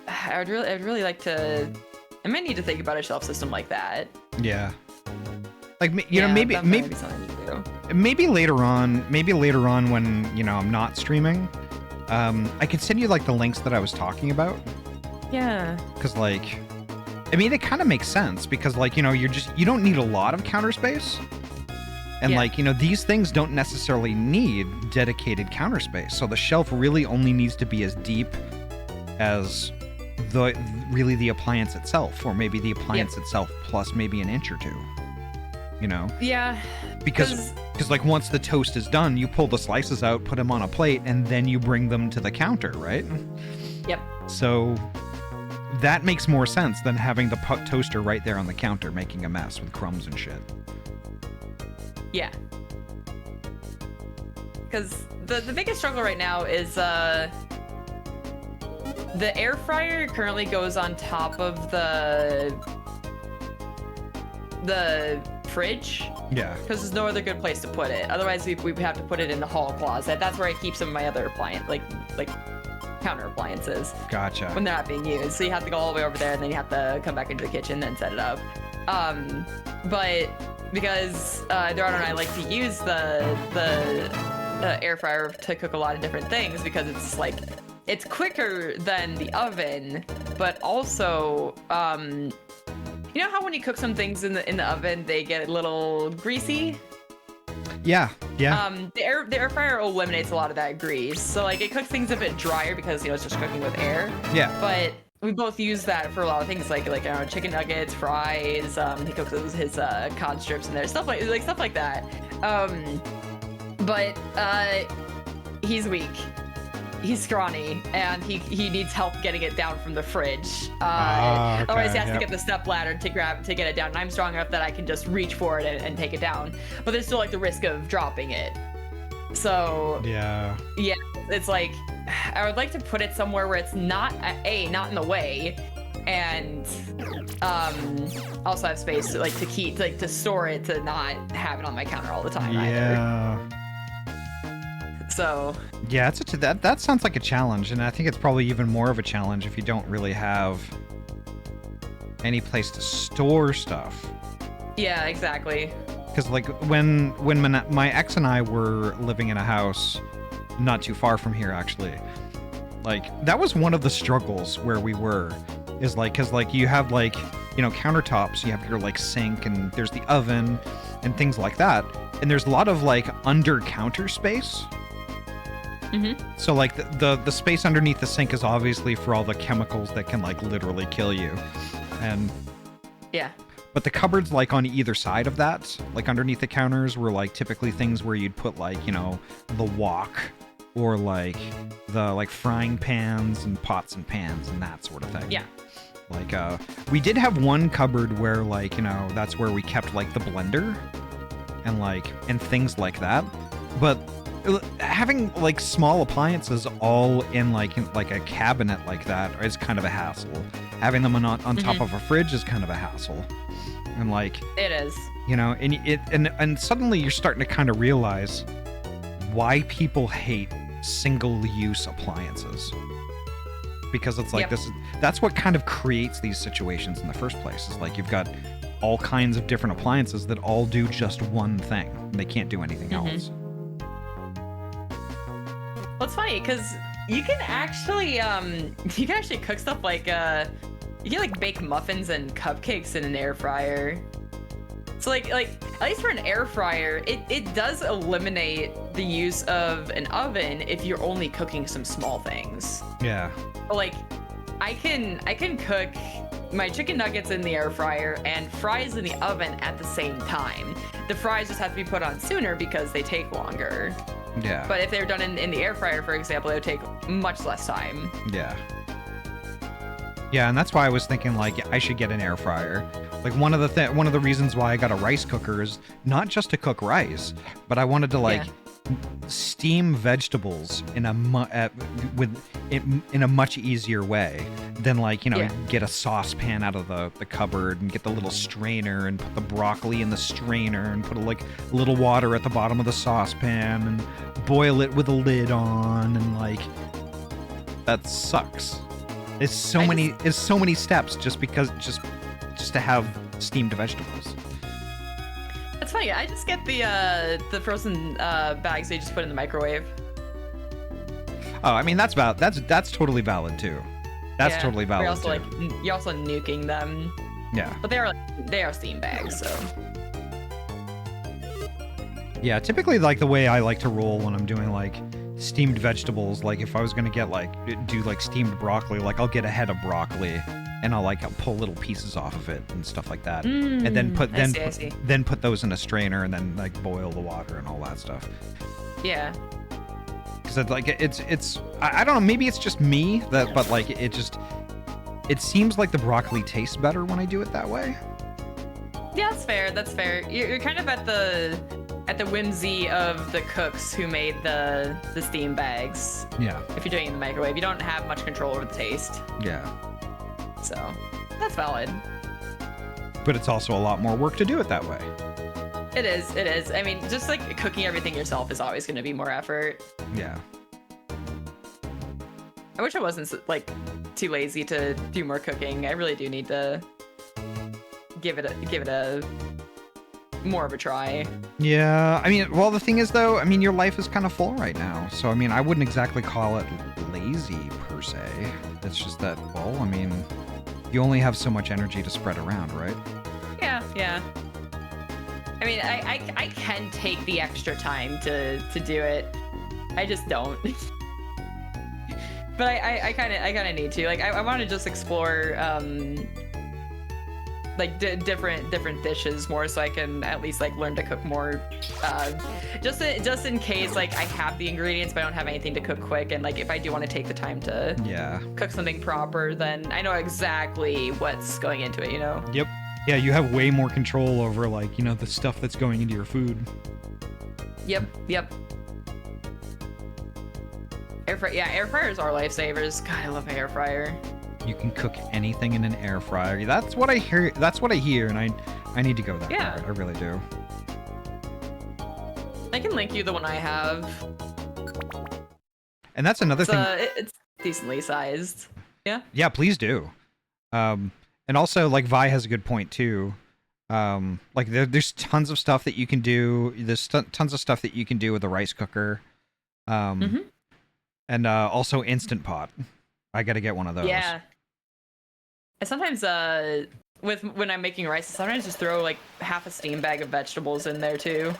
I'd really like to. I might need to think about a shelf system like that. Yeah. Like, you know, maybe maybe later on when, you know, I'm not streaming, I could send you like the links that I was talking about. Yeah. Because like, I mean, it kind of makes sense because like, you don't need a lot of counter space. And like, these things don't necessarily need dedicated counter space. So the shelf really only needs to be as deep as the appliance itself, or maybe the appliance itself plus maybe an inch or two. Yeah. Because like once the toast is done, you pull the slices out, put them on a plate, and then you bring them to the counter, right? Yep. So that makes more sense than having the toaster right there on the counter making a mess with crumbs and shit. Yeah. Because the biggest struggle right now is the air fryer currently goes on top of the fridge. Yeah. Because there's no other good place to put it. Otherwise, we have to put it in the hall closet. That's where I keep some of my other like counter appliances. Gotcha. When they're not being used. So you have to go all the way over there, and then you have to come back into the kitchen and set it up. But because Dorado and I like to use the air fryer to cook a lot of different things, because it's quicker than the oven, but also you know how when you cook some things in the oven they get a little greasy? Yeah. The air fryer eliminates a lot of that grease, so like it cooks things a bit drier because it's just cooking with air. Yeah. But we both use that for a lot of things, like chicken nuggets, fries. He cooks his cod strips in there, stuff like that. But he's weak. He's scrawny, and he needs help getting it down from the fridge. Otherwise, he has to get the step ladder to get it down. And I'm strong enough that I can just reach for it and take it down. But there's still like the risk of dropping it. So yeah, it's like I would like to put it somewhere where it's not in the way, and also have space to store it, to not have it on my counter all the time either. So yeah, that sounds like a challenge, and I think it's probably even more of a challenge if you don't really have any place to store stuff. Yeah, exactly. Because like when my ex and I were living in a house not too far from here, actually, like that was one of the struggles where we were, is like, because like you have like countertops, you have your like sink, and there's the oven and things like that, and there's a lot of like under counter space. Mm-hmm. So like the space underneath the sink is obviously for all the chemicals that can like literally kill you, and yeah. But the cupboards like on either side of that, like underneath the counters, were like typically things where you'd put like the wok, or like the like frying pans and pots and pans and that sort of thing. Yeah. Like we did have one cupboard where like that's where we kept like the blender and things like that, but having like small appliances all in like a cabinet like that is kind of a hassle. Having them on top of a fridge is kind of a hassle, and like it is. And suddenly you're starting to kind of realize why people hate single-use appliances, because it's like that's what kind of creates these situations in the first place. Is like you've got all kinds of different appliances that all do just one thing. They can't do anything else. Well, it's funny because you can actually cook stuff like you can like bake muffins and cupcakes in an air fryer. So like at least for an air fryer, it does eliminate the use of an oven if you're only cooking some small things. Yeah. But like I can cook my chicken nuggets in the air fryer and fries in the oven at the same time. The fries just have to be put on sooner because they take longer. Yeah. But if they were done in the air fryer, for example, it would take much less time. Yeah. Yeah, and that's why I was thinking like I should get an air fryer. Like one of the reasons why I got a rice cooker is not just to cook rice, but I wanted to like steam vegetables in a much easier way than like get a saucepan out of the cupboard and get the little strainer and put the broccoli in the strainer and put a little water at the bottom of the saucepan and boil it with a lid on, and like that sucks. It's so many steps just to have steamed vegetables. That's funny. I just get the frozen bags they just put in the microwave. Oh, I mean that's totally valid too. That's Yeah, totally valid You're also too. you're also nuking them, Yeah. but they are steam bags, so. Yeah, typically like the way I like to roll when I'm doing like steamed vegetables, like if I was gonna get do steamed broccoli, like I'll get a head of broccoli and I'll pull little pieces off of it and stuff like that, and then put those in a strainer and then like boil the water and all that stuff. Yeah. Because it's I don't know, maybe it's just me but like it seems like the broccoli tastes better when I do it that way. Yeah, that's fair. That's fair. You're kind of at the whimsy of the cooks who made the steam bags. Yeah. If you're doing it in the microwave, you don't have much control over the taste. Yeah. So that's valid. But it's also a lot more work to do it that way. It is. It is. I mean, just like cooking everything yourself is always going to be more effort. Yeah. I wish I wasn't like too lazy to do more cooking. I really do need to give it a more of a try. Yeah, I mean, well, the thing is, though, I mean, your life is kind of full right now. So, I mean, I wouldn't exactly call it lazy, per se. It's just that, well, I mean, you only have so much energy to spread around, right? Yeah, yeah. I mean, I can take the extra time to do it. I just don't. But I kind of need to. Like, I want to just explore, like different dishes more, so I can at least like learn to cook more, just in case like I have the ingredients but I don't have anything to cook quick, and like if I do want to take the time to cook something proper, then I know exactly what's going into it, you know. Yep. Yeah, you have way more control over like, you know, the stuff that's going into your food. Yep. Air fryers are lifesavers. God, I love my air fryer. You can cook anything in an air fryer. That's what I hear. And I need to go that route. I really do. I can link you the one I have. And that's another thing. It's decently sized. Yeah. Yeah, please do. And also, like, Vi has a good point too. Like there's tons of stuff that you can do. There's tons of stuff that you can do with a rice cooker. And also Instant Pot. I gotta get one of those. Yeah. I sometimes when I'm making rice, I sometimes just throw like half a steam bag of vegetables in there too.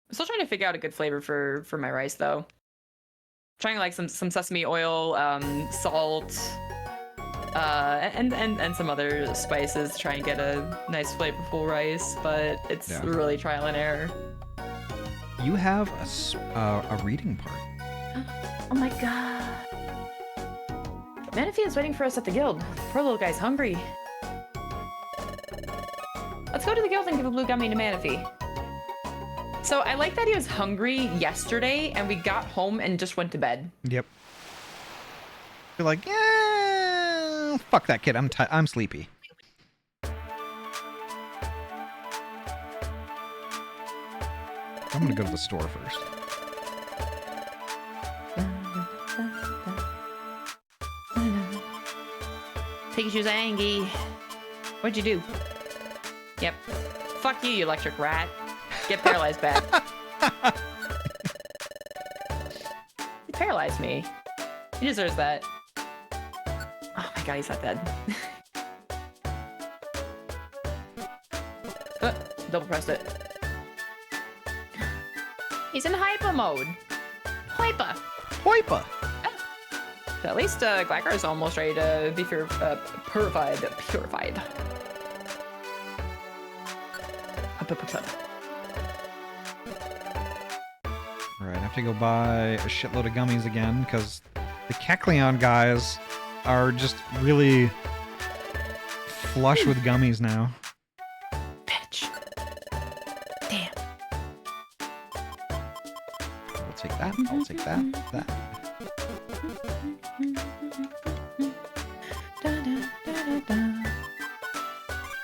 I'm still trying to figure out a good flavor for my rice though. Trying like some sesame oil, salt, and some other spices to try and get a nice flavorful rice, but it's really trial and error. You have a reading party. Oh my god. Manaphy is waiting for us at the guild. Poor little guy's hungry. Let's go to the guild and give a blue gummy to Manaphy. So I like that he was hungry yesterday and we got home and just went to bed. Yep. You're like, yeah, fuck that kid. I'm sleepy. I'm gonna go to the store first. Pikachu's angry. What'd you do? Yep. Fuck you, you electric rat. Get paralyzed back. He paralyzed me. He deserves that. Oh my god, he's not dead. Double pressed it. He's in hyper mode. Hyper. Hyper. So at least Glacker is almost ready to be purified. Alright, I have to go buy a shitload of gummies again, because the Kecleon guys are just really flush with gummies now. Bitch. Damn. I'll take that, I'll take that.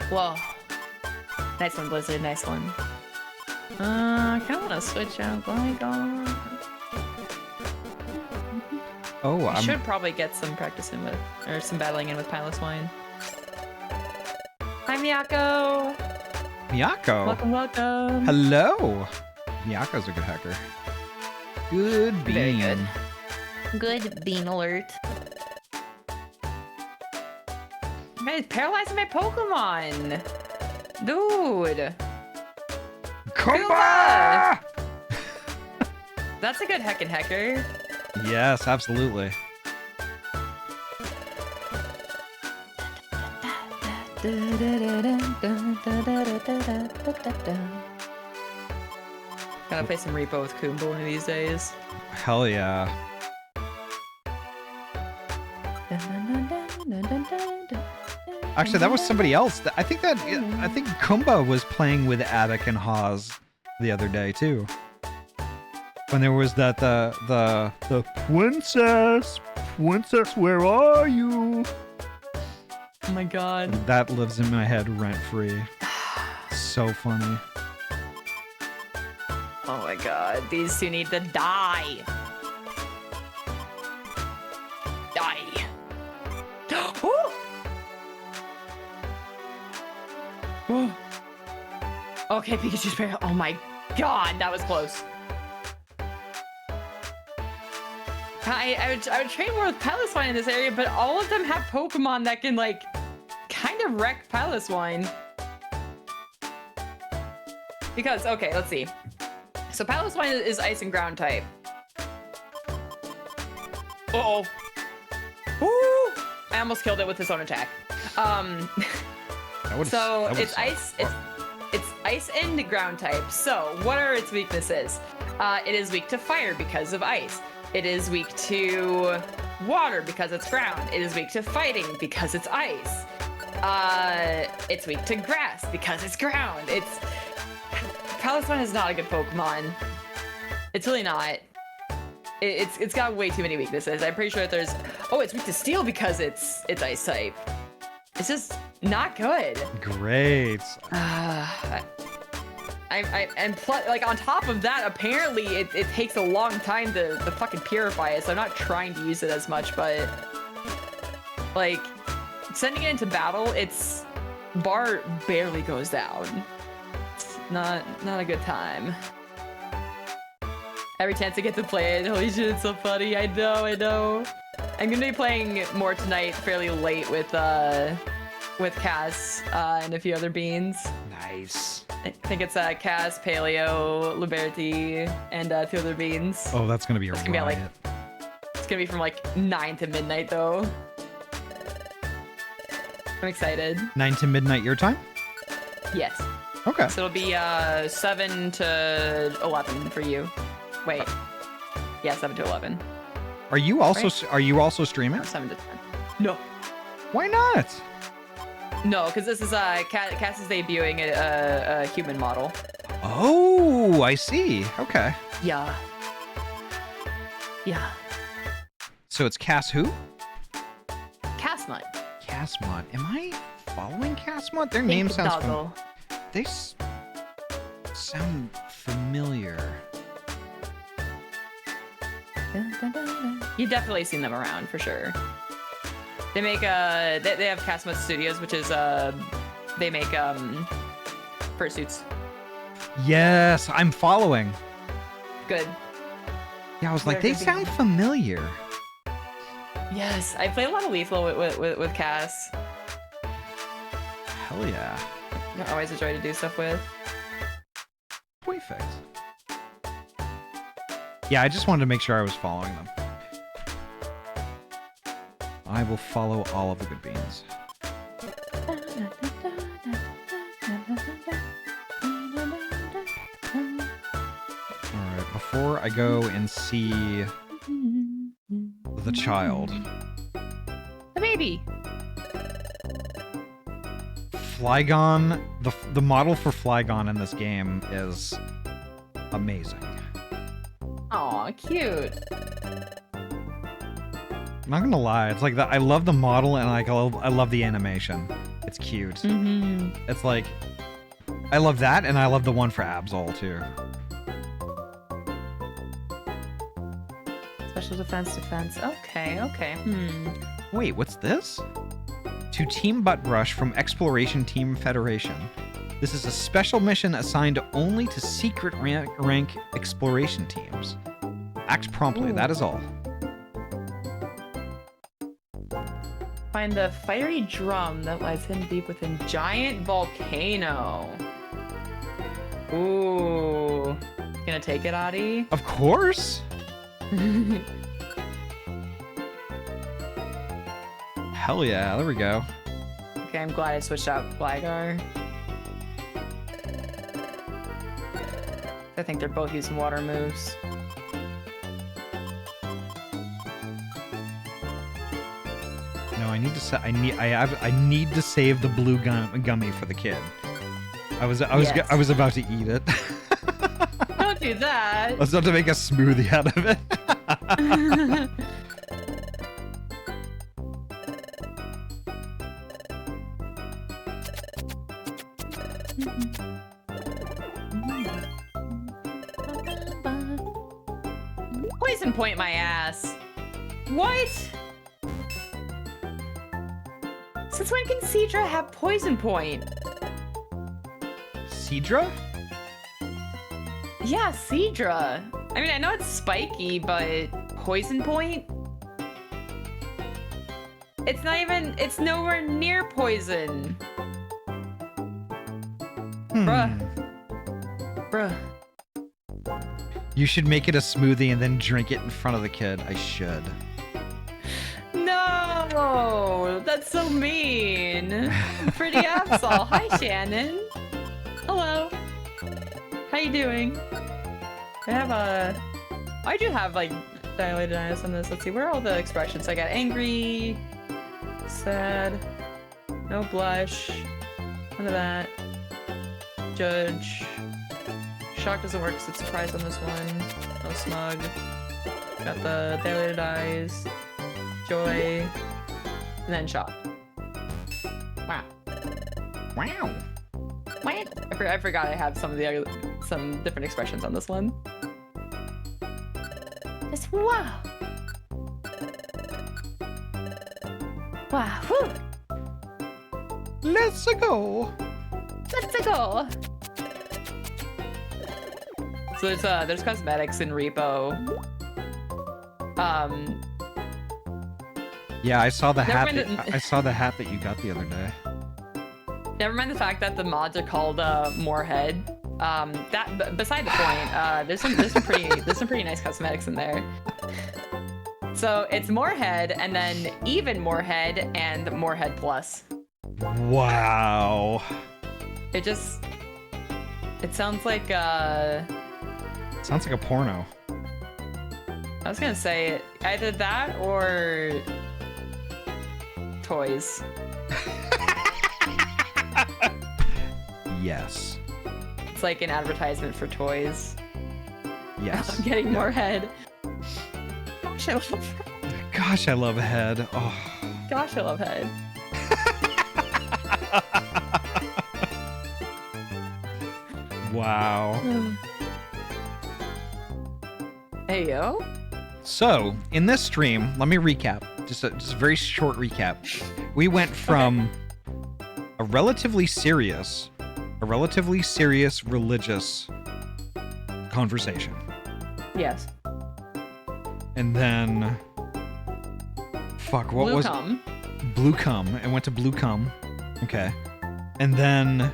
Whoa. Nice one, Blizzard. Nice one. I kind of want to switch out Gligar. Oh, I should probably get some practice in with, or some battling in with Piloswine. Hi, Miyako. Miyako. Welcome. Hello. Miyako's a good hacker. Good bean. Very good. Good bean alert. Man, it's paralyzing my Pokemon. Dude. Kumba! That's a good heckin' hecker. Yes, absolutely. Gotta play some Repo with Kumba one of these days. Hell yeah. Actually, that was somebody else. I think Kumba was playing with Attic and Haas the other day too. When there was that the princess, where are you? Oh my god. That lives in my head rent free. So funny. Oh my god, these two need to die. Die. Ooh. Okay, Pikachu's very. Oh my god, that was close. I would train more with Piloswine in this area, but all of them have Pokemon that can like kind of wreck Piloswine. Because okay, let's see. So Piloswine is Ice and Ground type. Uh-oh. Woo! I almost killed it with his own attack. So it's ice. It's ice and ground type. So what are its weaknesses? It is weak to fire because of ice. It is weak to water because it's ground. It is weak to fighting because it's ice. It's weak to grass because it's ground. Piloswine is not a good Pokemon. It's really not. It's got way too many weaknesses. I'm pretty sure that there's. Oh, it's weak to steel because it's ice type. It's just not good. Great. Like on top of that, apparently it takes a long time to fucking purify it, so I'm not trying to use it as much, but like sending it into battle, its bar barely goes down. It's not a good time. Every chance I get to play it, holy shit, it's so funny. I know. I'm gonna be playing more tonight, fairly late with Cass and a few other beans. Nice. I think it's Cass, Paleo, Liberty, and two other beans. Oh, that's gonna be a riot. It's gonna be from like 9 to midnight though. I'm excited. 9 to midnight your time? Yes. Okay. So it'll be 7 to 11 for you. Wait. Yeah, 7 to 11. Are you also streaming? Or 7 to 10. No. Why not? No, because this is Cass is debuting a human model. Oh, I see. Okay. Yeah. So it's Cass who? Cassmut. Cassmut. Am I following Cassmut? Their name sounds they sound familiar. You've definitely seen them around for sure. They make they have Cassmut Studios, which is they make fursuits. Yes, I'm following. Good. Yeah, I was like, they sound familiar. Yes, I play a lot of Lethal with Cass. Hell yeah. I always enjoy to do stuff with. Perfect. Yeah, I just wanted to make sure I was following them. I will follow all of the good beans. Alright, before I go and see the child. The baby. Flygon, the model for Flygon in this game is amazing. Aw, cute. I'm not gonna lie, it's like I love the model and like I love the animation. It's cute. Mm-hmm. It's like I love that and I love the one for Absol too. Special defense. Okay. Wait, what's this? To Team Buttbrush from Exploration Team Federation. This is a special mission assigned only to secret rank exploration teams. Act promptly, that is all. Find the fiery drum that lies hidden deep within giant volcano. Ooh. Gonna take it, Ahty? Of course. Hell yeah, there we go. Okay, I'm glad I switched out Gligar. I think they're both using water moves. No, I need to I need to save the blue gummy for the kid. I was about to eat it. Don't do that. I was about to make a smoothie out of it. Poison point my ass. What? Since when can Seadra have poison point? Seadra? Yeah, Seadra. I mean, I know it's spiky, but poison point? It's not even, it's nowhere near poison. Bruh. You should make it a smoothie and then drink it in front of the kid. I should. No, that's so mean. Pretty Absol. Hi, Shannon. Hello. How you doing? I do have like dilated eyes on this. Let's see, where are all the expressions? I got angry, sad, no blush, none of that. Judge. Shock doesn't work because it's surprise on this one. No smug. Got the dilated eyes, joy, and then shock. Wow. Wow. I forgot I have some different expressions on this one. Just wow. Wow. Whew. Let's go. Let's go. So there's cosmetics in Repo. Yeah, I saw the Never hat. mind I saw the hat that you got the other day. Never mind the fact that the mods are called Moorhead. That beside the point. There's some pretty nice cosmetics in there. So it's Moorhead, and then even Moorhead and Moorhead Plus. Wow. It sounds like Sounds like a porno. I was gonna say either that or toys. Yes. It's like an advertisement for toys. Yes. I'm getting Moorhead. Gosh, I love Head. Oh. Gosh, I love Head. Wow. Hey yo. So, in this stream, let me recap. Just a very short recap. We went from a relatively serious religious conversation. Yes. And then fuck, what was Blue Cum. And went to Blue Cum. Okay. And then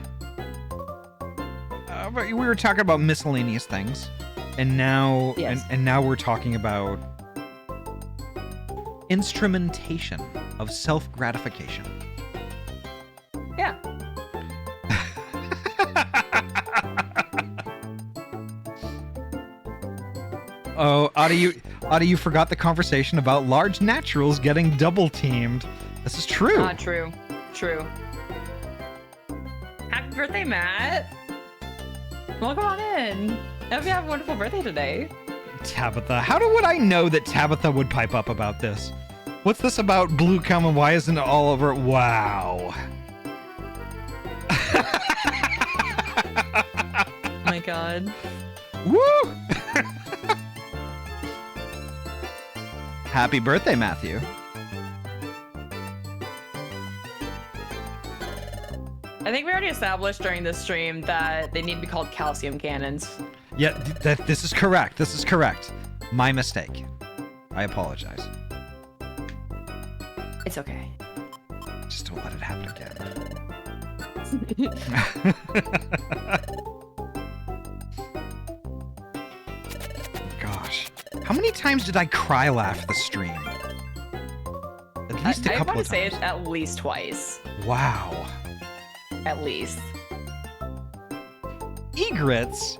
we were talking about miscellaneous things. And now and now we're talking about instrumentation of self-gratification. Yeah. Oh, Ahty, you forgot the conversation about large naturals getting double teamed. This is true. True. Happy birthday, Matt. Welcome on in. I hope you have a wonderful birthday today. Tabitha. How would I know that Tabitha would pipe up about this? What's this about Blue Cum and why isn't it all over? Wow. My god. Woo! Happy birthday, Matthew. I think we already established during this stream that they need to be called calcium cannons. Yeah, this is correct. This is correct. My mistake. I apologize. It's okay. Just don't let it happen again. Gosh. How many times did I cry laugh the stream? At least a I couple want of to say times. it at least twice. Wow. At least. Egrets,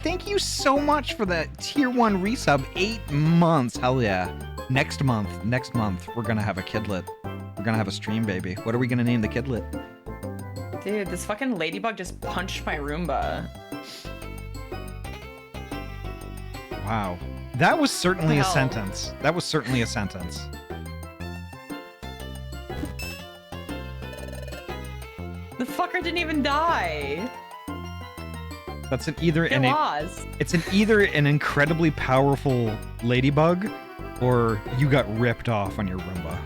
thank you so much for that tier 1 resub. 8 months. Hell yeah. Next month, we're gonna have a kidlet. We're gonna have a stream baby. What are we gonna name the kidlet? Dude, this fucking ladybug just punched my Roomba. Wow. That was certainly a Hell. sentence. That was certainly a sentence. The fucker didn't even die. That's an either It an lost. it's an either an incredibly powerful ladybug or you got ripped off on your Roomba.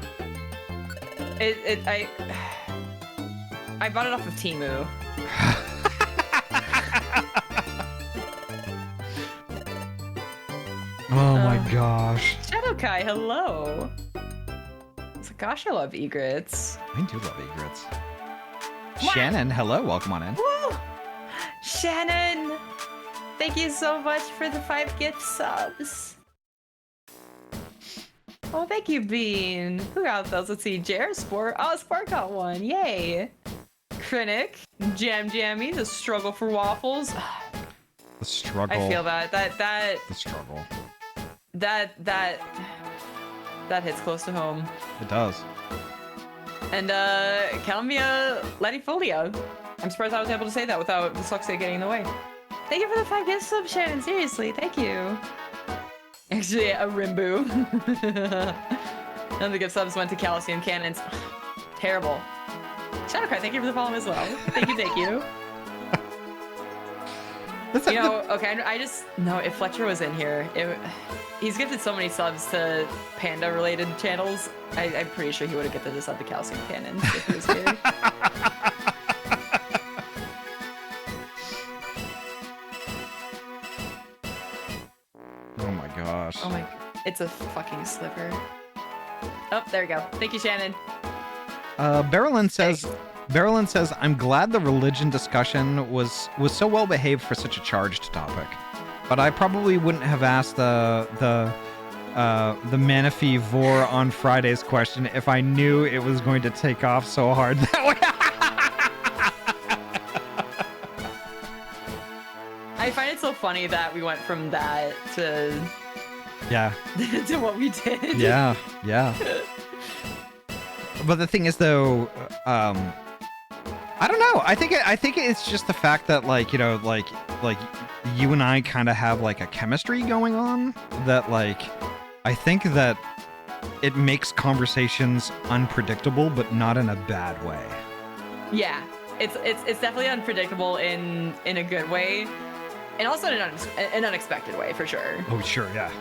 I bought it off of Temu. Oh my gosh. Shadowkai, hello. It's like, gosh, I love egrets. I do love egrets. Shannon, hello, welcome on in. Woo! Shannon, thank you so much for the 5 gift subs. Oh, thank you, Bean. Who got those? Let's see. JR Sport. Oh, Sport got one. Yay. Krennic, Jam Jammy, the struggle for waffles. The struggle. I feel that. The struggle. That hits close to home. It does. And Columbia Latifolia. I'm surprised I was able to say that without dyslexia getting in the way. Thank you for the 5 gift subs, Shannon. Seriously, thank you. Actually, a Rimbu. None of the gift subs went to Calcium Cannons. Terrible. Shadowcry, thank you for the follow as well. Thank you. You know, okay, I just no. If Fletcher was in here, he's gifted so many subs to panda-related channels. I'm pretty sure he would have gifted a sub to Calcium Cannons if he was here. Oh my gosh. Oh my, it's a fucking sliver. Oh, there we go. Thank you, Shannon. Barrelin says, I'm glad the religion discussion was so well behaved for such a charged topic, but I probably wouldn't have asked the Manaphy Vor on Friday's question if I knew it was going to take off so hard that way. I find it so funny that we went from that to Yeah. to what we did. Yeah. But the thing is, though, I don't know. I think it's just the fact that, like, you know, like you and I kind of have like a chemistry going on that, like, I think that it makes conversations unpredictable, but not in a bad way. Yeah, it's definitely unpredictable in a good way, and also in an unexpected way for sure. Oh, sure, yeah.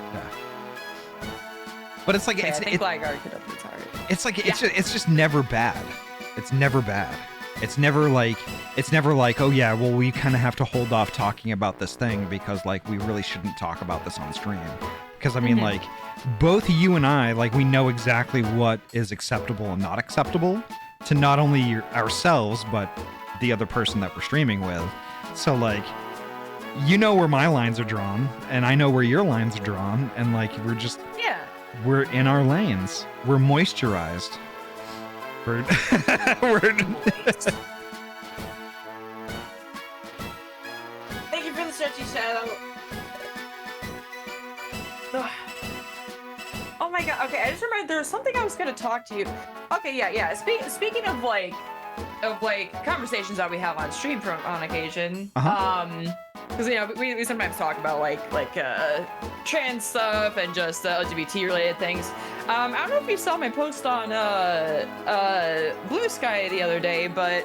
But it's like Okay, I think Blackguard could open its heart. It's like it's just never bad. It's never bad. It's never like oh yeah, well we kind of have to hold off talking about this thing because like we really shouldn't talk about this on stream. Because I mean like both you and I, like, we know exactly what is acceptable and not acceptable to not only ourselves but the other person that we're streaming with. So like, you know where my lines are drawn and I know where your lines are drawn, and like we're in our lanes. We're moisturized. We're Thank you for the stretchy shadow. Oh my god. Okay, I just remembered there was something I was gonna talk to you. Okay, yeah. Speaking of like conversations that we have on stream on occasion. Because you know we sometimes talk about like trans stuff and just LGBT related things. I don't know if you saw my post on Blue Sky the other day, but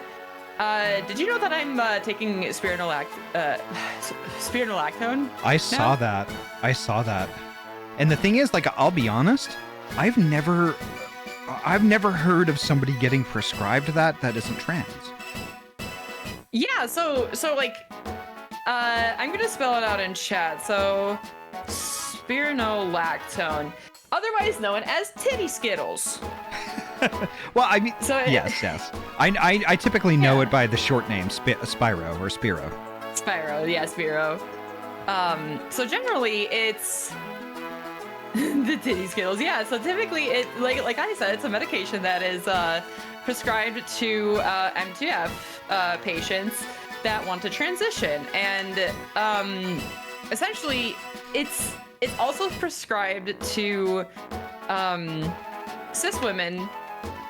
did you know that I'm taking spironolactone? I saw that. And the thing is, like, I'll be honest, I've never heard of somebody getting prescribed that isn't trans. Yeah, so like I'm gonna spell it out in chat. So spironolactone, otherwise known as titty Skittles. Well, I mean, So yes. I typically know Yeah. it by the short name Spyro or Spiro. Spyro, yeah, Spiro. So generally it's the titty Skittles. Yeah, so typically it like I said, it's a medication that is prescribed to MTF patients that want to transition, and essentially it's also prescribed to cis women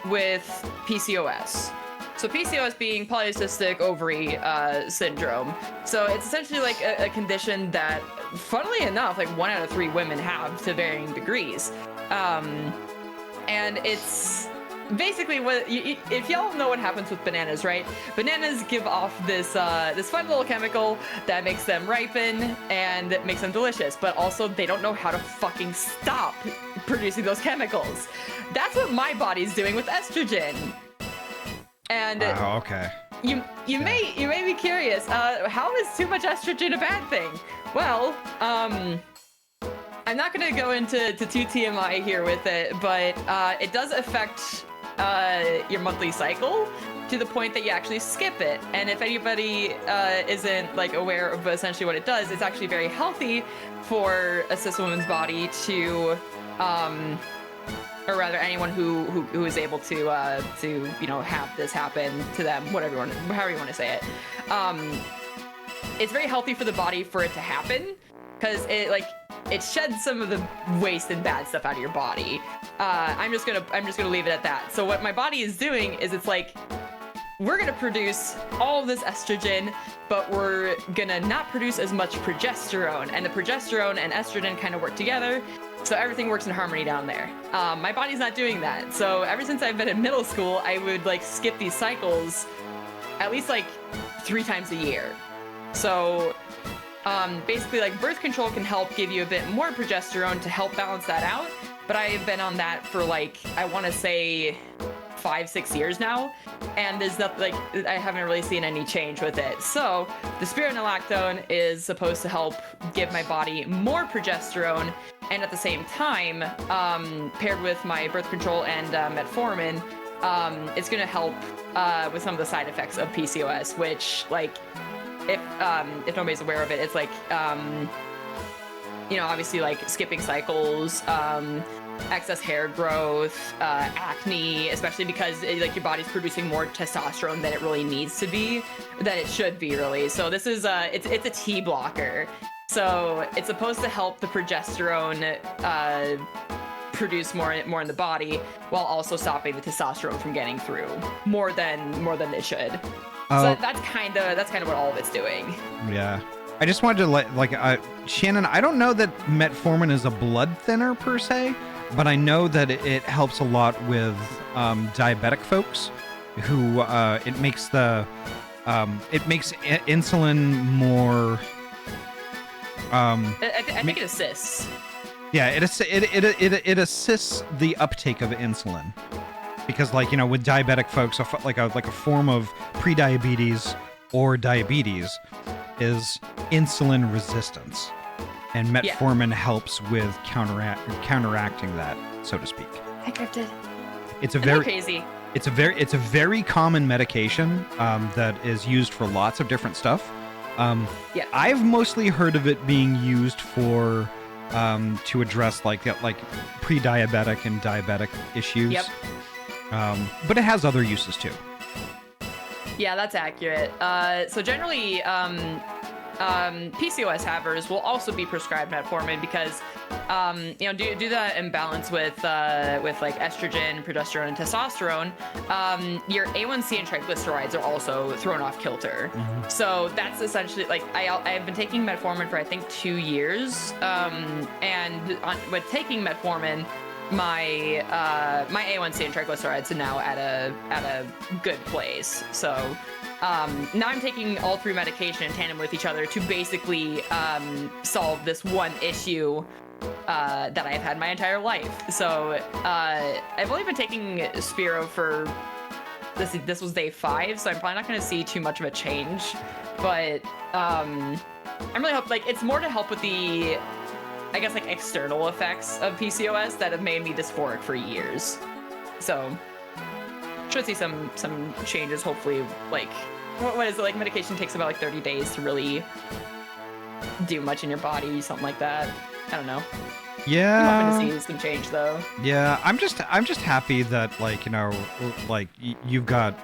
with PCOS. So PCOS being polycystic ovary syndrome. So it's essentially like a condition that, funnily enough, like 1 out of 3 women have to varying degrees. And it's basically what if y'all know what happens with bananas, right? Bananas give off this this fun little chemical that makes them ripen and that makes them delicious, but also they don't know how to fucking stop producing those chemicals. That's what my body's doing with estrogen. And Oh, okay. you may be curious, how is too much estrogen a bad thing? Well, I'm not gonna go into too TMI here with it, but it does affect your monthly cycle to the point that you actually skip it. And if anybody isn't like aware of essentially what it does, it's actually very healthy for a cis woman's body to, or rather anyone who is able to you know have this happen to them, however you want to say it. It's very healthy for the body for it to happen, because it sheds some of the waste and bad stuff out of your body. I'm just gonna leave it at that. So what my body is doing is it's like, we're gonna produce all of this estrogen, but we're gonna not produce as much progesterone, and the progesterone and estrogen kind of work together, so everything works in harmony down there. My body's not doing that, so ever since I've been in middle school, I would like skip these cycles at least like 3 times a year. So basically, like, birth control can help give you a bit more progesterone to help balance that out, but I've been on that for like, I want to say 5-6 years now, and there's nothing, like, I haven't really seen any change with it. So the spironolactone is supposed to help give my body more progesterone, and at the same time, paired with my birth control and metformin, it's gonna help with some of the side effects of PCOS, which, like, if nobody's aware of it, it's like, you know, obviously like skipping cycles, excess hair growth, acne, especially because like your body's producing more testosterone than it really needs to be, than it should be really. So this is it's a T blocker. So it's supposed to help the progesterone produce more in the body, while also stopping the testosterone from getting through more than it should. So that's kind of what all of it's doing. Yeah. I just wanted to Shannon, I don't know that metformin is a blood thinner per se, but I know that it helps a lot with diabetic folks who it makes insulin more. I think it assists. Yeah, it assists the uptake of insulin, because, like, you know, with diabetic folks, like a form of prediabetes or diabetes is insulin resistance, and metformin helps with counteracting that, so to speak. I cryptid. It's a Isn't that very crazy. it's a very common medication that is used for lots of different stuff. Yeah. I've mostly heard of it being used for to address like pre-diabetic and diabetic issues. Yep. But it has other uses too. Yeah, that's accurate. So generally, PCOS havers will also be prescribed metformin because, you know, due to that imbalance with like estrogen, progesterone, and testosterone, your A1C and triglycerides are also thrown off kilter. Mm-hmm. So that's essentially like I've been taking metformin for I think 2 years, and with taking metformin, my my A1C and triglycerides are now at a good place. So now I'm taking all 3 medication in tandem with each other to basically solve this one issue that I've had my entire life. So I've only been taking Spiro for this was day 5, so I'm probably not going to see too much of a change. But I'm really hoping, like, it's more to help with the I guess like external effects of PCOS that have made me dysphoric for years. So should see some changes. Hopefully, like what is it? Like medication takes about like 30 days to really do much in your body, something like that. I don't know. Yeah. I'm hoping to see some change though. Yeah, I'm just happy that like, you know, like you've got,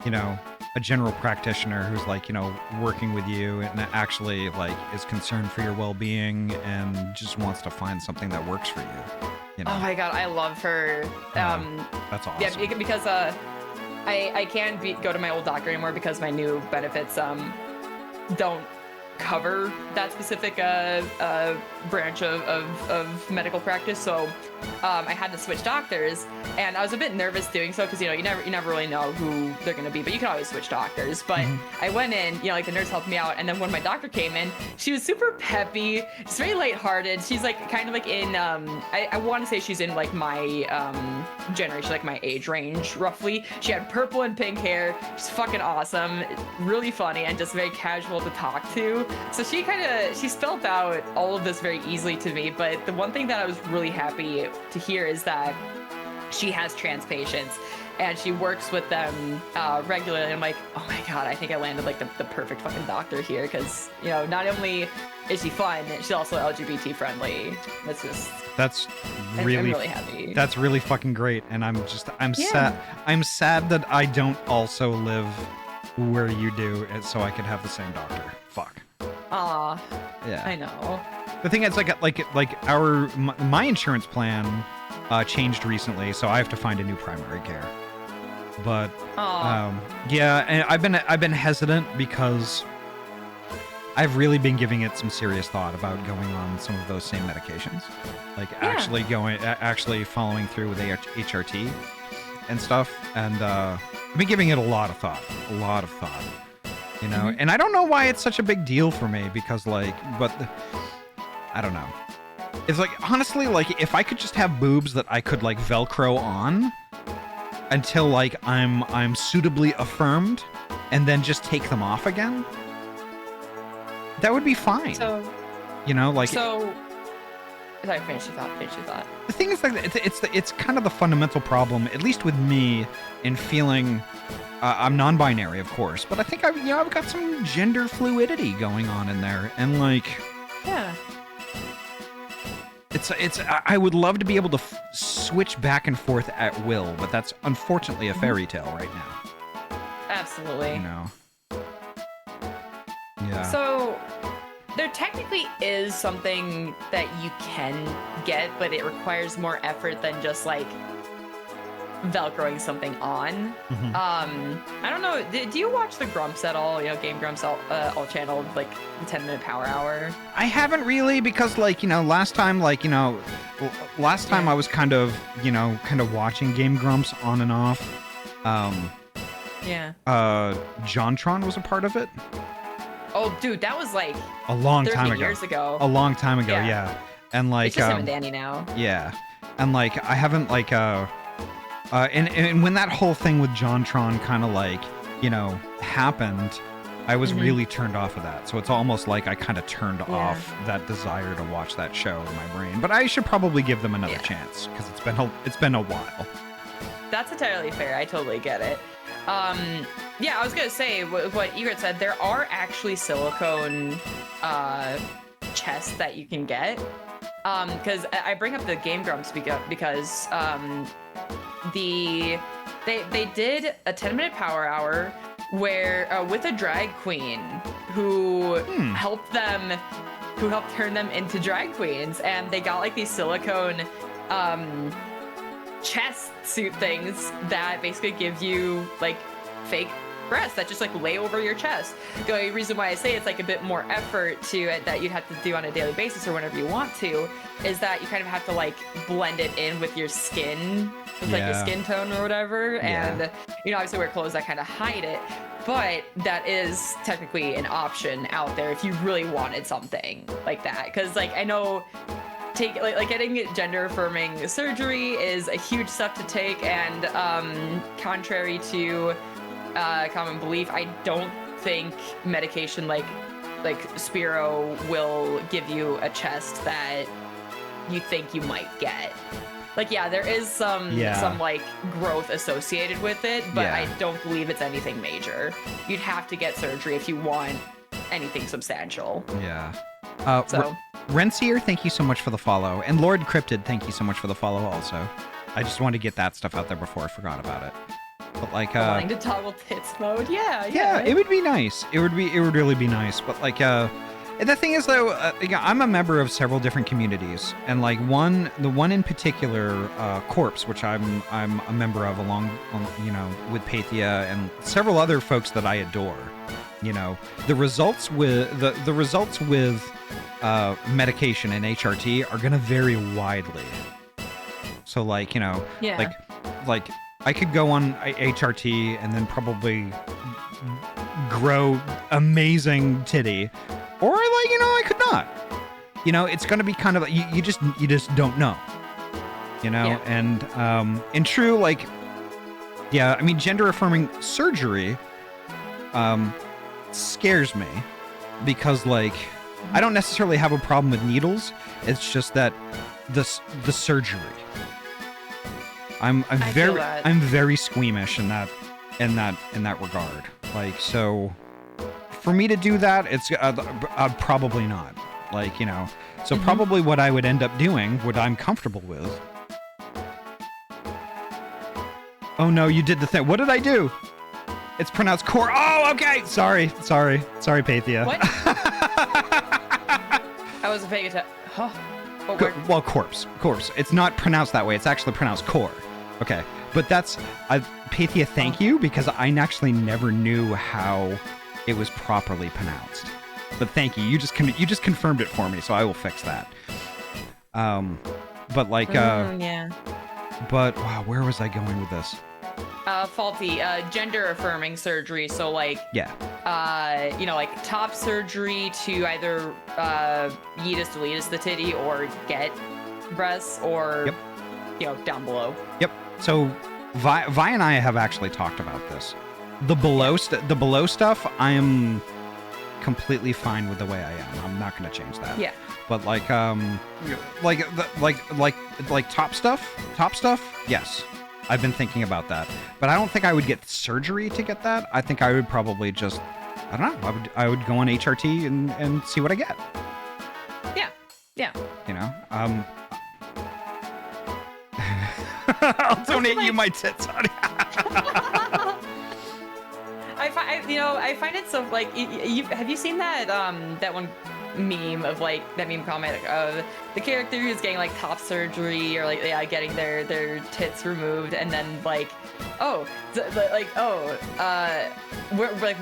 you know, a general practitioner who's like, you know, working with you and actually like is concerned for your well-being and just wants to find something that works for you. You know? Oh my god, I love her. That's awesome. Yeah, because I can't go to my old doctor anymore because my new benefits don't cover that specific branch of medical practice. So I had to switch doctors, and I was a bit nervous doing so because you know you never really know who they're gonna be, but you can always switch doctors. But I went in, you know, like the nurse helped me out, and then when my doctor came in, she was super peppy, just very lighthearted. She's like kind of like in I want to say she's in like my generation, like my age range roughly. She had purple and pink hair. She's fucking awesome, really funny, and just very casual to talk to. So she spelled out all of this very easily to me. But the one thing that I was really happy to hear is that she has trans patients and she works with them regularly. I'm like, oh my god, I think I landed like the perfect fucking doctor here, because you know, not only is she fun, she's also LGBT friendly. That's I'm really really happy. That's really fucking great, and I'm sad. I'm sad that I don't also live where you do, so I could have the same doctor. Fuck. Aw. Yeah. I know. The thing is, my insurance plan changed recently, so I have to find a new primary care. But yeah, and I've been hesitant because I've really been giving it some serious thought about going on some of those same medications, like actually following through with HRT and stuff, and I've been giving it a lot of thought, you know. And I don't know why it's such a big deal for me, because like, I don't know. It's like, honestly, like if I could just have boobs that I could like Velcro on until like I'm suitably affirmed, and then just take them off again, that would be fine. So, you know, like. So, sorry, finish your thought. The thing is, like, it's kind of the fundamental problem, at least with me, in feeling. I'm non-binary, of course, but I think I've got some gender fluidity going on in there, and like. Yeah. I would love to be able to switch back and forth at will, but that's unfortunately a fairy tale right now. Absolutely. You know. Yeah. So there technically is something that you can get, but it requires more effort than just like Velcroing something on. I don't know. Do you watch the Grumps at all? You know, Game Grumps all channel, like the 10-minute Power Hour. I haven't really, because like, you know, last time I was kind of watching Game Grumps on and off. JonTron was a part of it. Oh, dude, that was like a long time ago. Years ago. A long time ago, yeah. And like, it's just him and Danny now. Yeah, and like I haven't like and when that whole thing with JonTron kind of like, you know, happened, I was really turned off of that. So it's almost like I kind of turned off that desire to watch that show in my brain. But I should probably give them another chance, because it's been a while. That's entirely fair. I totally get it. Yeah, I was gonna say what Egret said. There are actually silicone chests that you can get. Because I bring up the Game Grumps because they did a 10-minute Power Hour where with a drag queen who helped turn them into drag queens, and they got like these silicone chest suit things that basically give you like fake breasts that just like lay over your chest. The only reason why I say it's like a bit more effort to it that you'd have to do on a daily basis or whenever you want to is that you kind of have to like blend it in with your skin, with like your skin tone or whatever. And you know, obviously wear clothes that kind of hide it, but that is technically an option out there if you really wanted something like that. Because like I know like getting gender affirming surgery is a huge step to take, and contrary to common belief, I don't think medication like Spiro will give you a chest that you think you might get. Like, yeah, there is some like growth associated with it, but I don't believe it's anything major. You'd have to get surgery if you want anything substantial. Yeah. So Rencier, thank you so much for the follow. And Lord Cryptid, thank you so much for the follow also. I just wanted to get that stuff out there before I forgot about it. But like wanting to toggle tits mode, yeah. It would be nice. It would really be nice. But like the thing is though, I'm a member of several different communities, and like the one in particular, Corpse, which I'm a member of along with Pathia and several other folks that I adore. The results with medication and HRT are gonna vary widely. So like like I could go on HRT and then probably grow amazing titty, or like I could not. It's gonna be kind of you just don't know. And in true I mean, gender affirming surgery scares me because I don't necessarily have a problem with needles. It's just that the surgery. I'm very squeamish in that regard. So for me to do that, it's probably not. So probably what I would end up doing, what I'm comfortable with. Oh no, you did the thing. What did I do? It's pronounced core. Oh, okay. Sorry, Pathia. What? I wasn't paying attention. Oh. Well, corpse. It's not pronounced that way. It's actually pronounced core. Okay, but that's Pathia. Thank you, because I actually never knew how it was properly pronounced. But thank you. You just confirmed it for me, so I will fix that. But yeah. But wow, where was I going with this? Faulty gender affirming surgery. So top surgery to either deletus the titty or get breasts, or down below. Yep. So Vi and I have actually talked about this. The below stuff, I am completely fine with the way I am. I'm not going to change that. Yeah. But top stuff, yes. I've been thinking about that, but I don't think I would get surgery to get that. I think I would probably just, I don't know. I would go on HRT and see what I get. Yeah. I'll donate you my tits, honey. I find it so have you seen that that one meme of that meme comment of the character who's getting top surgery or getting their tits removed, and then what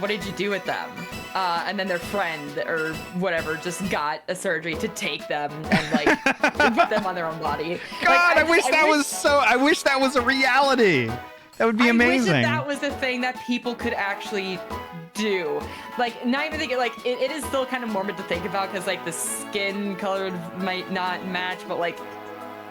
did you do with them? And then their friend or whatever just got a surgery to take them and put them on their own body. God, I wish that was a reality. That would be amazing. I wish that was a thing that people could actually do. Not even thinking, it is still kind of morbid to think about because the skin color might not match, but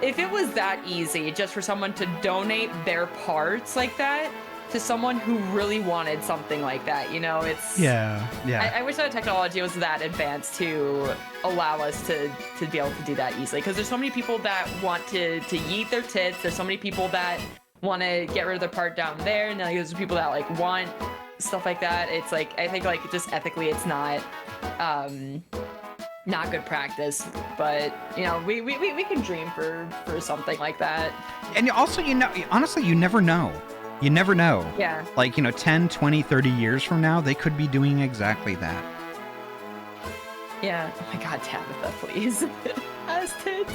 if it was that easy just for someone to donate their parts like that to someone who really wanted something like that, it's I wish that technology was that advanced to allow us to be able to do that easily, because there's so many people that want to yeet their tits. There's so many people that want to get rid of their part down there, and then there's people that want stuff like that. It's I think just ethically it's not good practice, but we can dream for something like that. And also, honestly, you never know. You never know. Yeah. 10, 20, 30 years from now, they could be doing exactly that. Yeah. Oh my God, Tabitha, please. Ass tits.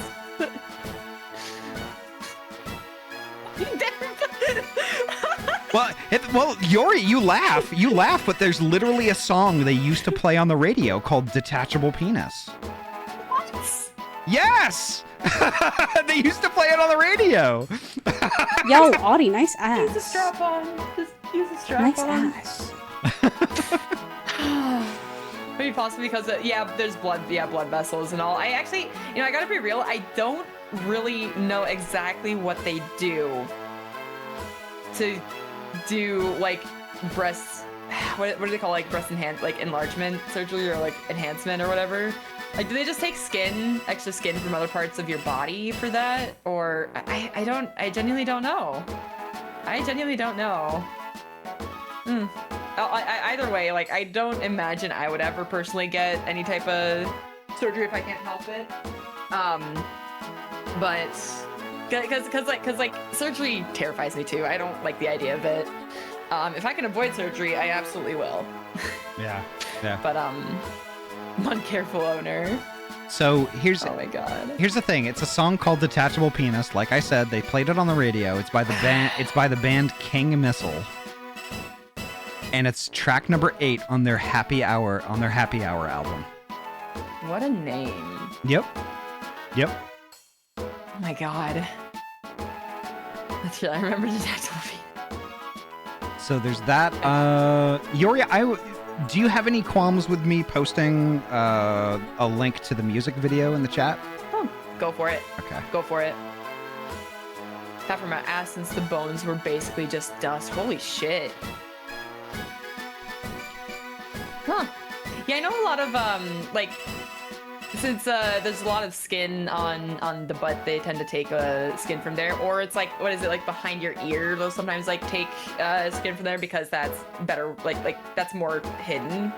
Well, Yori, you laugh, but there's literally a song they used to play on the radio called "Detachable Penis." What? Yes, they used to play it on the radio. Yo, Ahty, nice ass. Use a strap on. Just use a strap nice on. Nice ass. Maybe possibly because there's blood vessels and all. I actually, I gotta be real. I don't really know exactly what they do to do breast. What do they call breast enlargement surgery or enhancement or whatever? Like, do they just take extra skin from other parts of your body for that? Or, I genuinely don't know. I genuinely don't know. Either way, like, I don't imagine I would ever personally get any type of surgery if I can't help it. But, cause like, surgery terrifies me too. I don't like the idea of it. If I can avoid surgery, I absolutely will. Yeah. But, one careful owner. So oh my god. Here's the thing. It's a song called "Detachable Penis." Like I said, they played it on the radio. It's by the band. It's by the band King Missile, and it's track number 8 on their Happy Hour album. What a name. Yep. Oh my god. That's right. I remember Detachable Penis. So there's that. Yoria, do you have any qualms with me posting a link to the music video in the chat? Oh, go for it. Okay. Go for it. That from my ass since the bones were basically just dust. Holy shit. Huh. Yeah, I know a lot of, like, since there's a lot of skin on the butt, they tend to take skin from there. Or it's like, what is it, like behind your ear? They'll sometimes like take skin from there because that's better, like that's more hidden,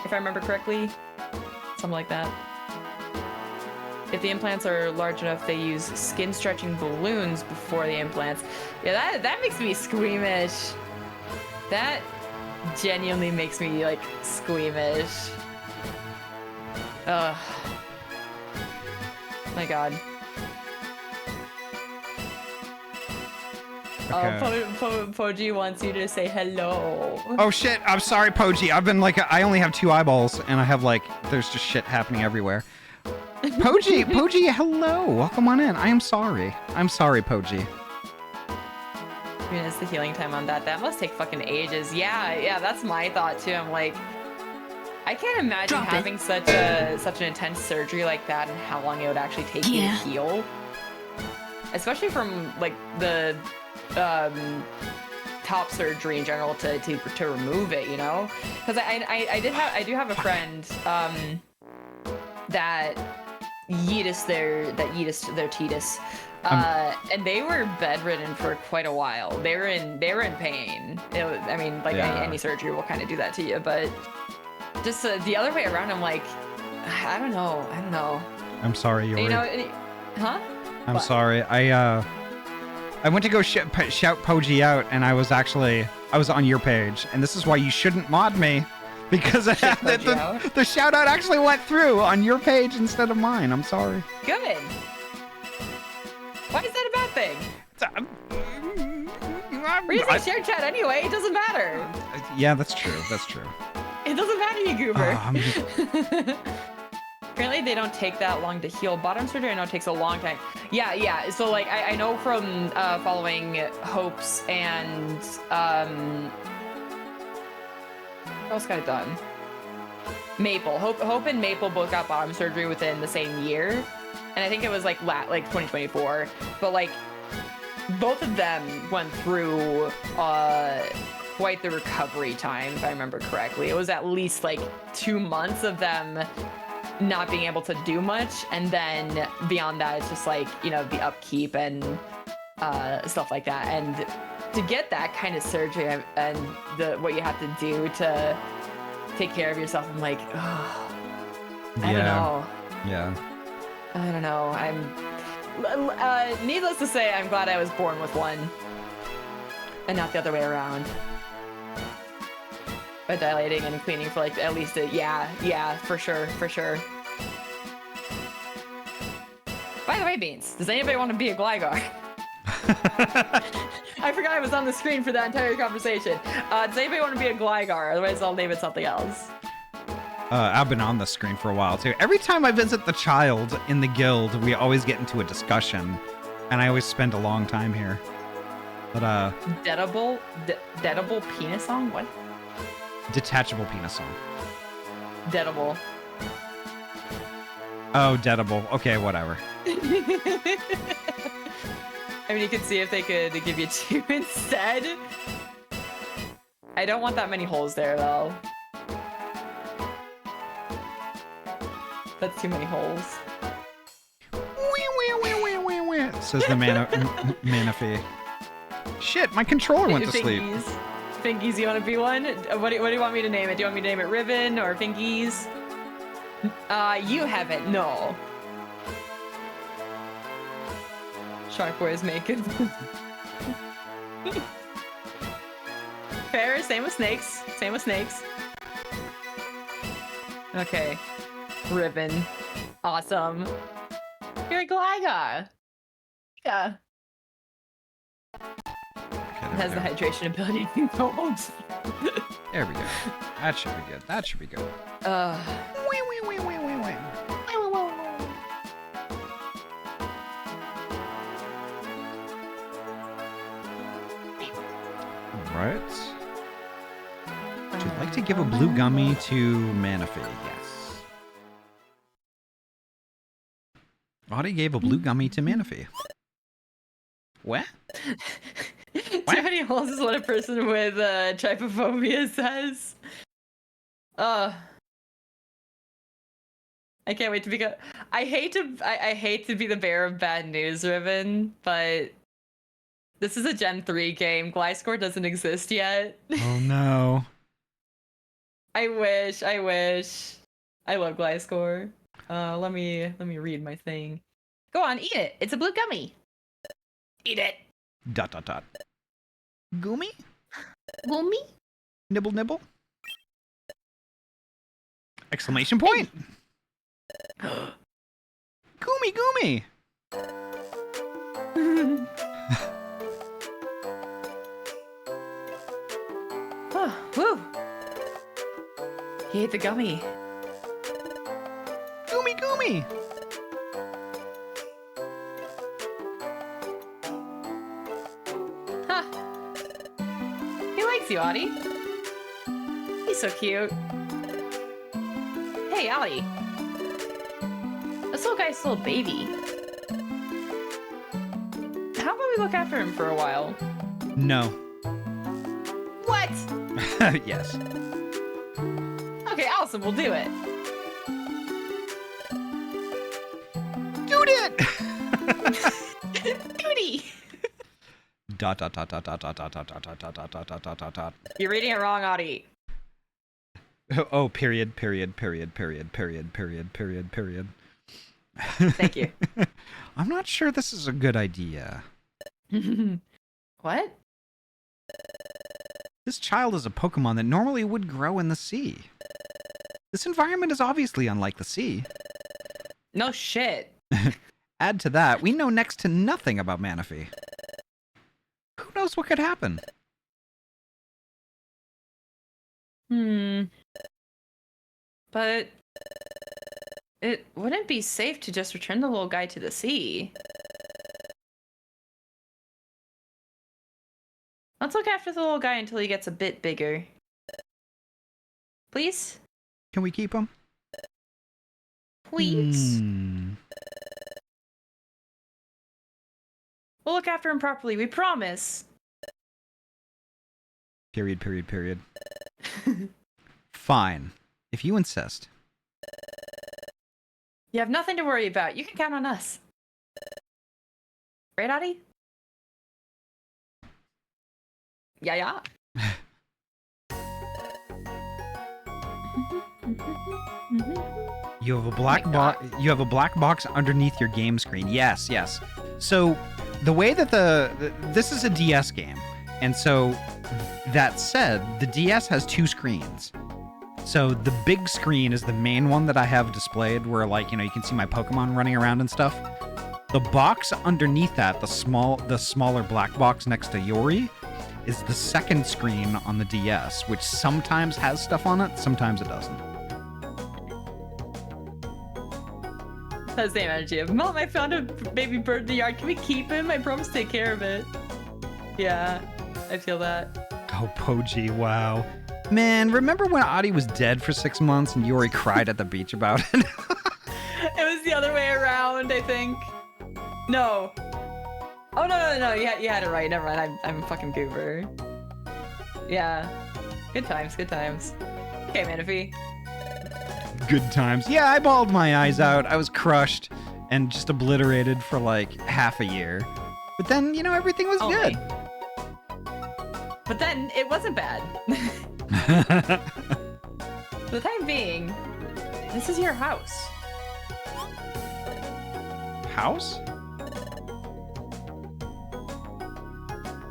if I remember correctly. Something like that. If the implants are large enough, they use skin stretching balloons before the implants. Yeah, that makes me squeamish. That genuinely makes me like squeamish. Ugh. My god. Okay. Oh, Poji wants you to say hello. Oh shit! I'm sorry, Poji. I've been like, I only have 2 eyeballs, and I have like, there's just shit happening everywhere. Poji, hello. Welcome on in. I am sorry. I'm sorry, Poji. I mean, it's the healing time on that. That must take fucking ages. Yeah, that's my thought too. I'm like, I can't imagine having such an intense surgery like that and how long it would actually take you to heal. Especially from like the top surgery in general to remove it, you know? Because I do have a friend that yeetus their tetus. And they were bedridden for quite a while. They were in pain. I mean, like any surgery will kind of do that to you, but just the other way around, I'm like, I don't know. I'm sorry, Yori. You know, huh? I'm sorry. I went to go shout Poji out, and I was on your page, and this is why you shouldn't mod me, because the shout out actually went through on your page instead of mine. I'm sorry. Good. Why is that a bad thing? We're using shared chat anyway. It doesn't matter. Yeah, that's true. It doesn't matter, you goober. Apparently they don't take that long to heal. Bottom surgery I know takes a long time. Yeah. So like I know from following Hope's and what else got it done? Maple. Hope and Maple both got bottom surgery within the same year. And I think it was like 2024. But like both of them went through quite the recovery time, if I remember correctly. It was at least like 2 months of them not being able to do much, and then beyond that it's just like, you know, the upkeep and stuff like that. And to get that kind of surgery and what you have to do to take care of yourself, I'm like, oh, I don't know. Yeah. I don't know. Needless to say, I'm glad I was born with one and not the other way around. But dilating and cleaning for like at least yeah, for sure. By the way, Beans, does anybody want to be a Gligar? I forgot I was on the screen for that entire conversation. Does anybody want to be a Gligar? Otherwise, I'll name it something else. I've been on the screen for a while too. Every time I visit the child in the guild, we always get into a discussion, and I always spend a long time here. But Deadable penis song? What? Detachable penis song. Deadable. Oh, deadable. Okay, whatever. I mean, you could see if they could give you 2 instead. I don't want that many holes there, though. That's too many holes. Says the Manaphy. Shit, my controller went to sleep. Fingies, you want to be one? What do you want me to name it? Do you want me to name it Ribbon or Fingies? You haven't. No. Shark Boy is making. Fair. Same with snakes. Same with snakes. Okay. Ribbon. Awesome. You're a Gliga. Yeah. Okay, It has the hydration ability to hold. There we go. That should be good. That should be good. Alright. Would you like to give a blue gummy to Manaphy? Yes. Ahty gave a blue gummy to Manaphy. What? Too many holes is what a person with trypophobia says. I can't wait to become. I hate to be the bearer of bad news, Riven, but this is a Gen 3 game. Gliscor doesn't exist yet. Oh no. I wish. I love Gliscor. Let me read my thing. Go on, eat it. It's a blue gummy. Eat it. ... Goomy? Gummy? Nibble nibble? Exclamation point! Goomy goomy! Oh, woo! He ate the gummy. Goomy goomy! Huh. He likes you, Ahty. He's so cute. Hey, Ahty. This little guy's still a baby. How about we look after him for a while? No. What? Yes. Okay, awesome, we'll do it. Dude it! Duty! ... You're reading it wrong, Ahty. Oh, period. Thank you. I'm not sure this is a good idea. What? This child is a Pokemon that normally would grow in the sea. This environment is obviously unlike the sea. No shit. Add to that, we know next to nothing about Manaphy. Who knows what could happen? But it wouldn't be safe to just return the little guy to the sea. Let's look after the little guy until he gets a bit bigger. Please? Can we keep him? Please? We'll look after him properly, we promise. Period. Fine. If you insist. You have nothing to worry about. You can count on us. Right, Ahty? Yeah. You have a black box. You have a black box underneath your game screen. Yes. So the way that this is a DS game, and so that said, the DS has two screens. So the big screen is the main one that I have displayed, where you can see my Pokemon running around and stuff. The box underneath that, the smaller black box next to Yori, is the second screen on the DS, which sometimes has stuff on it, sometimes it doesn't. That's the same energy of, Mom, I found a baby bird in the yard. Can we keep him? I promise to take care of it. Yeah, I feel that. Oh, Poji, wow. Man, remember when Ahty was dead for 6 months and Yori cried at the beach about it? It was the other way around, I think. No. Oh, no. You had it right. Never mind. I'm a fucking goober. Yeah. Good times. Okay, Manaphy. Good times. Yeah, I bawled my eyes out. I was crushed and just obliterated for like half a year. But then, you know, everything was Only. good. But then it wasn't bad. For the time being, this is your house. House?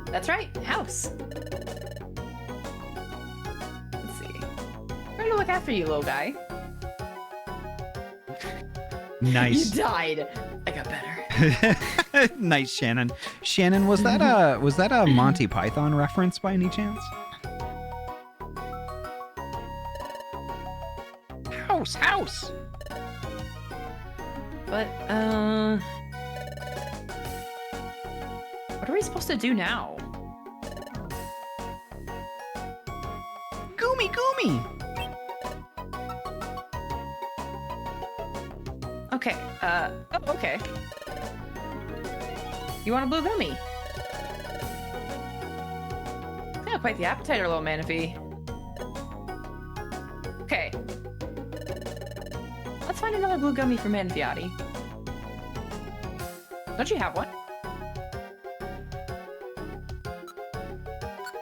That's right, house. Let's see. We're gonna look after you, little guy. Nice. You died. I got better. Nice, Shannon. Shannon, was that a Monty Python reference by any chance? House. But, what are we supposed to do now? Goomy. Okay, oh, okay. You want a blue gummy? Yeah, quite the appetizer, little Manaphy. Okay. Let's find another blue gummy for Manaphy, Ahty. Don't you have one?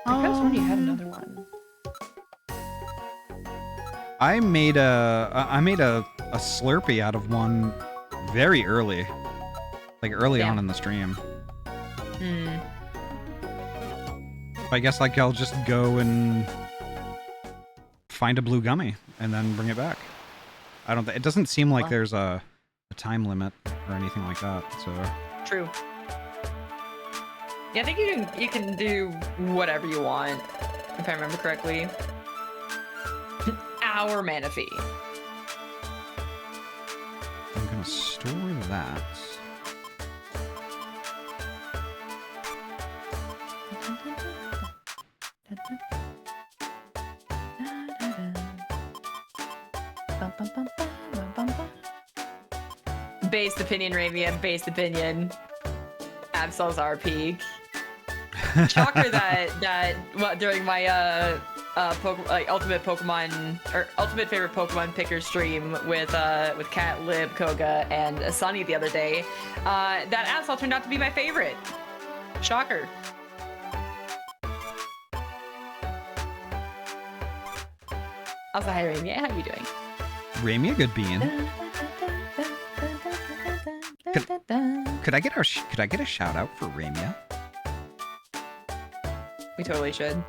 I could have sworn you had another one. I made a Slurpee out of one very early. Like early Damn. on in the stream. Hmm. I guess like I'll just go and find a blue gummy and then bring it back. I don't. It doesn't seem like there's a time limit or anything like that. So True. Yeah, I think you can do whatever you want, if I remember correctly. Our Manaphy. I'm gonna store that. Based opinion, Ramia. Based opinion. Absol's our peak. Shocker that during my ultimate Pokemon or ultimate favorite Pokemon picker stream with Kat, Lib, Koga, and Sunny the other day, that Absol turned out to be my favorite. Shocker. Also, hi Ramia, how are you doing? Ramia, good bean. Could I get a shout out for Ramia? We totally should.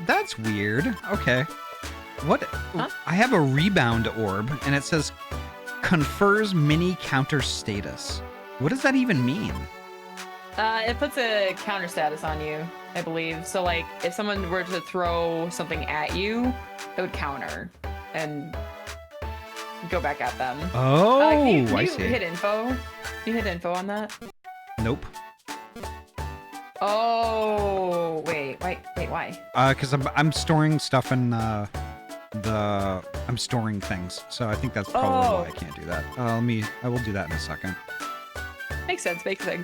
That's weird. Okay. What? Huh? I have a rebound orb and it says confers mini counter status. What does that even mean? It puts a counter status on you, I believe. So, like, if someone were to throw something at you, it would counter and go back at them. Oh, can you I see. hit info? Can you hit info on that? Nope. Oh, wait, why? Because I'm storing stuff in I'm storing things, so I think that's probably why I can't do that. I will do that in a second. Makes sense. Can't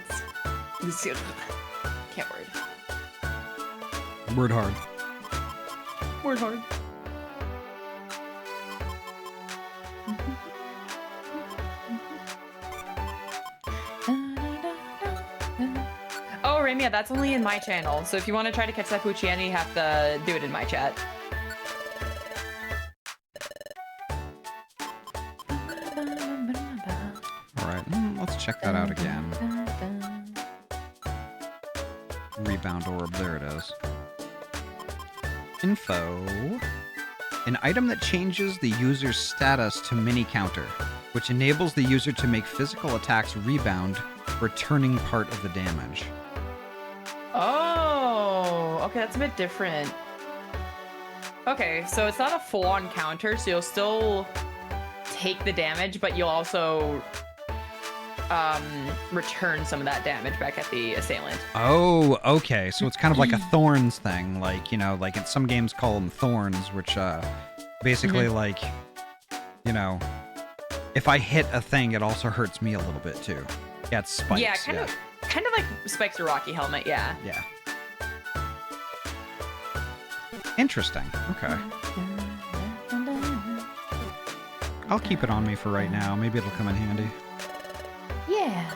word. Word hard. Word hard. Oh, Ramia, that's only in my channel. So if you want to try to catch that Puchiani, you have to do it in my chat. Alright, let's check that out again. Rebound orb, there it is. Info. An item that changes the user's status to mini counter, which enables the user to make physical attacks rebound, returning part of the damage. Oh, okay, that's a bit different. Okay, so it's not a full-on counter, so you'll still take the damage, but you'll also return some of that damage back at the assailant. Oh, okay. So it's kind of like a thorns thing, like, you know, like in some games call them thorns, which basically like, you know, if I hit a thing, it also hurts me a little bit too. Yeah, it's spikes. Yeah, Kind of like Spike's Rocky helmet, yeah. Yeah. Interesting. Okay. I'll keep it on me for right now. Maybe it'll come in handy. Yeah.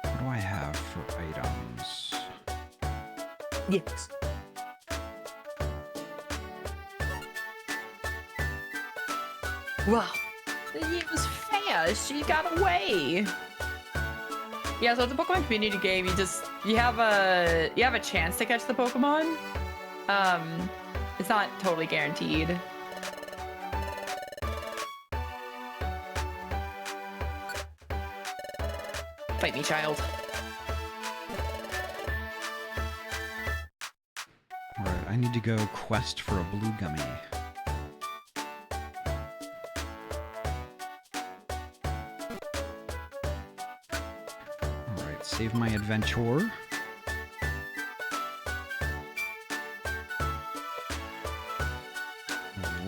What do I have for items? Yes. Wow. It was fast. She got away. Yeah, so it's a Pokemon community game. You have a chance to catch the Pokemon. It's not totally guaranteed. Fight me, child. Alright, I need to go quest for a blue gummy. Alright, save my adventure.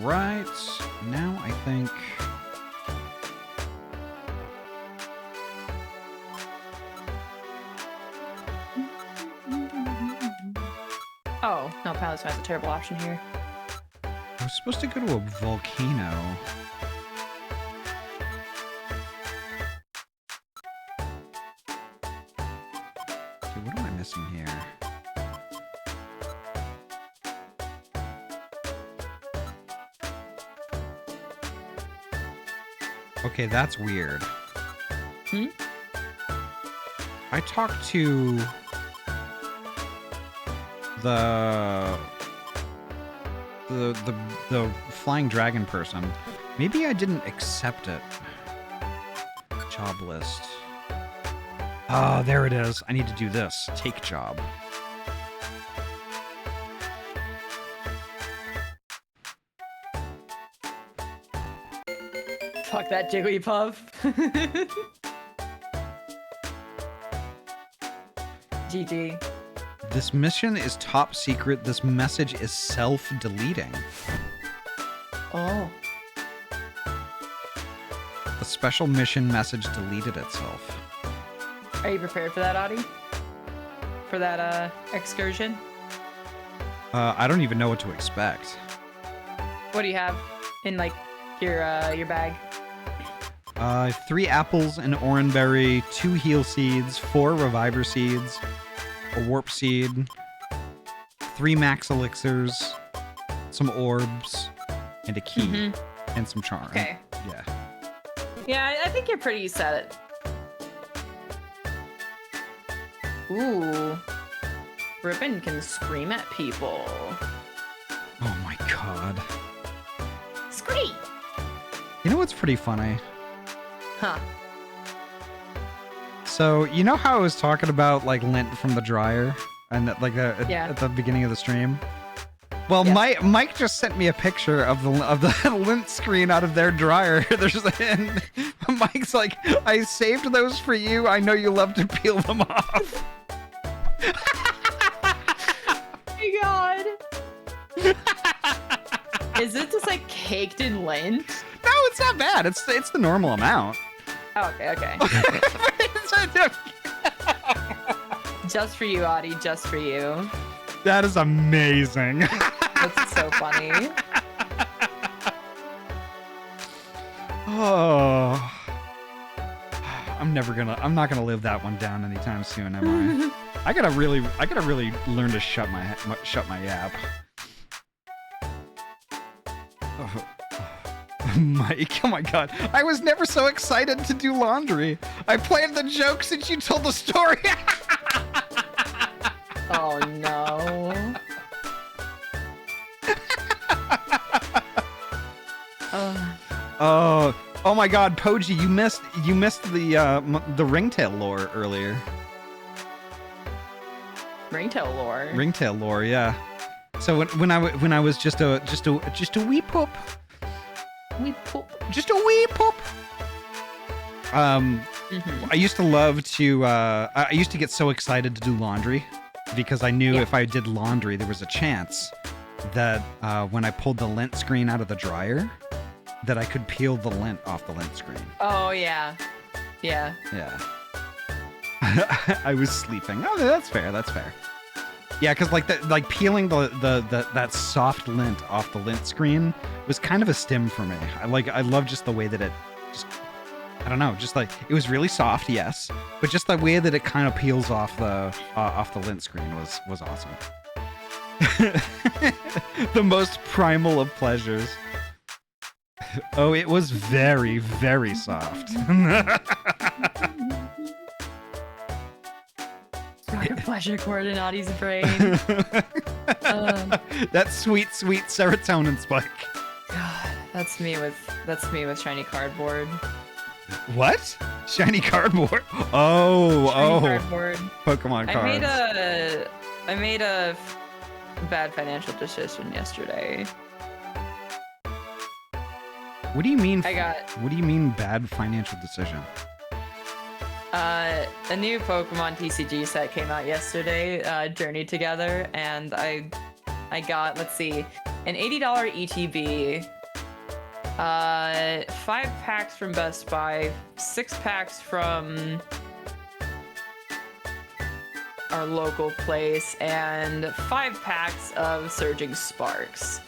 Right, now I think... Oh, no, Palace has a terrible option here. I was supposed to go to a volcano. Okay, what am I missing here? Okay, that's weird. Hmm? I talked to the flying dragon person. Maybe I didn't accept it. Job list. Oh, there it is. I need to do this. Take job. Fuck that Jigglypuff. GG. This mission is top secret. This message is self-deleting. Oh. The special mission message deleted itself. Are you prepared for that, Ahty? For that excursion? I don't even know what to expect. What do you have in like your bag? 3 apples, an oranberry, 2 heal seeds, 4 reviver seeds, a warp seed, 3 max elixirs, some orbs, and a key, and some charm. Okay. Yeah. Yeah, I think you're pretty set. Ooh. Ribbon can scream at people. Oh my god. Scream! You know what's pretty funny? Huh. So, you know how I was talking about, like, lint from the dryer? And, like, Yeah. at the beginning of the stream? Well, Yeah. Mike just sent me a picture of the lint screen out of their dryer. And Mike's like, I saved those for you. I know you love to peel them off. Oh my god. Is it just like caked in lint? No, it's not bad. It's the normal amount. Oh, okay. Just for you, Ahty. Just for you. That is amazing. That's so funny. Oh. I'm not gonna live that one down anytime soon, am I? I gotta really learn to shut my yap. Oh. Mike, oh my god. I was never so excited to do laundry. I planned the joke since you told the story. Oh no. Oh my god, Poji, you missed the ringtail lore earlier. Ringtail lore. Ringtail lore, yeah. So when I was just a wee pup. We poop. Just a wee pup. Mhm. I used to love to. I used to get so excited to do laundry because I knew if I did laundry, there was a chance that when I pulled the lint screen out of the dryer, that I could peel the lint off the lint screen. Oh yeah, yeah. Yeah. I was sleeping. Oh, that's fair. That's fair. Yeah, because like peeling that soft lint off the lint screen was kind of a stim for me. I love just the way that it just, I don't know, just like it was really soft, yes, but just the way that it kind of peels off the lint screen was awesome. The most primal of pleasures. Oh, it was very, very soft. Your pleasure chord in Ahty's brain. That sweet, sweet serotonin spike. God, that's me with shiny cardboard. What? Shiny cardboard? Oh, Shiny cardboard. Pokemon cards. I made a bad financial decision yesterday. What do you mean? I What do you mean bad financial decision? A new Pokemon TCG set came out yesterday, Journey Together, and I got, let's see, an $80 ETB, 5 packs from Best Buy, 6 packs from our local place, and 5 packs of Surging Sparks.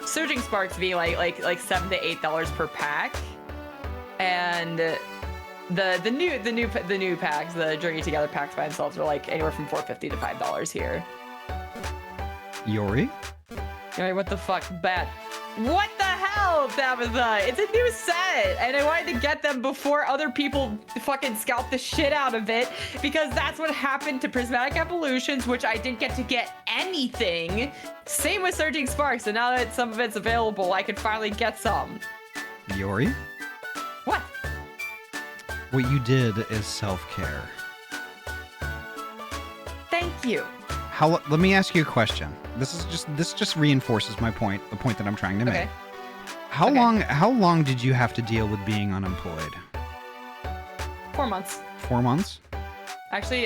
Surging Sparks being like $7 to $8 per pack, and the new packs, the Journey Together packs by themselves, are like anywhere from $4.50 to $5 here. Yori? You're like, what the fuck, bad? What the hell, Tabitha? It's a new set, and I wanted to get them before other people fucking scalp the shit out of it, because that's what happened to Prismatic Evolutions, which I didn't get to get anything. Same with Surging Sparks, and now that some of it's available, I can finally get some. Yori? What? What you did is self-care. Thank you. Let me ask you a question. This just reinforces my point, the point that I'm trying to make. Okay. How long did you have to deal with being unemployed? 4 months. 4 months? Actually,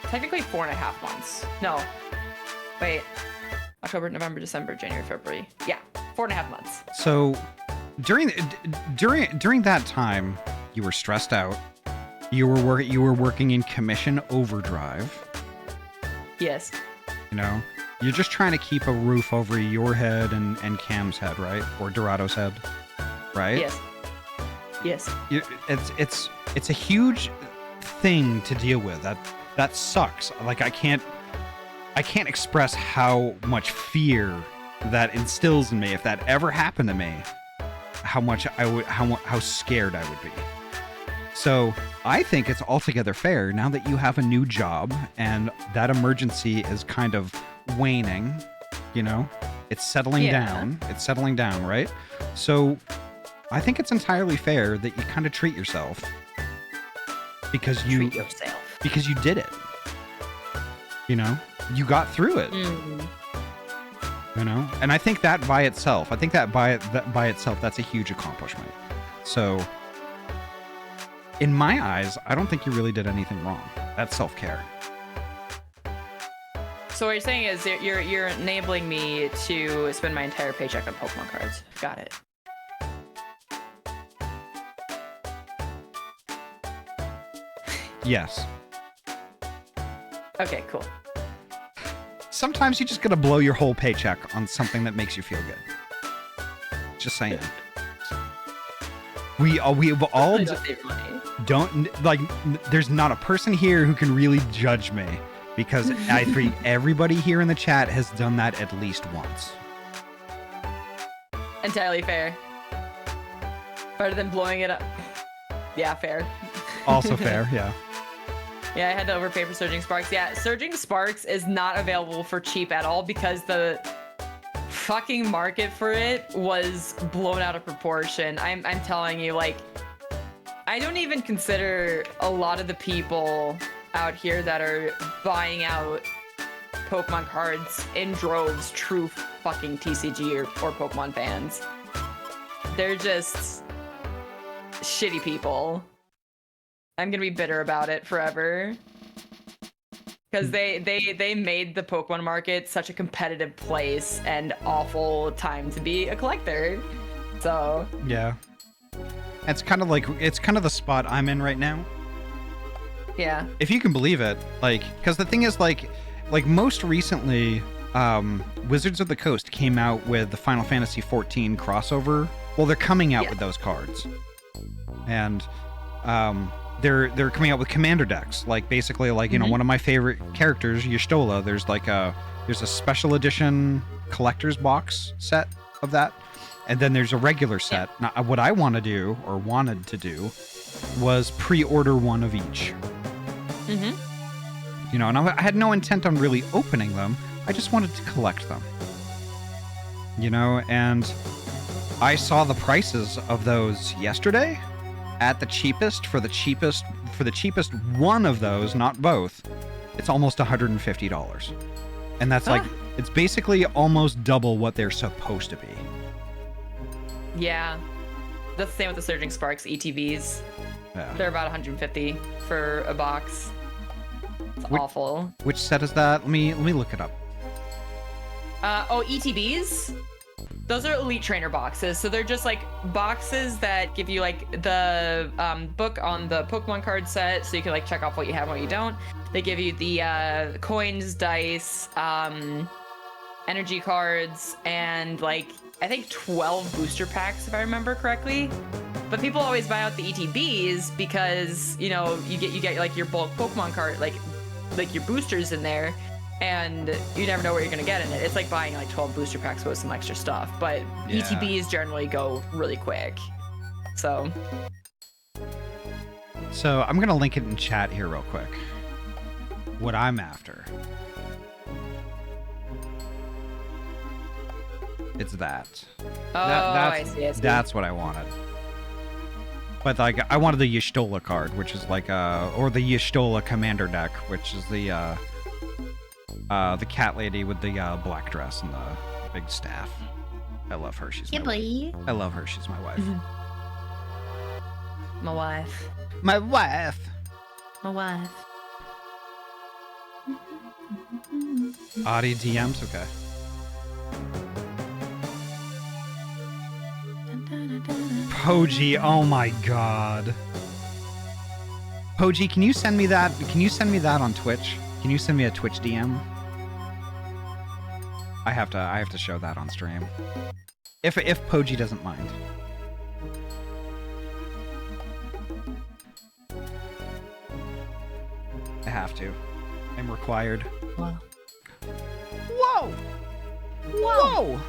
technically 4.5 months. No. Wait. October, November, December, January, February. Yeah, 4.5 months. So, during that time, you were stressed out. You were working in commission overdrive. Yes. You know, you're just trying to keep a roof over your head and Cam's head, right? Or Dorado's head, right? Yes. Yes. It's a huge thing to deal with. That sucks. Like I can't express how much fear that instills in me. If that ever happened to me, how scared I would be. So I think it's altogether fair now that you have a new job and that emergency is kind of waning, you know, it's settling down. It's settling down, right? So I think it's entirely fair that you kind of treat yourself because you did it. You know, you got through it. You know, and I think that by itself, that's a huge accomplishment. So in my eyes, I don't think you really did anything wrong. That's self-care. So what you're saying is you're enabling me to spend my entire paycheck on Pokemon cards. Got it. Yes. Okay, cool. Sometimes you just gotta blow your whole paycheck on something that makes you feel good. Just saying. We've all don't like. There's not a person here who can really judge me because I think everybody here in the chat has done that at least once. Entirely fair. Better than blowing it up. Yeah, fair. Also fair, yeah. Yeah, I had to overpay for Surging Sparks. Yeah, Surging Sparks is not available for cheap at all because the fucking market for it was blown out of proportion. I'm telling you, like, I don't even consider a lot of the people out here that are buying out Pokemon cards in droves true fucking TCG or Pokemon fans. They're just shitty people. I'm gonna be bitter about it forever. Because they made the Pokemon market such a competitive place and awful time to be a collector. So Yeah. It's kind of the spot I'm in right now. yeah. If you can believe it, like, because the thing is, like most recently, Wizards of the Coast came out with the Final Fantasy XIV crossover. Well, they're coming out with those cards, and they're coming out with commander decks. Like basically, like you know, one of my favorite characters, Y'shtola. There's a special edition collector's box set of that, and then there's a regular set. Now, what I want to do or wanted to do was pre-order one of each. You know, and I had no intent on really opening them. I just wanted to collect them. You know, and I saw the prices of those yesterday at the cheapest for the cheapest one of those, not both. It's almost $150. And that's like it's basically almost double what they're supposed to be. Yeah. That's the same with the Surging Sparks ETBs. Yeah. They're about 150 for a box. It's awful. Which set is that? Let me look it up. ETBs? Those are Elite Trainer boxes. So they're just like boxes that give you like the book on the Pokemon card set, so you can like check off what you have and what you don't. They give you the coins, dice, energy cards, and like I think 12 booster packs if I remember correctly. But people always buy out the ETBs because, you know, you get like your bulk Pokemon card, like your boosters in there, and you never know what you're gonna get in it. It's like buying like 12 booster packs with some extra stuff, but Yeah. ETBs generally go really quick. So I'm gonna link it in chat here real quick. What I'm after. It's that. I see. That's what I wanted. But like, I wanted the Y'shtola card, which is like or the Y'shtola commander deck, which is the cat lady with the black dress and the big staff. I love her. She's my wife. I love her. She's my wife. My wife. My wife. My wife. Ahty DMs, okay. Poji, oh my god. Poji, can you send me that? Can you send me that on Twitch? Can you send me a Twitch DM? I have to show that on stream. If Poji doesn't mind. I have to. I'm required. Wow. Whoa! Whoa!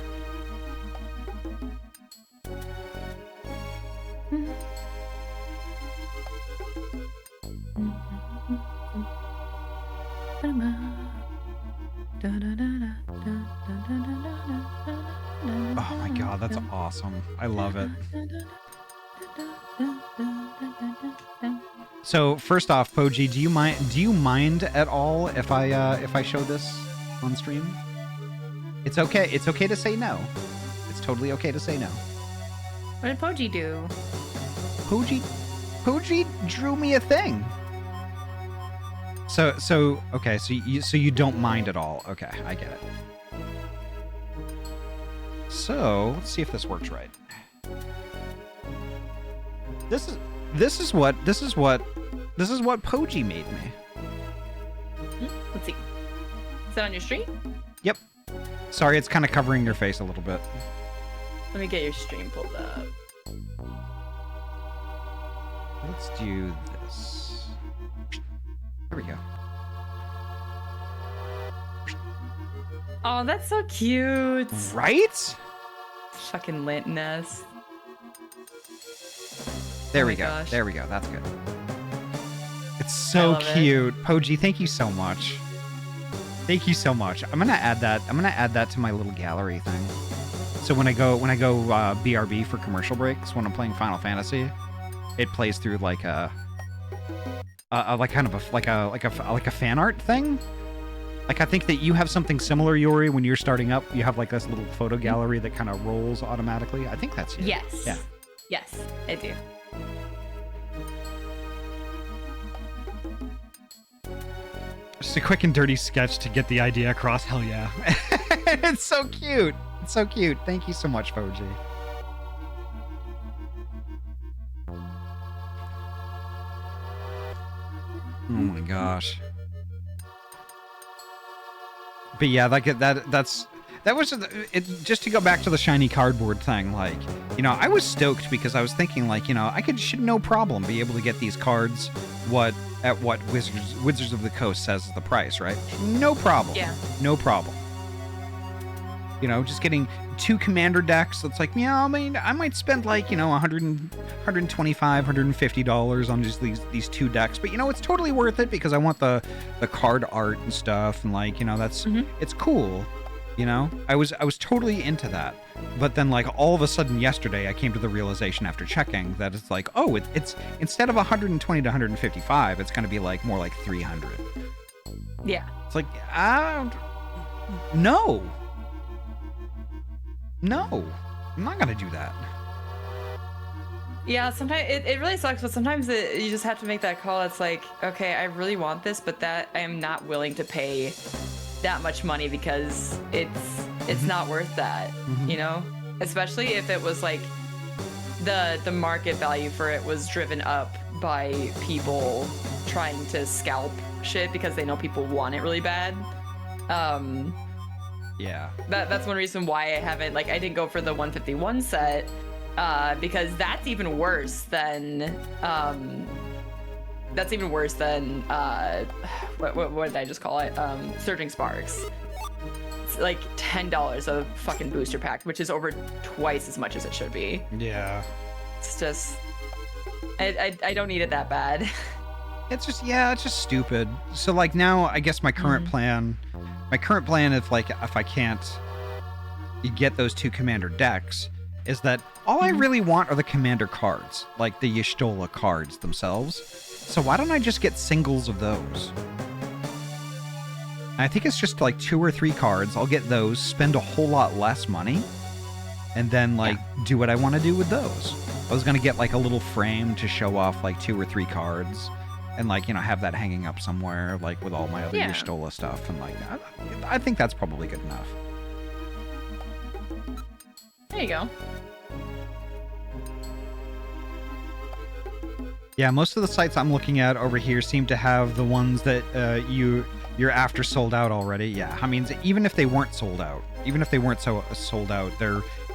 Oh my god, that's awesome. I love it. So first off, Poji, do you mind at all if I show this on stream? It's okay. It's okay to say no. It's totally okay to say no. What did Poji do? Poji drew me a thing. So okay, so you don't mind at all. Okay, I get it. So let's see if this works right. This is what Poji made me. Let's see. Is that on your stream? Yep. Sorry, it's kind of covering your face a little bit. Let me get your stream pulled up. Let's do this. There we go. Oh, that's so cute. Right? Fucking lintness. There Oh we my go. gosh. There we go. That's good. It's I so love it. cute. Poji, thank you so much. Thank you so much. I'm gonna add that to my little gallery thing. So when I go BRB for commercial breaks when I'm playing Final Fantasy, it plays through like a fan art thing. Like I think that you have something similar, Yori, when you're starting up. You have like this little photo gallery that kind of rolls automatically. I think that's it. Yes. Yeah. Yes, I do. Just a quick and dirty sketch to get the idea across. Hell yeah. It's so cute. It's so cute. Thank you so much, Foji. Oh my gosh. But yeah, that was it, just to go back to the shiny cardboard thing. Like, you know, I was stoked because I was thinking, like, you know, should no problem be able to get these cards at what Wizards of the Coast says is the price, right? No problem. Yeah. No problem. You know, just getting 2 commander decks. It's like, yeah, I mean, I might spend like, you know, $125, $150 on just these 2 decks, but you know, it's totally worth it because I want the card art and stuff, and like, you know, that's it's cool. You know, I was totally into that. But then, like, all of a sudden yesterday, I came to the realization after checking that it's like, oh, it's instead of 120 to 155, it's going to be like more like 300. Yeah. It's like, no, I'm not going to do that. Yeah, sometimes it really sucks, but sometimes you just have to make that call. It's like, okay, I really want this, but that I am not willing to pay that much money because it's not worth that, you know? Especially if it was like the market value for it was driven up by people trying to scalp shit because they know people want it really bad. Yeah. That's one reason why I didn't go for the 151 set, because that's even worse than what did I just call it? Surging Sparks. It's like $10 a fucking booster pack, which is over twice as much as it should be. Yeah. It's just, I don't need it that bad. It's just stupid. So like now, I guess my current plan is like, if I can't get those 2 commander decks, is that all I really want are the commander cards, like the Y'shtola cards themselves. So why don't I just get singles of those? I think it's just like 2 or 3 cards. I'll get those, spend a whole lot less money, and then like do what I want to do with those. I was gonna get like a little frame to show off like 2 or 3 cards, and like, you know, have that hanging up somewhere like with all my other Y'shtola stuff, and like I think that's probably good enough. There you go. Yeah, most of the sites I'm looking at over here seem to have the ones that you're after sold out already. Yeah, I mean, even if they weren't sold out, sold out,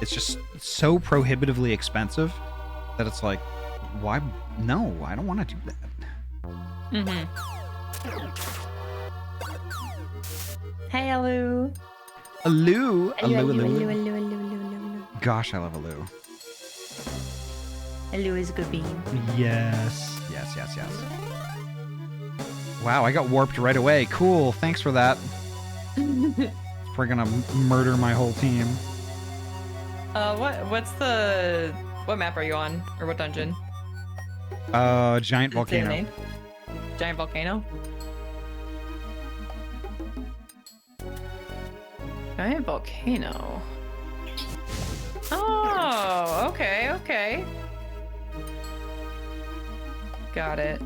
it's just so prohibitively expensive that it's like, why? No, I don't want to do that. Hey, Alu. Alu. Gosh, I love Alu. Alu is a good bean. Yes. Wow, I got warped right away. Cool, thanks for that. We're gonna murder my whole team. What map are you on? Or what dungeon? Giant volcano. Giant volcano? Giant volcano. Oh, okay. Got it.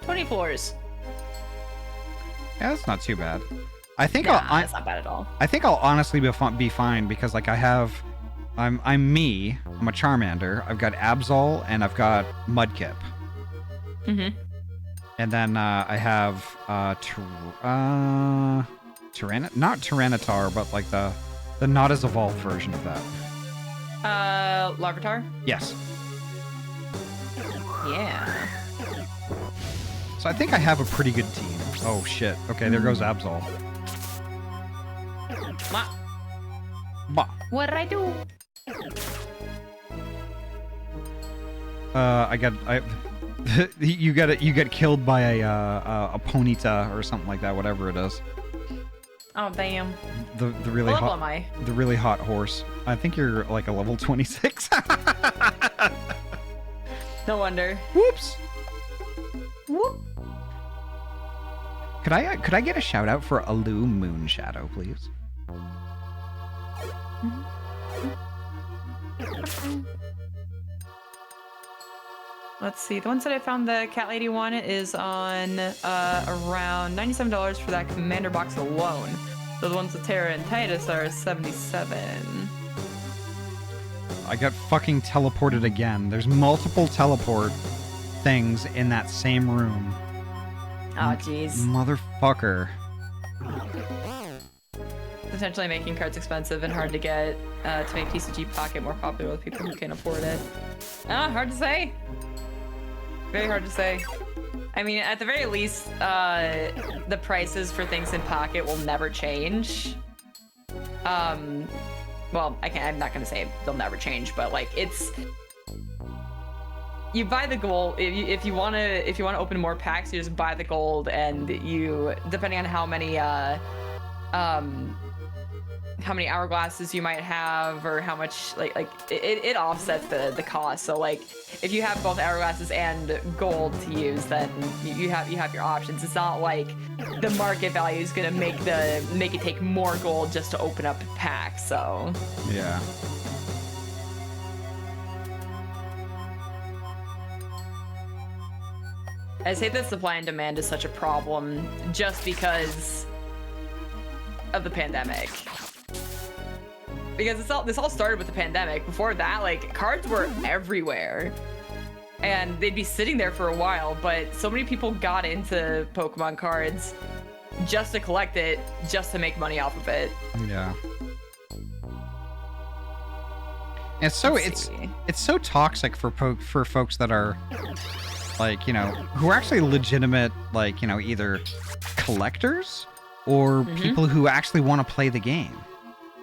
20 floors. Yeah, that's not too bad. I think that's not bad at all. I think I'll honestly be fine because like I'm me. I'm a Charmander. I've got Absol and I've got Mudkip. And then I have not Tyranitar, but like the not as evolved version of that. Larvitar? Yes. Yeah. So I think I have a pretty good team. Oh shit. Okay, there goes Absol. Bah. What did I do? You get killed by a Ponyta or something like that, whatever it is. Oh damn. The really what level hot am I? The really hot horse. I think you're like a level 26. No wonder. Whoops. Whoop. Could I get a shout out for Alu Moonshadow, please? Let's see. The ones that I found, the Cat Lady one is on around $97 for that Commander box alone. So the ones with Terra and Titus are $77. I got fucking teleported again. There's multiple teleport things in that same room. Oh, jeez. Motherfucker. Potentially making cards expensive and hard to get to make TCG Pocket more popular with people who can't afford it. Hard to say. Very hard to say. I mean, at the very least, the prices for things in Pocket will never change. Well, I'm not gonna say they'll never change, but like it's. You buy the gold if you wanna open more packs. You just buy the gold, and you, depending on how many hourglasses you might have, or how much it offsets the cost. So like if you have both hourglasses and gold to use, then you have your options. It's not like the market value is gonna make it take more gold just to open up packs. So yeah. I say that supply and demand is such a problem just because of the pandemic. Because this all started with the pandemic. Before that, like, cards were everywhere. And they'd be sitting there for a while, but so many people got into Pokemon cards just to collect it, just to make money off of it. Yeah. And so it's so toxic for folks that are like, you know, who are actually legitimate, like, you know, either collectors or people who actually want to play the game.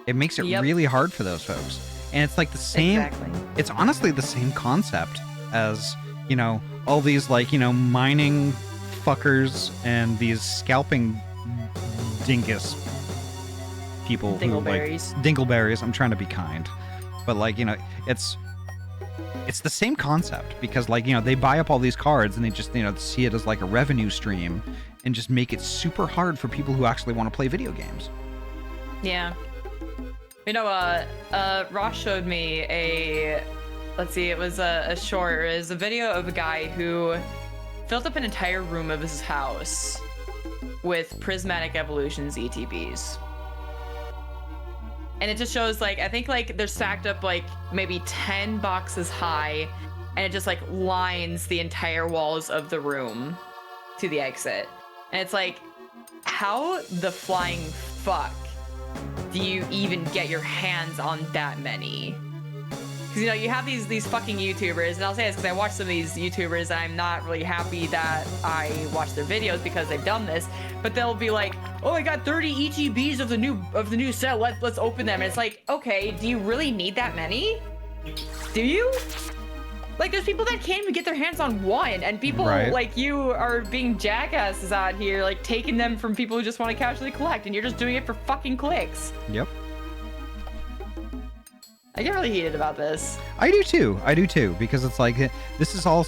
It makes it really hard for those folks. And it's like the same, it's honestly the same concept as, you know, all these, like, you know, mining fuckers and these scalping dingus people who, like, dingleberries. I'm trying to be kind. But, like, you know, it's the same concept, because, like, you know, they buy up all these cards and they just, you know, see it as like a revenue stream and just make it super hard for people who actually want to play video games. Yeah. You know, Ross showed me it was a video of a guy who filled up an entire room of his house with Prismatic Evolutions ETBs. And it just shows, like, I think, like, they're stacked up, like, maybe 10 boxes high, and it just, like, lines the entire walls of the room to the exit. And it's like, how the flying fuck do you even get your hands on that many? Because, you know, you have these fucking YouTubers, and I'll say this because I watch some of these YouTubers, and I'm not really happy that I watch their videos because they've done this, but they'll be like, oh, I got 30 ETBs of the new set, let's open them. And it's like, okay, do you really need that many? Do you? Like, there's people that can't even get their hands on one, and people like you are being jackasses out here, like, taking them from people who just want to casually collect, and you're just doing it for fucking clicks. Yep. I get really heated about this. I do too, because it's like, this is all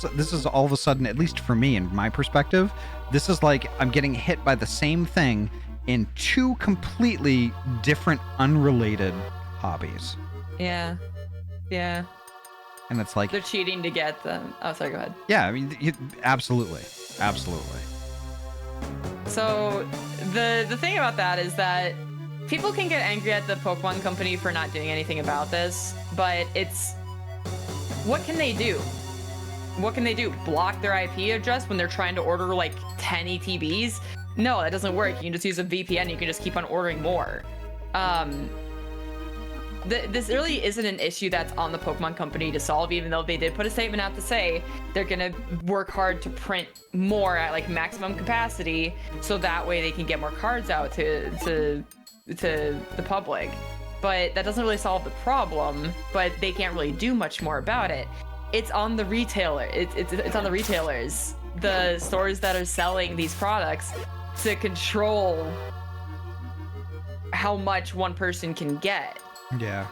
of a sudden, at least for me and my perspective, this is like I'm getting hit by the same thing in two completely different, unrelated hobbies. Yeah. Yeah. And it's like, they're cheating to get them. Oh, sorry, go ahead. Yeah, I mean, absolutely. So the thing about that is that people can get angry at the Pokemon Company for not doing anything about this, but it's, what can they do? What can they do? Block their IP address when they're trying to order like 10 ETBs? No, that doesn't work. You can just use a VPN. You can just keep on ordering more. This really isn't an issue that's on the Pokemon Company to solve, even though they did put a statement out to say they're gonna work hard to print more at like maximum capacity, so that way they can get more cards out to the public. But that doesn't really solve the problem, but they can't really do much more about it. It's on the retailer. It's on the retailers, the stores that are selling these products, to control how much one person can get. Yeah.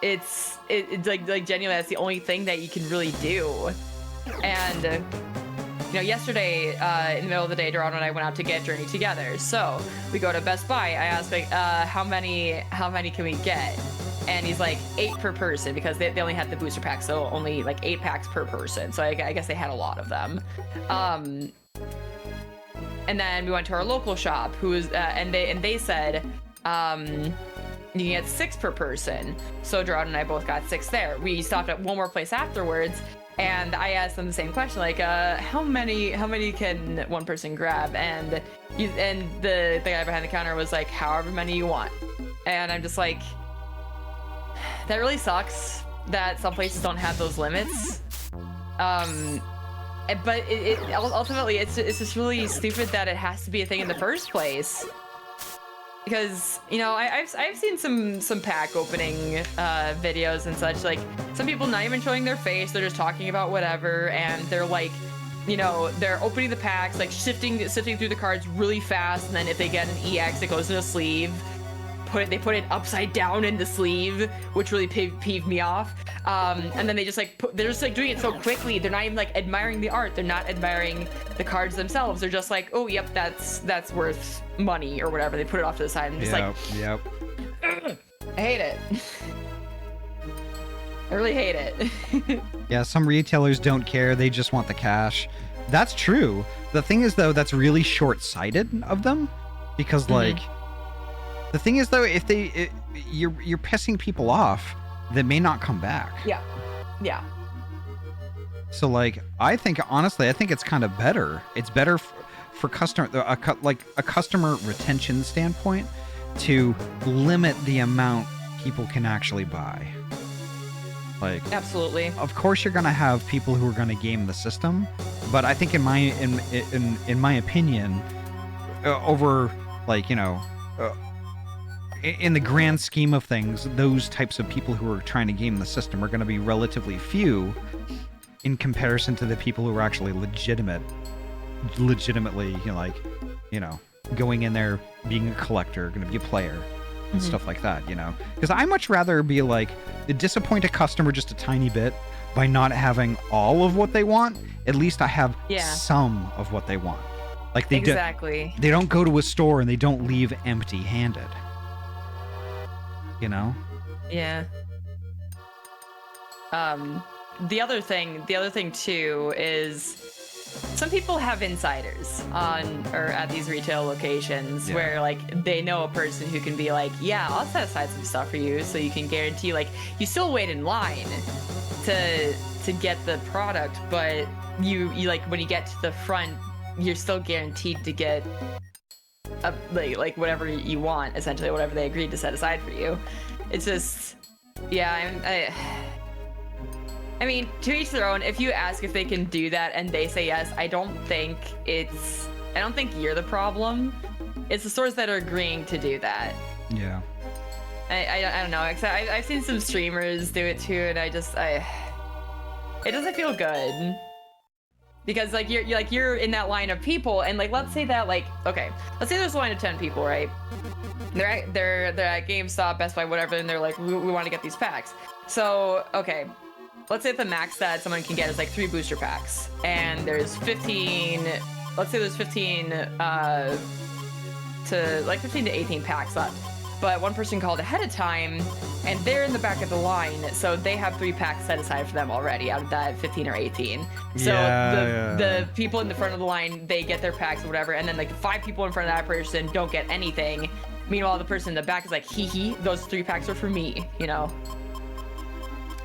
It's like genuinely, that's the only thing that you can really do. And you know, yesterday in the middle of the day, Dorado and I went out to get Journey together. So we go to Best Buy. I asked, like, how many can we get? and he's like 8 per person because they only had the booster pack, so only like 8 packs per person. So I guess they had a lot of them. And then we went to our local shop, and they said you can get 6 per person. So Gerard and I both got 6 there. We stopped at one more place afterwards, and I asked them the same question, like, how many can one person grab? And the guy behind the counter was like, however many you want. And I'm just like, that really sucks that some places don't have those limits. But ultimately, it's just really stupid that it has to be a thing in the first place. Because, you know, I've seen some pack opening videos and such. Like, some people not even showing their face, they're just talking about whatever, and they're like, you know, they're opening the packs, like sifting through the cards really fast, and then if they get an EX, it goes in a sleeve. They put it upside down in the sleeve, which really peeved me off. And then they just they're just like doing it so quickly. They're not even like admiring the art. They're not admiring the cards themselves. They're just like, oh, yep, that's worth money or whatever. They put it off to the side and just Yep. I hate it. I really hate it. Yeah, some retailers don't care. They just want the cash. That's true. The thing is, though, that's really short-sighted of them, because like. The thing is, though, if you're pissing people off that may not come back. Yeah. So, like, honestly, I think it's kind of better. It's better for a customer retention standpoint to limit the amount people can actually buy. Like, absolutely. Of course, you're gonna have people who are gonna game the system, but I think in my opinion, over like, you know. In the grand scheme of things, those types of people who are trying to game the system are going to be relatively few in comparison to the people who are actually legitimately, going in there, being a collector, going to be a player, and stuff like that, you know? Because I much rather be like, disappoint a customer just a tiny bit by not having all of what they want. At least I have some of what they want. Like they they don't go to a store and they don't leave empty-handed. You know? Yeah. The other thing too is some people have insiders at these retail locations where like they know a person who can be like, yeah, I'll set aside some stuff for you, so you can guarantee, like, you still wait in line to get the product, but you like when you get to the front, you're still guaranteed to get like whatever you want, essentially whatever they agreed to set aside for you. It's just, yeah, I mean, to each their own. If you ask if they can do that and they say yes, I don't think you're the problem. It's the stores that are agreeing to do that. Yeah. I don't know. I've seen some streamers do it too, and it doesn't feel good. Because like you're in that line of people, and like let's say there's a line of 10 people, right? They're at GameStop, Best Buy, whatever, and they're like, we want to get these packs. So okay, let's say the max that someone can get is like 3 booster packs, and there's 15. Let's say there's 15 to 18 packs left. But one person called ahead of time, and they're in the back of the line, so they have 3 packs set aside for them already out of that 15 or 18. So the people in the front of the line, they get their packs or whatever, and then like 5 people in front of that person don't get anything. Meanwhile, the person in the back is like, hee, those 3 packs are for me, you know?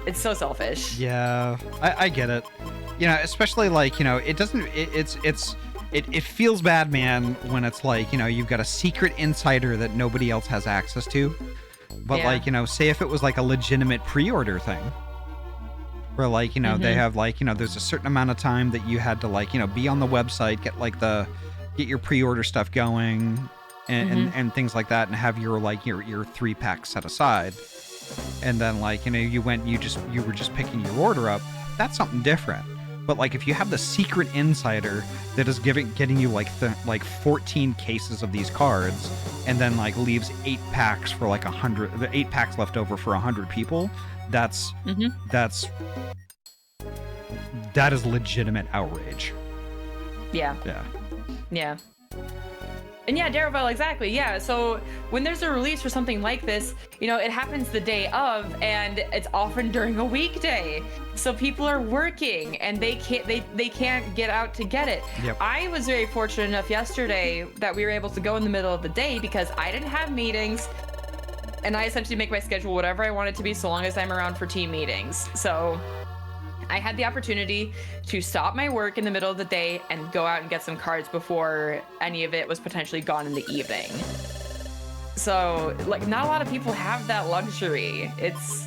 It's so selfish. Yeah, I get it. You know, especially like, you know, it feels bad, man, when it's like, you know, you've got a secret insider that nobody else has access to. But like, you know, say if it was like a legitimate pre-order thing, where like, you know, they have like, you know, there's a certain amount of time that you had to like, you know, be on the website, get your pre-order stuff going and things like that, and have your like your 3 packs set aside. And then like, you know, you were just picking your order up. That's something different. But like, if you have the secret insider that is getting you like 14 cases of these cards, and then like leaves 8 packs for like 8 packs left over for 100 people, that is legitimate outrage. Yeah. Yeah. Yeah. And yeah, Daravel, exactly. Yeah. So when there's a release for something like this, you know, it happens the day of, and it's often during a weekday. So people are working, and they can't get out to get it. Yep. I was very fortunate enough yesterday that we were able to go in the middle of the day because I didn't have meetings, and I essentially make my schedule whatever I want it to be so long as I'm around for team meetings. So I had the opportunity to stop my work in the middle of the day and go out and get some cards before any of it was potentially gone in the evening. So, like, not a lot of people have that luxury. It's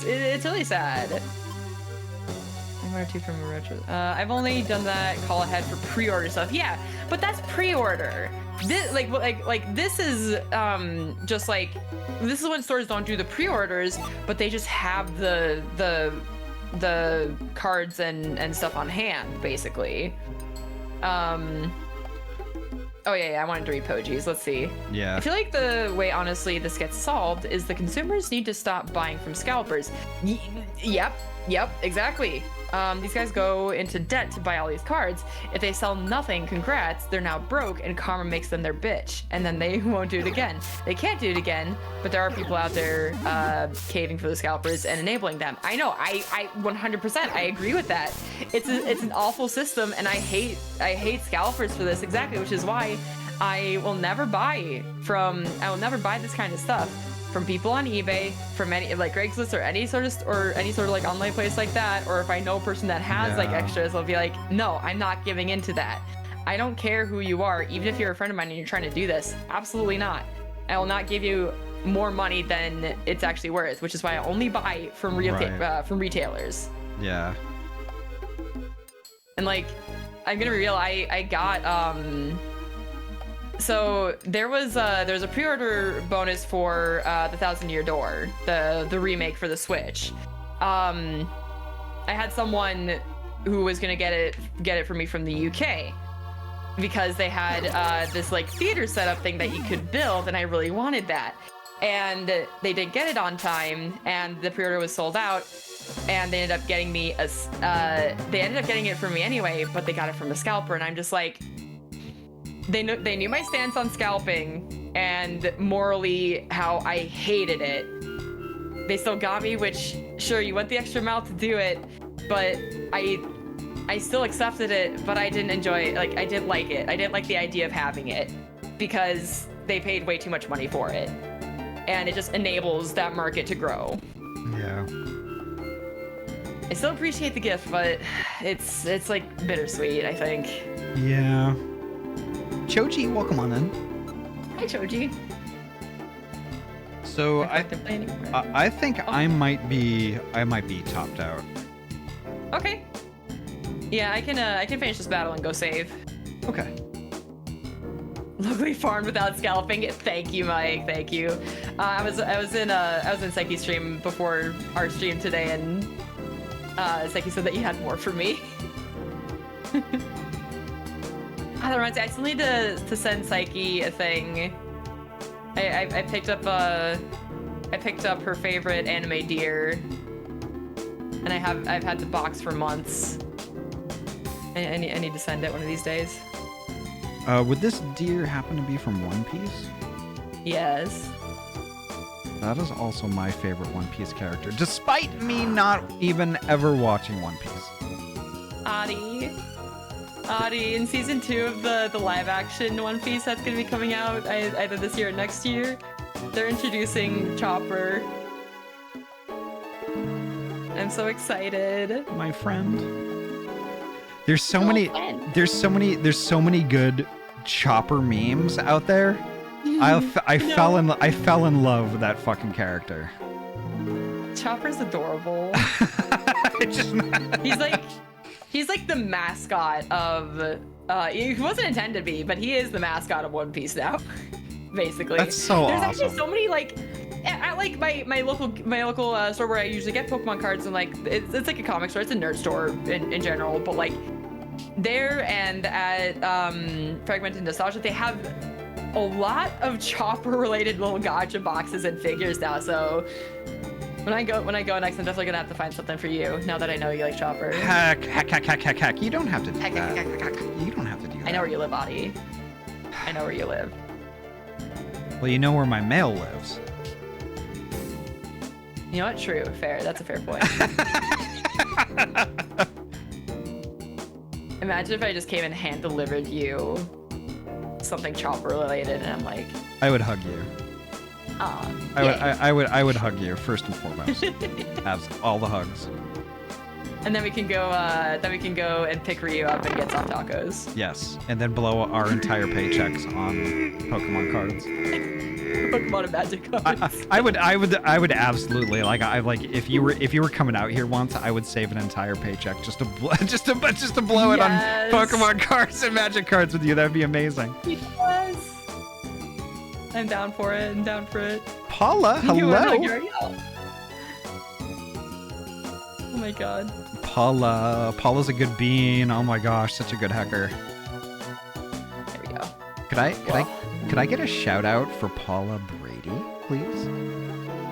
really sad. One or two from a retro. I've only done that call ahead for pre-order stuff. Yeah, but that's pre-order. This this is just like, this is when stores don't do the pre-orders, but they just have the cards and stuff on hand, basically. Oh yeah, I wanted to read Poji's. Let's see. Yeah. I feel like the way, honestly, this gets solved is the consumers need to stop buying from scalpers. Yep, exactly. These guys go into debt to buy all these cards. If they sell nothing, congrats, they're now broke, and karma makes them their bitch, and then they won't do it again. They can't do it again, but there are people out there caving for the scalpers and enabling them. I know, I 100%, I agree with that. It's an awful system, and I hate scalpers for this exactly, which is why I will never buy this kind of stuff from people on eBay, from any like Craigslist or any sort of like online place like that, or if I know a person that has like extras, I'll be like, no, I'm not giving into that. I don't care who you are, even if you're a friend of mine and you're trying to do this. Absolutely not. I will not give you more money than it's actually worth, which is why I only buy from from retailers. Yeah. And like, I'm gonna reveal, I got so there was a pre-order bonus for the 1,000-Year Door, the remake for the Switch. I had someone who was gonna get it for me from the UK because they had this like theater setup thing that you could build, and I really wanted that. And they didn't get it on time, and the pre-order was sold out. And they ended up getting me they ended up getting it for me anyway, but they got it from a scalper, and I'm just like, they knew my stance on scalping and morally how I hated it. They still got me, which, sure, you went the extra mile to do it, but I still accepted it, but I didn't enjoy it. Like, I didn't like it. I didn't like the idea of having it because they paid way too much money for it, and it just enables that market to grow. Yeah. I still appreciate the gift, but it's like bittersweet, I think. Yeah. Choji, welcome on in. Hi, Choji. So I think I might be topped out. Okay. Yeah, I can finish this battle and go save. Okay. Locally farmed without scalping. Thank you, Mike. Thank you. I was in Psyche's stream before our stream today, and Psyche said that you had more for me. That reminds me, I still need to send Psyche a thing. I picked up her favorite anime deer, and I've had the box for months. I need to send it one of these days. Would this deer happen to be from One Piece? Yes. That is also my favorite One Piece character, despite me not even ever watching One Piece. Ahty, in season 2 of the live action One Piece that's gonna be coming out either this year or next year, they're introducing Chopper. I'm so excited. My friend. There's so many good Chopper memes out there. I fell in love with that fucking character. Chopper's adorable. He's like the mascot of he wasn't intended to be, but he is the mascot of One Piece now. Basically. That's so There's awesome. actually so many like at like my local store where I usually get Pokemon cards, and like it's like a comic store, it's a nerd store in general, but like there and at Fragmented Nostalgia, they have a lot of Chopper related little gacha boxes and figures now. So when I go next, I'm definitely gonna have to find something for you now that I know you like Chopper. Heck. You don't have to do that. You don't have to do that. I know where you live, Ahty. I know where you live. Well, you know where my mail lives. You know what? True. Fair. That's a fair point. Imagine if I just came and hand delivered you something chopper related, and I'm like, I would hug you. ah. I would hug you first and foremost. Have all the hugs. And then we can go. And pick Ryu up and get soft tacos. Yes, and then blow our entire paychecks on Pokemon cards. Pokemon and Magic cards. I would absolutely if you were coming out here once, I would save an entire paycheck just to blow it on Pokemon cards and Magic cards with you. That'd be amazing. Yes. I'm down for it. I'm down for it. Paula, hello. Oh my god. Paula's a good bean. Oh my gosh, such a good hacker. There we go. Could I get a shout out for Paula Brady, please?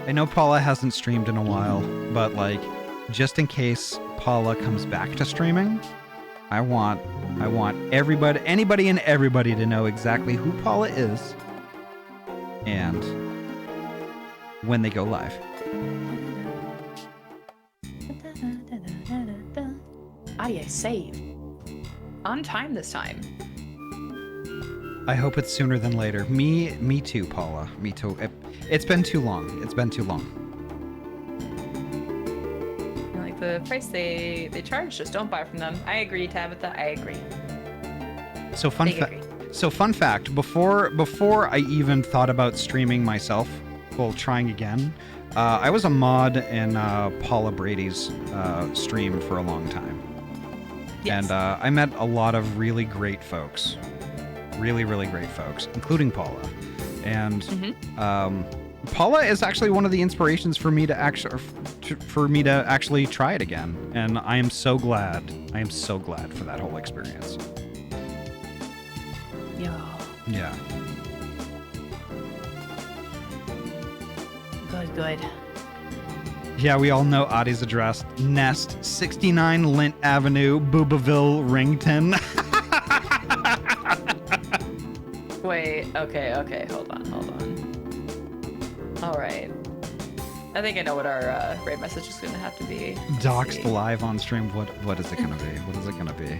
I know Paula hasn't streamed in a while, but like, just in case Paula comes back to streaming, I want anybody and everybody to know exactly who Paula is and when they go live. Ahty, save. On time this time. I hope it's sooner than later. Me too, Paula. Me too. It's been too long. It's been too long. Like the price they charge, just don't buy from them. I agree, Tabitha. I agree. So fun fact. Before I even thought about streaming myself, well, trying again, I was a mod in Paula Brady's stream for a long time. Yes. And I met a lot of really great folks. Really, really great folks, including Paula. And Paula is actually one of the inspirations for me to actually try it again. And I am so glad. I am so glad for that whole experience. Yeah. Good. Yeah, we all know Ahty's address. Nest, 69 Lint Avenue, Boobaville, Rington. Wait, okay, hold on. All right. I think I know what our raid message is going to have to be. Doxed live on stream. What is it going to be? What is it going to be?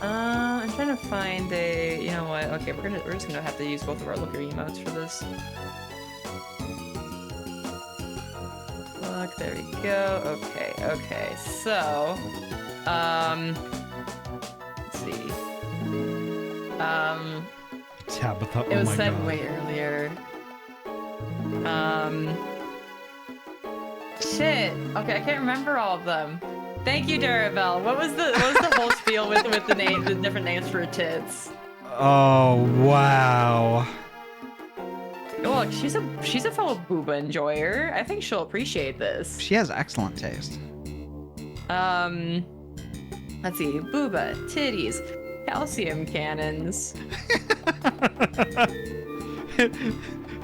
I'm trying to find a. You know what? Okay, we're just gonna have to use both of our looker emotes for this. Look, there we go. Okay. So, let's see. Tabitha. It was my said God. way earlier. Shit. Okay, I can't remember all of them. Thank you, Daravel. What was the whole spiel with the different names for tits? Oh wow. Look, she's a fellow booba enjoyer. I think she'll appreciate this. She has excellent taste. Let's see. Booba, titties, calcium cannons.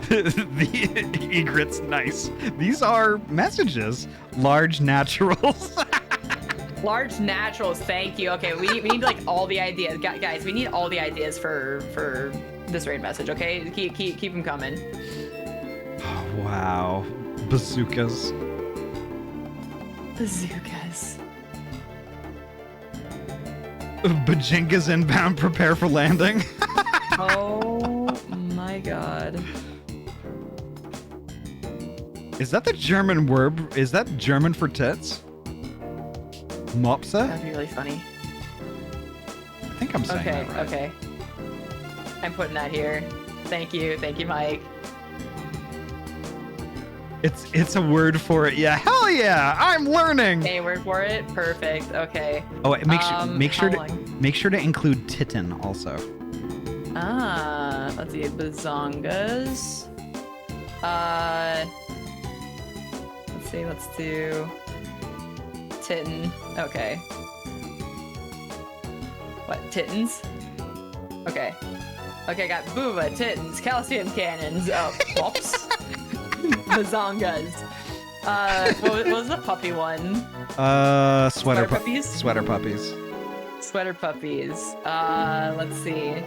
The egret's nice. These are messages. Large naturals. Large naturals, thank you. Okay, we need like all the ideas. Guys, we need all the ideas for this raid message, okay? Keep them coming. Oh, wow. Bazookas. Bazookas. Bajinkas inbound, prepare for landing. Oh my god. Is that the German word? Is that German for tits? Mopsa? That'd be really funny. I think I'm saying that right. Okay. I'm putting that here. Thank you, Mike. It's a word for it. Yeah, hell yeah! I'm learning. Okay, word for it. Perfect. Okay. Oh, make sure to include Titan also. Let's see, bazongas. Let's do Titten. Okay. What, Tittans? Okay. Okay, got Booba, Tittans, calcium cannons, whoops. Bazongas. What was the puppy one? Sweater puppies? Sweater puppies. Sweater puppies. Let's see.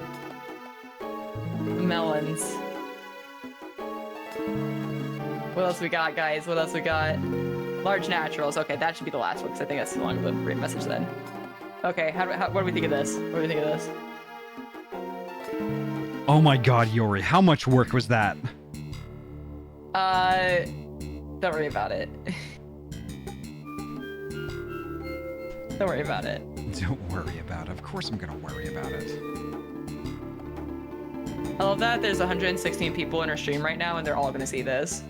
Melons. What else we got, guys? What else we got? Large naturals. Okay, that should be the last one, because I think that's the long the great message then. Okay, what do we think of this? What do we think of this? Oh my god, Yori, how much work was that? Don't worry about it. Don't worry about it. Don't worry about it. Of course I'm gonna worry about it. I love that there's 116 people in our stream right now, and they're all gonna see this.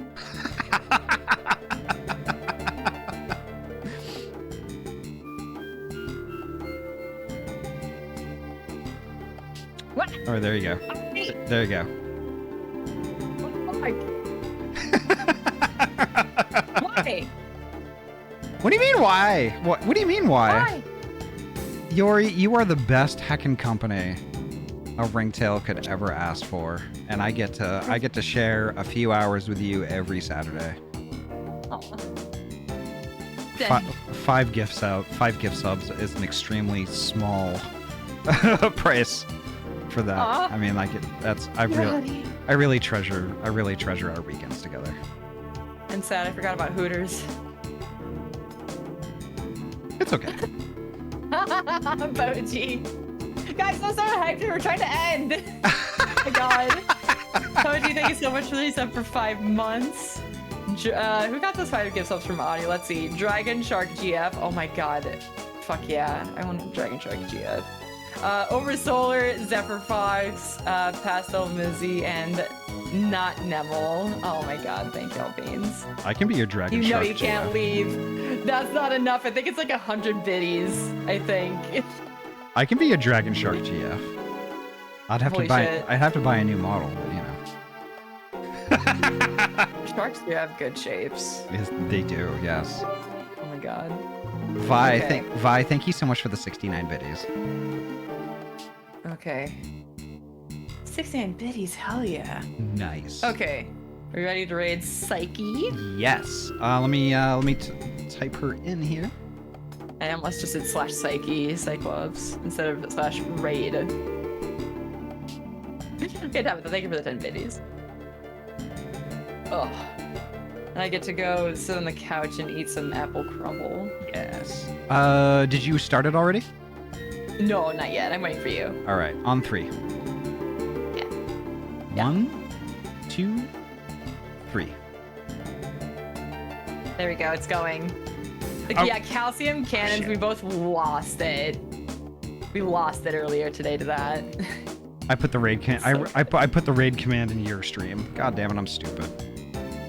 What? Oh, there you go. There you go. Why? Why? What do you mean why? What do you mean why? Why? Yori, you are the best heckin' company a ringtail could ever ask for, and I get to share a few hours with you every Saturday. Five gift subs is an extremely small price for that. Aw. I mean, like I really treasure our weekends together. And sad, I forgot about Hooters. It's okay. Boji. Guys, I'm so hyped. We're trying to end. Oh my god. Boji, thank you so much for these up for 5 months. Who got those 5 gift subs from Ahty? Let's see. Dragon Shark GF. Oh my god. Fuck yeah. I want Dragon Shark GF. Over Solar, Zephyr Fox, Pastel Mizzy, and Not Nemel. Oh my god, thank y'all, Beans. I can be your dragon. You know shark you can't GF. leave. That's not enough. I think it's like 100 biddies, I think. I can be a dragon shark GF. I'd have Holy to buy. shit. I'd have to buy a new model, but you know. Sharks do have good shapes. Yes, they do. Yes. Oh my god. Vi, Okay. thank you so much for the 69 biddies. Okay. 69 biddies, hell yeah. Nice. Okay. Are you ready to raid Psyche? Yes. Let me type her in here. I almost just said /Psyche, Cyclops, instead of /raid. Okay, Tabitha, thank you for the 10 biddies. Oh. And I get to go sit on the couch and eat some apple crumble. Yes. Did you start it already? No, not yet. I'm waiting for you. All right. On 3. Yeah. 1, 2, 3. There we go. It's going. Oh. Yeah, calcium cannons. Shit. We both lost it. We lost it earlier today to that. I put the raid So I put the raid command in your stream. God damn it, I'm stupid.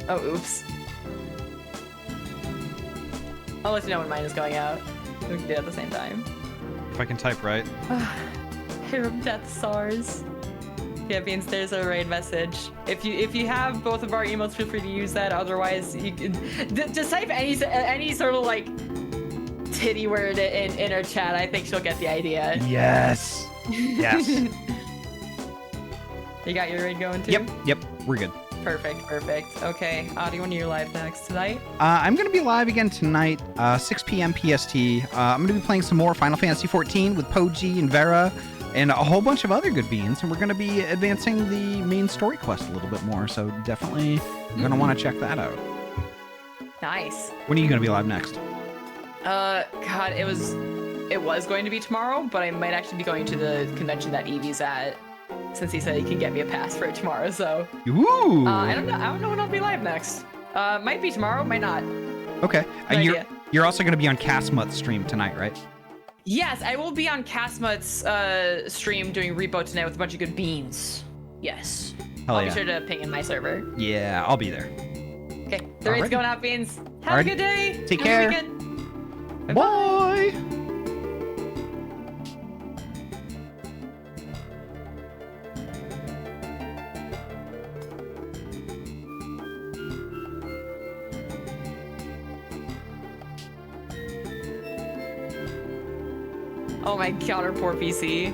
Oh, oops. I'll let you know when mine is going out. We can do it at the same time. If I can type right. Hero of Death SARS. Yeah, Beans, there's a raid message. If you have both of our emotes, feel free to use that. Otherwise, you can just type any sort of like titty word in her chat. I think she'll get the idea. Yes. Yes. You got your raid going too? Yep. We're good. Perfect. Okay, Ahty, when are you live next? Tonight? I'm going to be live again tonight, 6 p.m. PST. I'm going to be playing some more Final Fantasy XIV with Poji and Vera and a whole bunch of other good beans. And we're going to be advancing the main story quest a little bit more. So definitely going to want to check that out. Nice. When are you going to be live next? God, it was going to be tomorrow, but I might actually be going to the convention that Evie's at, since he said he can get me a pass for it tomorrow. So Ooh. I don't know when I'll be live next. Might be tomorrow, might not. Okay. No And idea. you're also going to be on Casmut's stream tonight, right? Yes, I will be on Casmut's stream doing Repo tonight with a bunch of good beans. Yes. Hell I'll yeah. be sure to ping in my server. Yeah, I'll be there. Okay, the raid's Alright. going out, Beans. Have Alright. a good day. Take Have a care. weekend. Bye. Oh my god, our poor PC.